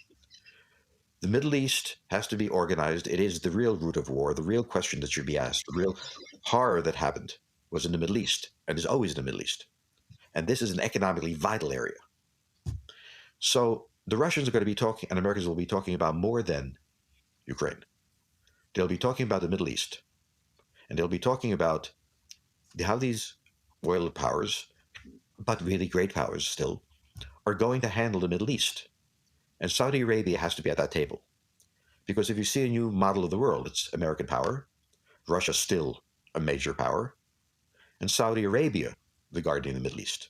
The Middle East has to be organized. It is the real root of war. The real question that should be asked, the real horror that happened was in the Middle East and is always in the Middle East. And this is an economically vital area. So the Russians are going to be talking, and Americans will be talking about more than Ukraine. They'll be talking about the Middle East. And they'll be talking about how these oil powers, but really great powers still, are going to handle the Middle East. And Saudi Arabia has to be at that table. Because if you see a new model of the world, it's American power, Russia's still a major power, and Saudi Arabia, the guardian of the Middle East.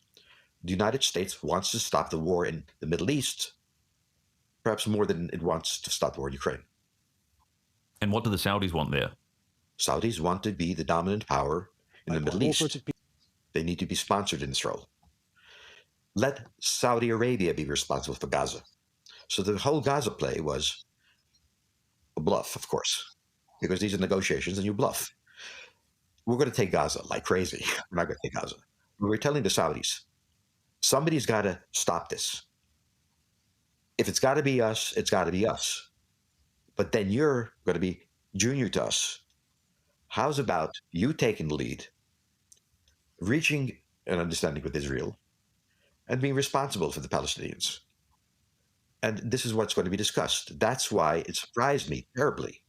The United States wants to stop the war in the Middle East, perhaps more than it wants to stop the war in Ukraine. And what do the Saudis want there? Saudis want to be the dominant power in the Middle East. They need to be sponsored in this role. Let Saudi Arabia be responsible for Gaza. So the whole Gaza play was a bluff, of course, because these are negotiations and you bluff. We're going to take Gaza like crazy. We're not going to take Gaza. We're telling the Saudis, somebody's got to stop this. If it's got to be us, it's got to be us. But then you're going to be junior to us. How's about you taking the lead, reaching an understanding with Israel, and being responsible for the Palestinians? And this is what's going to be discussed. That's why it surprised me terribly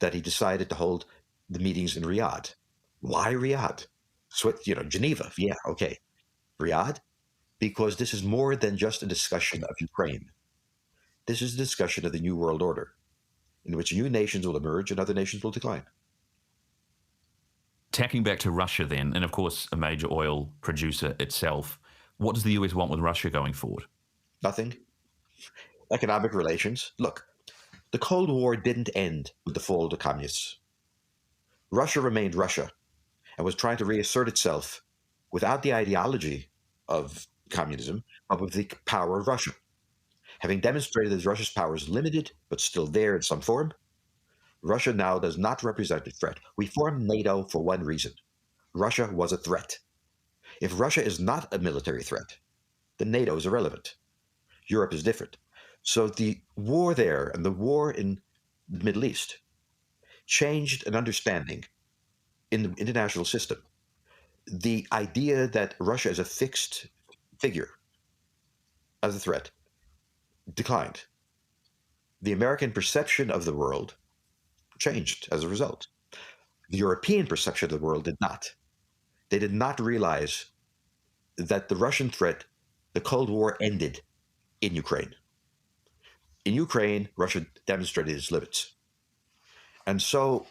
that he decided to hold the meetings in Riyadh. Why Riyadh? So, Geneva, yeah, okay. Riyadh? because this is more than just a discussion of Ukraine. This is a discussion of the New World Order, in which new nations will emerge and other nations will decline. Tacking back to Russia then, and of course a major oil producer itself, what does the US want with Russia going forward? Nothing. Economic relations. Look, the Cold War didn't end with the fall of the communists. Russia remained Russia and was trying to reassert itself without the ideology of communism, but with the power of Russia. Having demonstrated that Russia's power is limited, but still there in some form, Russia now does not represent a threat. We formed NATO for one reason. Russia was a threat. If Russia is not a military threat, then NATO is irrelevant. Europe is different. So the war there and the war in the Middle East changed an understanding in the international system. The idea that Russia is a fixed figure as a threat declined. The American perception of the world changed as a result. The European perception of the world did not. They did not realize that the Russian threat, the Cold War, ended in Ukraine. In Ukraine, Russia demonstrated its limits. And so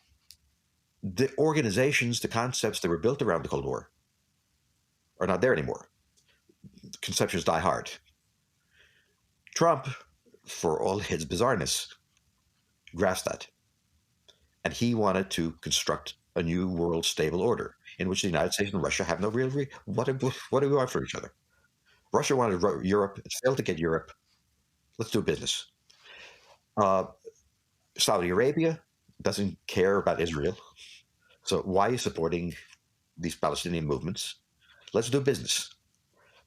the organizations, the concepts that were built around the Cold War are not there anymore. Conceptions die hard. Trump, for all his bizarreness, grasped that. And he wanted to construct a new world stable order in which the United States and Russia have no real what do we want for each other? Russia wanted Europe. It failed to get Europe. Let's do business. Saudi Arabia doesn't care about Israel. So why are you supporting these Palestinian movements? Let's do business.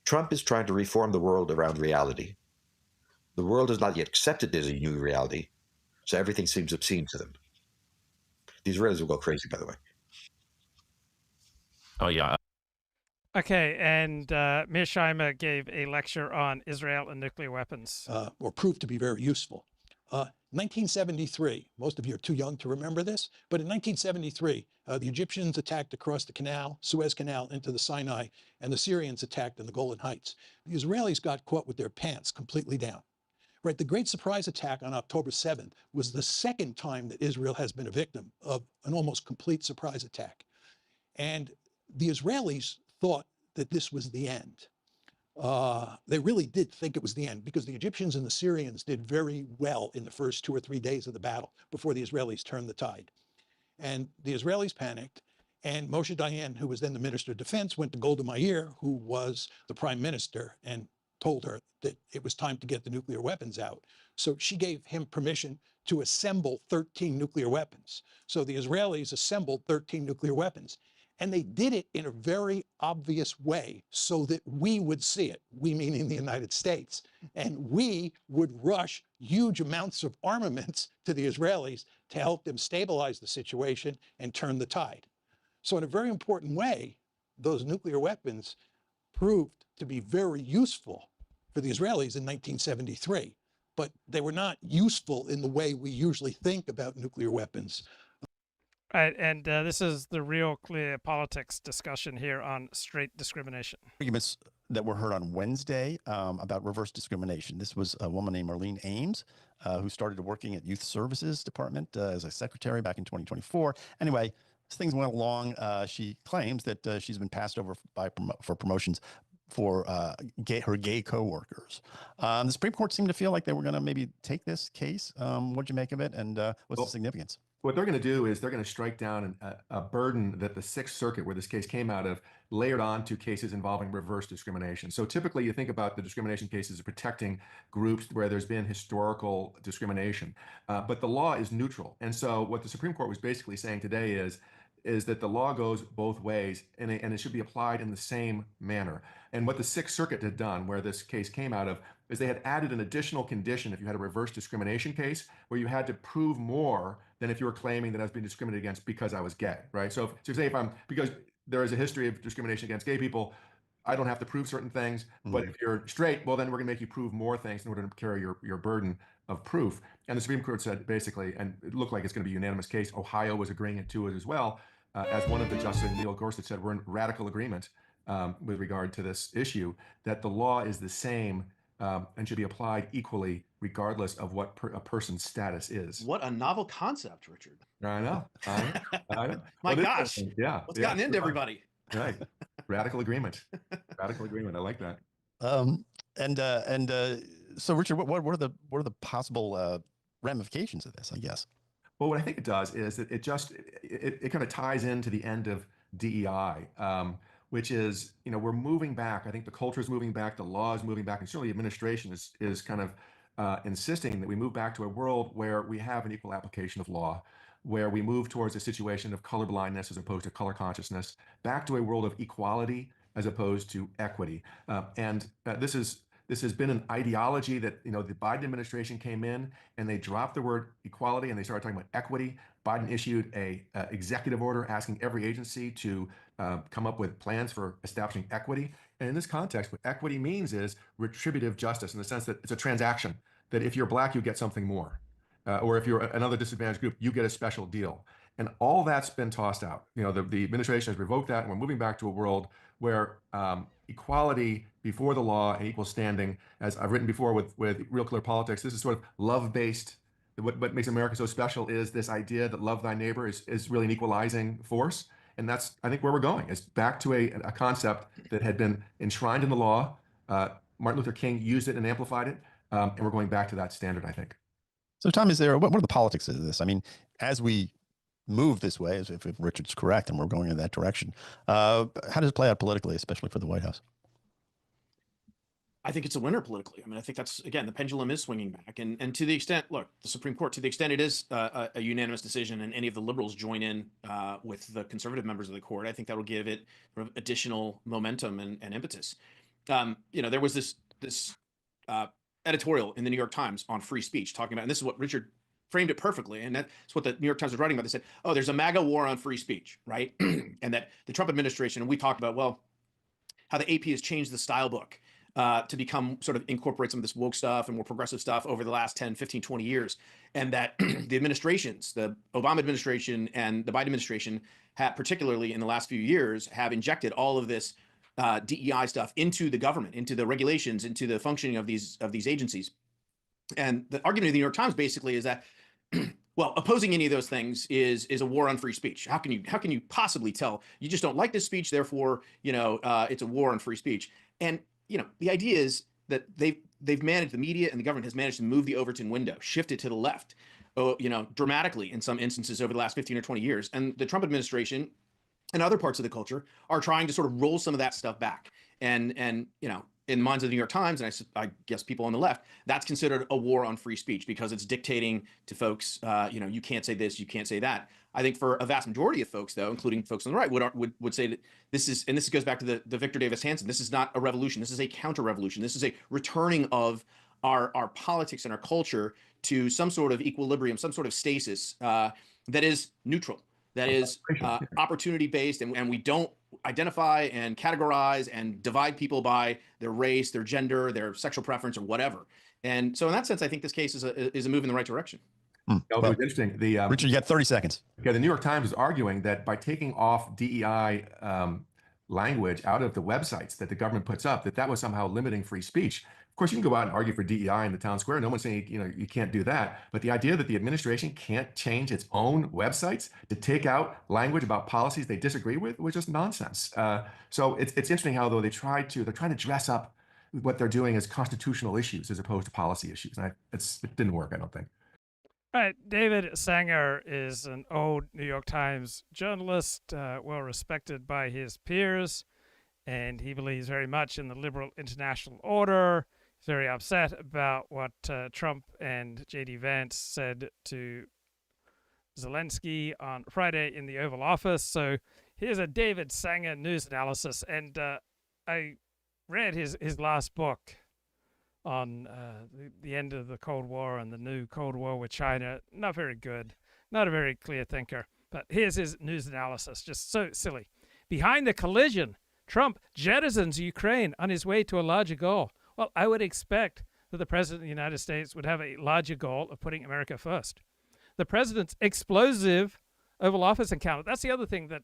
Trump is trying to reform the world around reality. The world has not yet accepted there's a new reality, so everything seems obscene to them. The Israelis will go crazy, by the way. Oh, yeah. Okay, and Mearsheimer gave a lecture on Israel and nuclear weapons. Or proved to be very useful. 1973, most of you are too young to remember this, but in 1973, the Egyptians attacked across the canal, Suez Canal, into the Sinai, and the Syrians attacked in the Golan Heights. The Israelis got caught with their pants completely down. Right, the Great Surprise Attack on October 7th was the second time that Israel has been a victim of an almost complete surprise attack. And the Israelis thought that this was the end. They really did think it was the end because the Egyptians and the Syrians did very well in the first 2 or 3 days of the battle before the Israelis turned the tide. And the Israelis panicked, and Moshe Dayan, who was then the Minister of Defense, went to Golda Meir, who was the Prime Minister, and told her that it was time to get the nuclear weapons out. So she gave him permission to assemble 13 nuclear weapons. So the Israelis assembled 13 nuclear weapons. And they did it in a very obvious way so that we would see it, we meaning the United States, and we would rush huge amounts of armaments to the Israelis to help them stabilize the situation and turn the tide. So in a very important way, those nuclear weapons proved to be very useful for the Israelis in 1973, but they were not useful in the way we usually think about nuclear weapons. Right, and this is the real clear politics discussion here on straight discrimination. Arguments that were heard on Wednesday about reverse discrimination. This was a woman named Marlene Ames, who started working at Youth Services Department as a secretary back in 2024. Anyway, as things went along, she claims that she's been passed over for promotions for her gay coworkers. The Supreme Court seemed to feel like they were going to maybe take this case. What'd you make of it, and what's the significance? What they're going to do is they're going to strike down a burden that the Sixth Circuit, where this case came out of, layered on to cases involving reverse discrimination. So typically you think about the discrimination cases as protecting groups where there's been historical discrimination, but the law is neutral. And so what the Supreme Court was basically saying today is that the law goes both ways, and it should be applied in the same manner. And what the Sixth Circuit had done, where this case came out of, is they had added an additional condition if you had a reverse discrimination case, where you had to prove more than if you were claiming that I was being discriminated against because I was gay, right? So say because there is a history of discrimination against gay people, I don't have to prove certain things, but if you're straight, well, then we're gonna make you prove more things in order to carry your burden of proof. And the Supreme Court said basically, and it looked like it's gonna be a unanimous case, Ohio was agreeing to it as well, as one of the justices, Neil Gorsuch, said, we're in radical agreement with regard to this issue, that the law is the same and should be applied equally regardless of what a person's status is. What a novel concept, Richard. I know. I know. My Well, gosh. Yeah. What's gotten into everybody? Right. Radical agreement. Radical agreement. I like that. So, Richard, what are the possible ramifications of this, I guess? Well, what I think it does is that it kind of ties into the end of DEI, which is, we're moving back. I think the culture is moving back, the law is moving back, and certainly the administration is kind of insisting that we move back to a world where we have an equal application of law, where we move towards a situation of colorblindness as opposed to color consciousness, back to a world of equality as opposed to equity. This has been an ideology that, the Biden administration came in and they dropped the word equality and they started talking about equity. Biden issued a executive order asking every agency to come up with plans for establishing equity. And in this context, what equity means is retributive justice, in the sense that it's a transaction, that if you're Black, you get something more. Or if you're another disadvantaged group, you get a special deal. And all that's been tossed out. The administration has revoked that, and we're moving back to a world where equality before the law and equal standing, as I've written before with Real Clear Politics, this is sort of love-based. What makes America so special is this idea that love thy neighbor is really an equalizing force. And that's, I think, where we're going. It's back to a concept that had been enshrined in the law. Martin Luther King used it and amplified it. And we're going back to that standard, I think. So, Tom, what are the politics of this? I mean, as we move this way, as if Richard's correct and we're going in that direction, how does it play out politically, especially for the White House? I think it's a winner politically. I mean, I think that's, again, the pendulum is swinging back. And to the extent, look, the Supreme Court, to the extent it is a unanimous decision and any of the liberals join in with the conservative members of the court, I think that will give it additional momentum and impetus. There was this editorial in the New York Times on free speech talking about, and this is what Richard framed it perfectly, and that's what the New York Times was writing about. They said, oh, there's a MAGA war on free speech, right? And that the Trump administration, and we talked about, well, how the AP has changed the style book to become sort of incorporate some of this woke stuff and more progressive stuff over the last 10, 15, 20 years. And that the administrations, the Obama administration and the Biden administration, particularly in the last few years, have injected all of this DEI stuff into the government, into the regulations, into the functioning of these agencies. And the argument of the New York Times basically is that, well, opposing any of those things is a war on free speech. How can you possibly tell? You just don't like this speech, therefore, it's a war on free speech. And the idea is that they've managed, the media and the government has managed to move the Overton window, shift it to the left, dramatically in some instances over the last 15 or 20 years. And the Trump administration and other parts of the culture are trying to sort of roll some of that stuff back. And in the minds of the New York Times, and I guess people on the left, that's considered a war on free speech because it's dictating to folks, you can't say this, you can't say that. I think for a vast majority of folks, though, including folks on the right, would say that this goes back to the Victor Davis Hanson. This is not a revolution. This is a counter-revolution. This is a returning of our politics and our culture to some sort of equilibrium, some sort of stasis that is neutral, that is opportunity-based, and we don't identify and categorize and divide people by their race, their gender, their sexual preference, or whatever. And so in that sense, I think this case is a move in the right direction. Well, interesting. Richard, you got 30 seconds. Yeah, the New York Times is arguing that by taking off DEI language out of the websites that the government puts up, that was somehow limiting free speech. Of course, you can go out and argue for DEI in the town square. No one's saying, you can't do that. But the idea that the administration can't change its own websites to take out language about policies they disagree with was just nonsense. So it's interesting how, though, they're trying to dress up what they're doing as constitutional issues as opposed to policy issues. And it didn't work, I don't think. All right, David Sanger is an old New York Times journalist, well respected by his peers, and he believes very much in the liberal international order. He's very upset about what Trump and J.D. Vance said to Zelensky on Friday in the Oval Office. So here's a David Sanger news analysis, and I read his last book on the end of the Cold War and the new Cold War with China. Not very good, not a very clear thinker. But here's his news analysis, just so silly. Behind the collision, Trump jettisons Ukraine on his way to a larger goal. Well, I would expect that the President of the United States would have a larger goal of putting America first. The President's explosive Oval Office encounter, that's the other thing that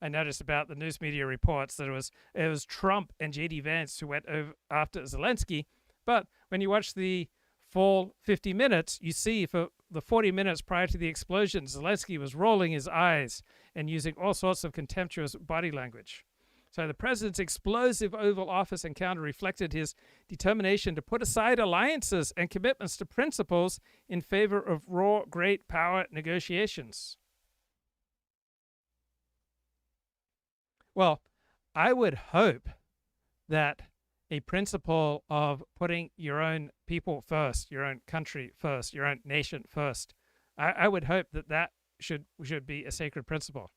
I noticed about the news media reports that it was Trump and J.D. Vance who went over after Zelensky. But when you watch the full 50 minutes, you see for the 40 minutes prior to the explosion, Zelensky was rolling his eyes and using all sorts of contemptuous body language. So the president's explosive Oval Office encounter reflected his determination to put aside alliances and commitments to principles in favor of raw great power negotiations. Well, I would hope that a principle of putting your own people first, your own country first, your own nation first, I would hope that that should be a sacred principle.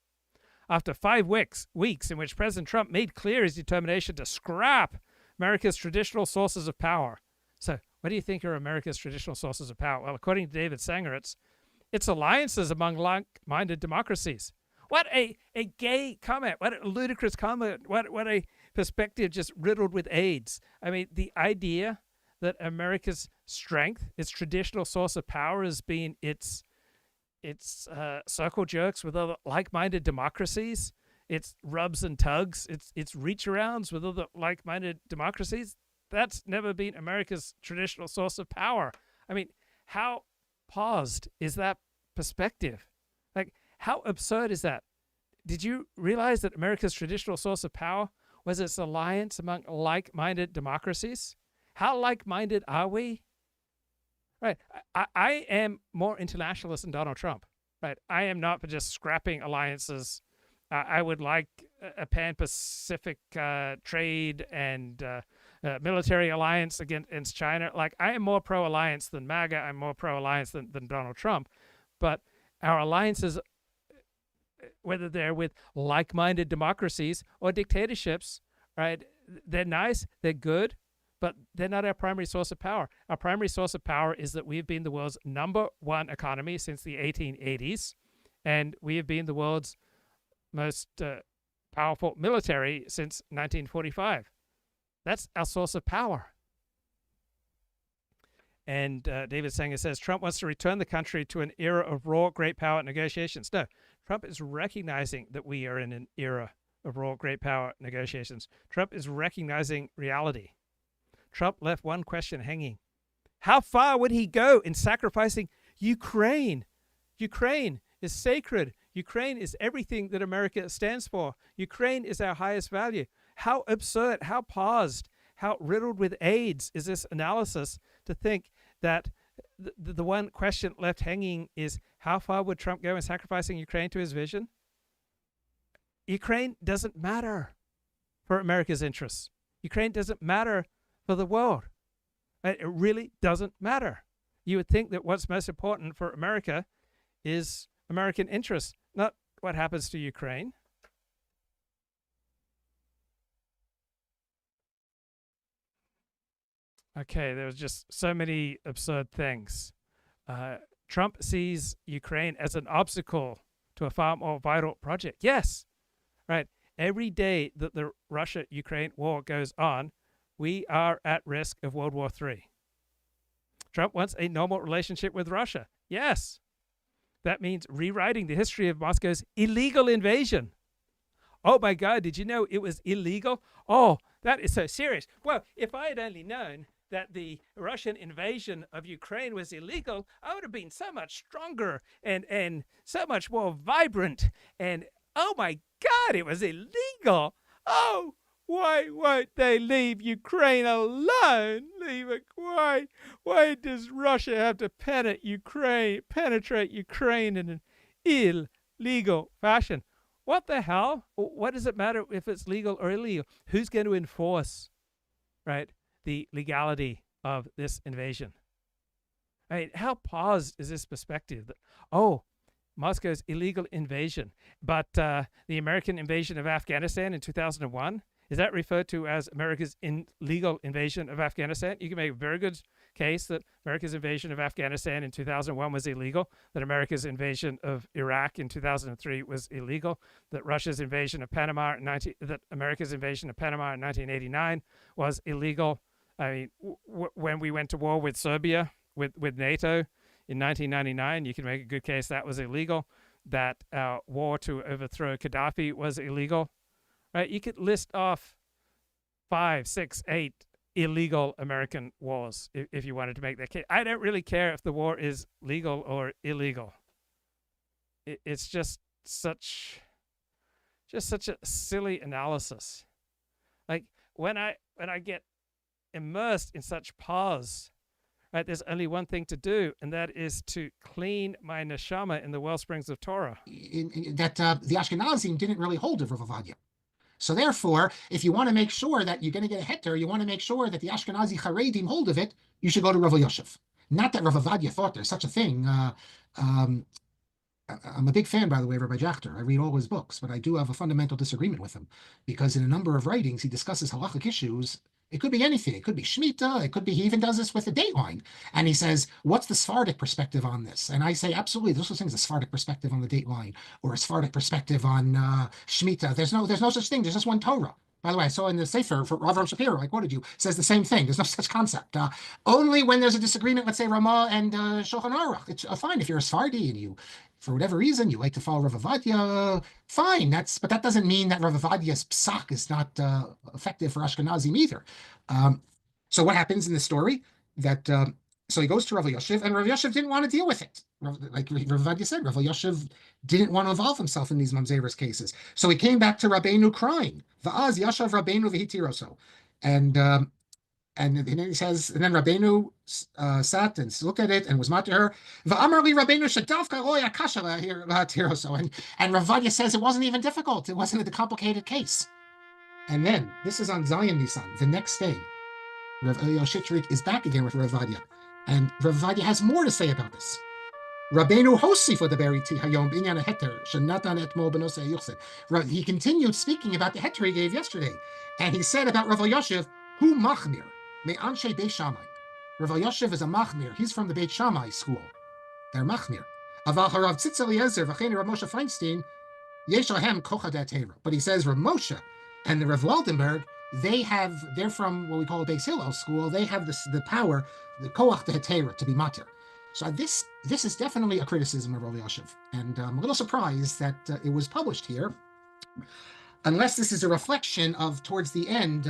After 5 weeks in which President Trump made clear his determination to scrap America's traditional sources of power. So what do you think are America's traditional sources of power? Well, according to David Sanger, it's alliances among like-minded democracies. What a gay comment. What a ludicrous comment. What a perspective just riddled with AIDS. I mean, the idea that America's strength, its traditional source of power, has been its circle jerks with other like-minded democracies, its rubs and tugs, its reach-arounds with other like-minded democracies. That's never been America's traditional source of power. I mean, how paused is that perspective? Like, how absurd is that? Did you realize that America's traditional source of power was its alliance among like-minded democracies? How like-minded are we? Right. I am more internationalist than Donald Trump. Right. I am not for just scrapping alliances. I would like a pan-Pacific trade and military alliance against China. Like, I am more pro-alliance than MAGA. I'm more pro-alliance than Donald Trump. But our alliances, whether they're with like-minded democracies or dictatorships, right, they're nice, they're good, but they're not our primary source of power. Our primary source of power is that we've been the world's #1 economy since the 1880s, and we have been the world's most powerful military since 1945. That's our source of power. And David Sanger says, Trump wants to return the country to an era of raw great power negotiations. No, Trump is recognizing that we are in an era of raw great power negotiations. Trump is recognizing reality. Trump left one question hanging. How far would he go in sacrificing Ukraine? Ukraine is sacred. Ukraine is everything that America stands for. Ukraine is our highest value. How absurd, how paused, how riddled with AIDS is this analysis to think that the one question left hanging is how far would Trump go in sacrificing Ukraine to his vision? Ukraine doesn't matter for America's interests. Ukraine doesn't matter for the world. It really doesn't matter. You would think that what's most important for America is American interests, not what happens to Ukraine. Okay, there was just so many absurd things. Trump sees Ukraine as an obstacle to a far more vital project. Yes, right. Every day that the Russia-Ukraine war goes on, we are at risk of World War III. Trump wants a normal relationship with Russia. Yes. That means rewriting the history of Moscow's illegal invasion. Oh my God, did you know it was illegal? Oh, that is so serious. Well, if I had only known that the Russian invasion of Ukraine was illegal, I would have been so much stronger and so much more vibrant. And oh my God, it was illegal. Oh, why won't they leave Ukraine alone? Leave it. Why does Russia have to penetrate Ukraine in an illegal fashion? What the hell? What does it matter if it's legal or illegal? Who's going to enforce, right, the legality of this invasion? I mean, how paused is this perspective that, oh, Moscow's illegal invasion, but the American invasion of Afghanistan in 2001, is that referred to as America's illegal invasion of Afghanistan? You can make a very good case that America's invasion of Afghanistan in 2001 was illegal, that America's invasion of Iraq in 2003 was illegal, that Russia's invasion of Panama that America's invasion of Panama in 1989 was illegal. I mean, when we went to war with Serbia, with NATO in 1999, you can make a good case that was illegal. that our war to overthrow Gaddafi was illegal, right? You could list off 5, 6, 8 illegal American wars if you wanted to make that case. I don't really care if the war is legal or illegal. It's just such a silly analysis. Like when I get immersed in such pause, right, there's only one thing to do, and that is to clean my neshama in the wellsprings of Torah. That the Ashkenazim didn't really hold of Rav Ovadia. So therefore, if you want to make sure that you're going to get a heter, you want to make sure that the Ashkenazi Haredim hold of it, you should go to Rav Yoshev. Not that Rav Ovadia thought there's such a thing. I'm a big fan, by the way, of Rabbi Jachter. I read all his books, but I do have a fundamental disagreement with him because in a number of writings, he discusses halachic issues. It could be anything. It could be Shemitah. It could be, he even does this with a dateline. And he says, what's the Sephardic perspective on this? And I say, absolutely, there's no such thing as a Sephardic perspective on the dateline or a Sephardic perspective on Shemitah. There's no such thing. There's just one Torah. By the way, I saw in the Sefer for Rav Shapiro, I quoted you, says the same thing. There's no such concept. Only when there's a disagreement, let's say Ramah and Shulchan Aruch. It's fine if you're a Sephardi and you, for whatever reason, you like to follow Rav Ovadia, fine. But that doesn't mean that Rav Ovadia's psak is not effective for Ashkenazim either. So what happens in the story? That so he goes to Rav Yoshev, and Rav Yoshev didn't want to deal with it. Like Rav Ovadia said, Rav Yoshev didn't want to involve himself in these mamzeros cases. So he came back to Rabbeinu crying. Va'az yashav Rabbeinu v'hitiroso. And then he says, and then Rabbeinu sat and looked at it and was mad to her. Va'amar li Rabbeinu shadavka roya kasha v'hitiroso. And Rav Ovadia says it wasn't even difficult. It wasn't a complicated case. And then, this is on Zion Nisan, the next day, Rav Eliyahu Shitrik is back again with Rav Ovadia. And Rav Ovadia has more to say about this. Rabbeinu hosi for the beriti hayom binyan heter shenatan etmol benosei yuchsed. He continued speaking about the heter he gave yesterday. And he said about Rav Yoshev, hu machmir, me anshe Beit Shammai. Rav Yoshev is a machmir. He's from the Beit Shammai school. They're machmir. Aval harav Tzitz Eliezer v'chein Rav Moshe Feinstein yesh lahem kocha datera. But he says Rav Moshe and the Rav Waldenberg, they're from what we call a Beis Hillel school. They have the power, the koach de hetera, to be matir. So this is definitely a criticism of Rav Yoshev, and I'm a little surprised that it was published here, unless this is a reflection of towards the end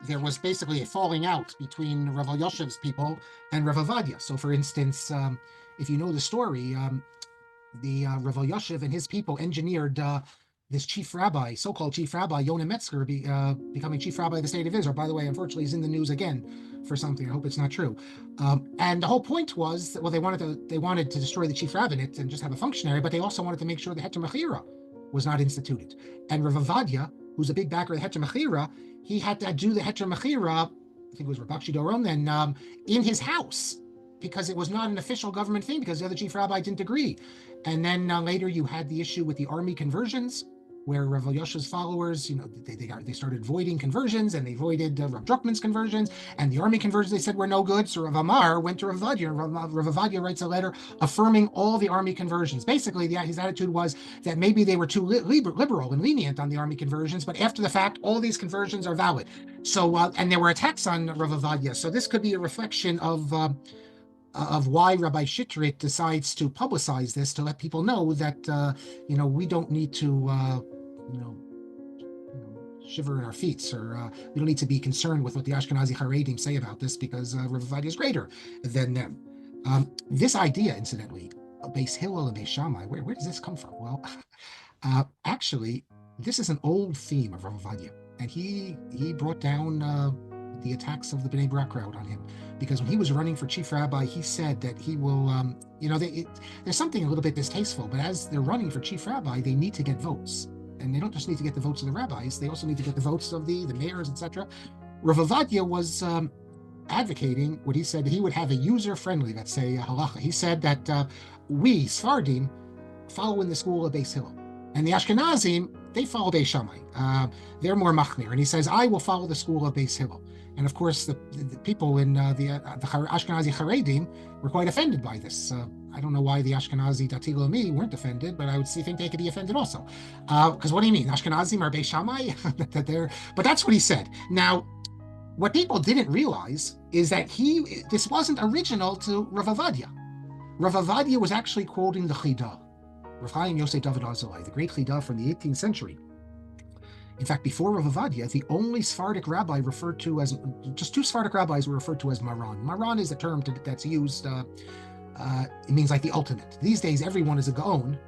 there was basically a falling out between Rav Yoshev's people and Rav Ovadia. So, for instance, if you know the story, the Rav Yoshev and his people engineered this chief rabbi, so-called chief rabbi, Yonah Metzger, becoming chief rabbi of the state of Israel. By the way, unfortunately, he's in the news again for something. I hope it's not true. And the whole point was that, well, they wanted to destroy the chief rabbinate and just have a functionary, but they also wanted to make sure the Heter Mechira was not instituted. And Rav Ovadia, who's a big backer of the Heter Mechira, he had to do the Heter Mechira, I think it was Rabakshi Doron then, in his house, because it was not an official government thing, because the other chief rabbi didn't agree. And then later you had the issue with the army conversions, where Rav Yoshev's followers, they started voiding conversions, and they voided Rav Druckmann's conversions, and the army conversions they said were no good. So Rav Amar went to Rav Ovadia, and Rav Ovadia writes a letter affirming all the army conversions. Basically, his attitude was that maybe they were too liberal and lenient on the army conversions, but after the fact, all these conversions are valid. So, and there were attacks on Rav Ovadia. So this could be a reflection of why Rabbi Shitrik decides to publicize this, to let people know that we don't need to shiver in our feet, or we don't need to be concerned with what the Ashkenazi Haredim say about this, because Rav Ovadia is greater than them. This idea, incidentally, of Beis Hillel and Beis Shammai, where does this come from? Well, actually, this is an old theme of Rav Ovadia, and he brought down the attacks of the Bnei Brak crowd on him, because when he was running for chief rabbi, he said that he will, there's something a little bit distasteful, but as they're running for chief rabbi, they need to get votes. And they don't just need to get the votes of the rabbis, they also need to get the votes of the mayors, etc. Rav Ovadia was advocating what he said, he would have a user-friendly, let's say, halacha. He said that we, Sephardim, follow in the school of Beis Hillel. And the Ashkenazim, they follow Beis Shammai. They're more machmir. And he says, I will follow the school of Beis Hillel. And of course, the people in the Ashkenazi Haredim were quite offended by this. I don't know why the Ashkenazi Dati Lomi weren't offended, but I would think they could be offended also. Because what do you mean? Ashkenazim are Beis Shammai? But that's what he said. Now, what people didn't realize is that this wasn't original to Rav Ovadia. Rav Ovadia was actually quoting the Chidah. Rav Chaim Yosef David Arzalai, the great Chida from the 18th century. In fact, before Rav Ovadia, the only Sephardic rabbi referred to as, just two Sephardic rabbis were referred to as Maran. Maran is a term that's used, it means like the ultimate. These days, everyone is a Gaon.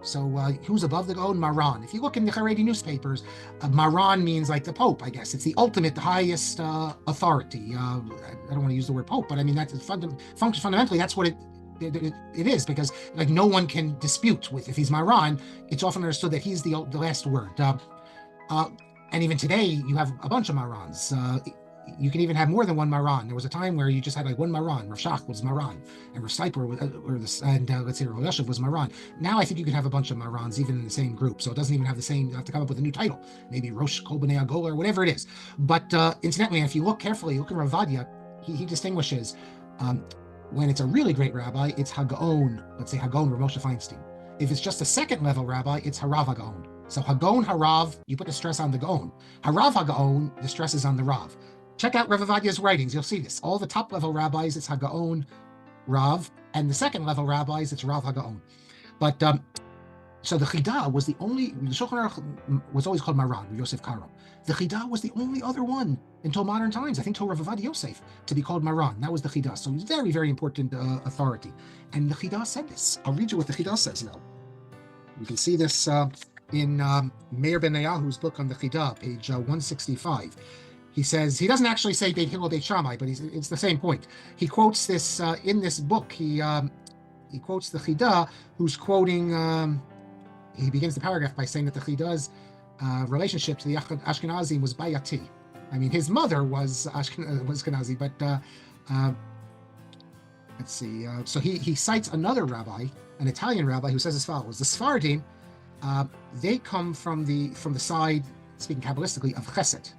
So who's above the Gaon? Maran. If you look in the Haredi newspapers, Maran means like the Pope, I guess. It's the ultimate, the highest authority. I don't want to use the word Pope, but I mean, that's fundamentally, that's what it is, because like no one can dispute with, if he's Maran, it's often understood that he's the last word. And even today, you have a bunch of Marans. You can even have more than one Maran. There was a time where you just had like one Maran. Rav Shach was Maran, and Rav Sniper was, let's say Rav Yoshev was Maran. Now I think you can have a bunch of Marans even in the same group, so it doesn't even have the same. You have to come up with a new title, maybe Rosh Kol Bnei Agola or whatever it is. But incidentally, if you look carefully, look at Rav Vadia, he distinguishes when it's a really great rabbi, it's Hagaon. Let's say Hagaon Rav Moshe Feinstein. If it's just a second level rabbi, it's Harav Hagaon. So Hagaon Harav, you put the stress on the Gaon. Harav Hagaon, the stress is on the Rav. Check out Rav Ovadia's writings, you'll see this. All the top level rabbis, it's Hagaon Rav, and the second level rabbis, it's Rav Hagaon. But so the Chida was the only, the Shulchan Aruch was always called Maran, Yosef Karo. The Chida was the only other one until modern times, I think till Rav Ovadia Yosef, to be called Maran. That was the Chida. So he's very, very important authority. And the Chida said this. I'll read you what the Chida says now. You can see this in Meir Ben Yahu's book on the Chida, page 165. He says, he doesn't actually say Beit Hillel, Beit Shammai, but it's the same point. He quotes this in this book. He quotes the Chida, who's quoting, he begins the paragraph by saying that the Chida's relationship to the Ashkenazim was bayati. I mean, his mother was Ashkenazi, but let's see. So he cites another rabbi, an Italian rabbi, who says as follows: the Sephardim, they come from the side, speaking Kabbalistically, of Chesed.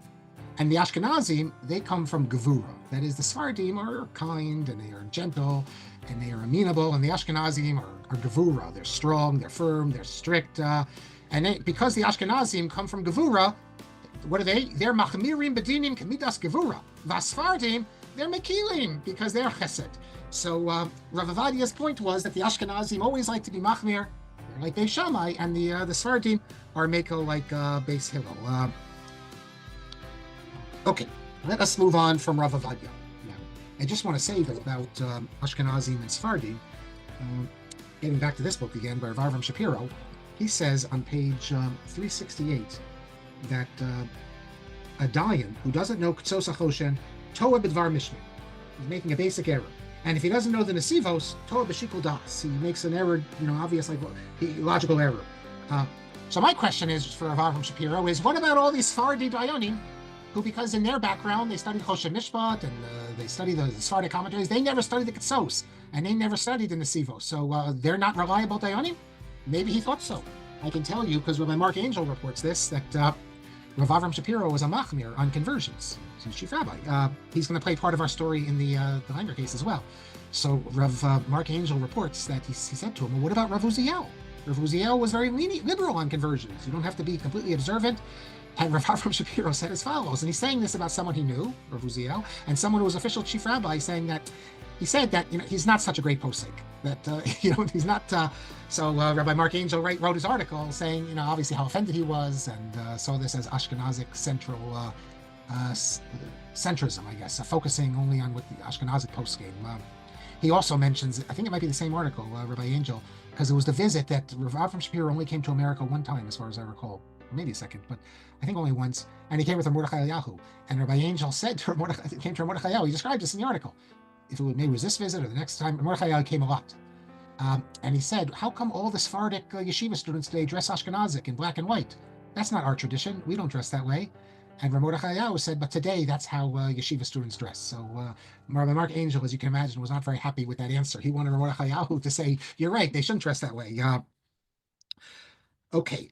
And the Ashkenazim, they come from Gevura. That is, the Sephardim are kind, and they are gentle, and they are amenable, and the Ashkenazim are Gevura. They're strong, they're firm, they're strict. Because the Ashkenazim come from Gevura, what are they? They're Machmirim Bedinim Kemidas Gevura. Vasfardim, they're Mekilim, because they're Chesed. So Rav Ovadia's point was that the Ashkenazim always like to be Machmir, they're like Beis Shammai, and the Sephardim are Meko like Beis Hillel. Okay, let us move on from Rav Ovadia. Now, I just want to say that about Ashkenazim and Sephardim, getting back to this book again by Rav Avram Shapiro, he says on page 368 that a Dayan who doesn't know Ktsos HaChoshen, Toa B'dvar Mishnah, he's making a basic error. And if he doesn't know the Nesivos, Toa B'shikol Das, he makes an error, obvious, like logical error. So my question is for Rav Avram Shapiro is, what about all these Sephardi Dayanim who, because in their background they studied Choshen Mishpat and they studied the Sephardic commentaries, they never studied the Ketsos and they never studied the Nesivos, so they're not reliable Dayanim? Maybe he thought so. I can tell you, because Rabbi Mark Angel reports this, that Rav Avram Shapiro was a machmir on conversions. He's chief rabbi. He's going to play part of our story in the Heimer case as well. So Rav Mark Angel reports that he said to him, well, what about Rav Uziel? Rav Uziel was very liberal on conversions. You don't have to be completely observant. And Rav Avram Shapiro said as follows, and he's saying this about someone he knew, Rav Uziel, and someone who was official chief rabbi, saying that he said that he's not such a great posek. That he's not. So Rabbi Mark Angel wrote his article saying, obviously how offended he was, and saw this as Ashkenazic central centrism, I guess, focusing only on what the Ashkenazic poskim. He also mentions, I think it might be the same article, Rabbi Angel, because it was the visit that Rav Avram Shapiro only came to America one time, as far as I recall. Maybe a second, but I think only once. And he came with Mordechai Eliyahu. And Rabbi Angel said to Mordechai, came to Mordechai Eliyahu, he described this in the article. If maybe it was this visit or the next time, Mordechai Eliyahu came a lot. And he said, how come all the Sephardic yeshiva students today dress Ashkenazic in black and white? That's not our tradition. We don't dress that way. And Rav Mordechai Eliyahu said, but today that's how yeshiva students dress. So Rabbi Mark Angel, as you can imagine, was not very happy with that answer. He wanted Rav Mordechai Eliyahu to say, you're right, they shouldn't dress that way. Okay.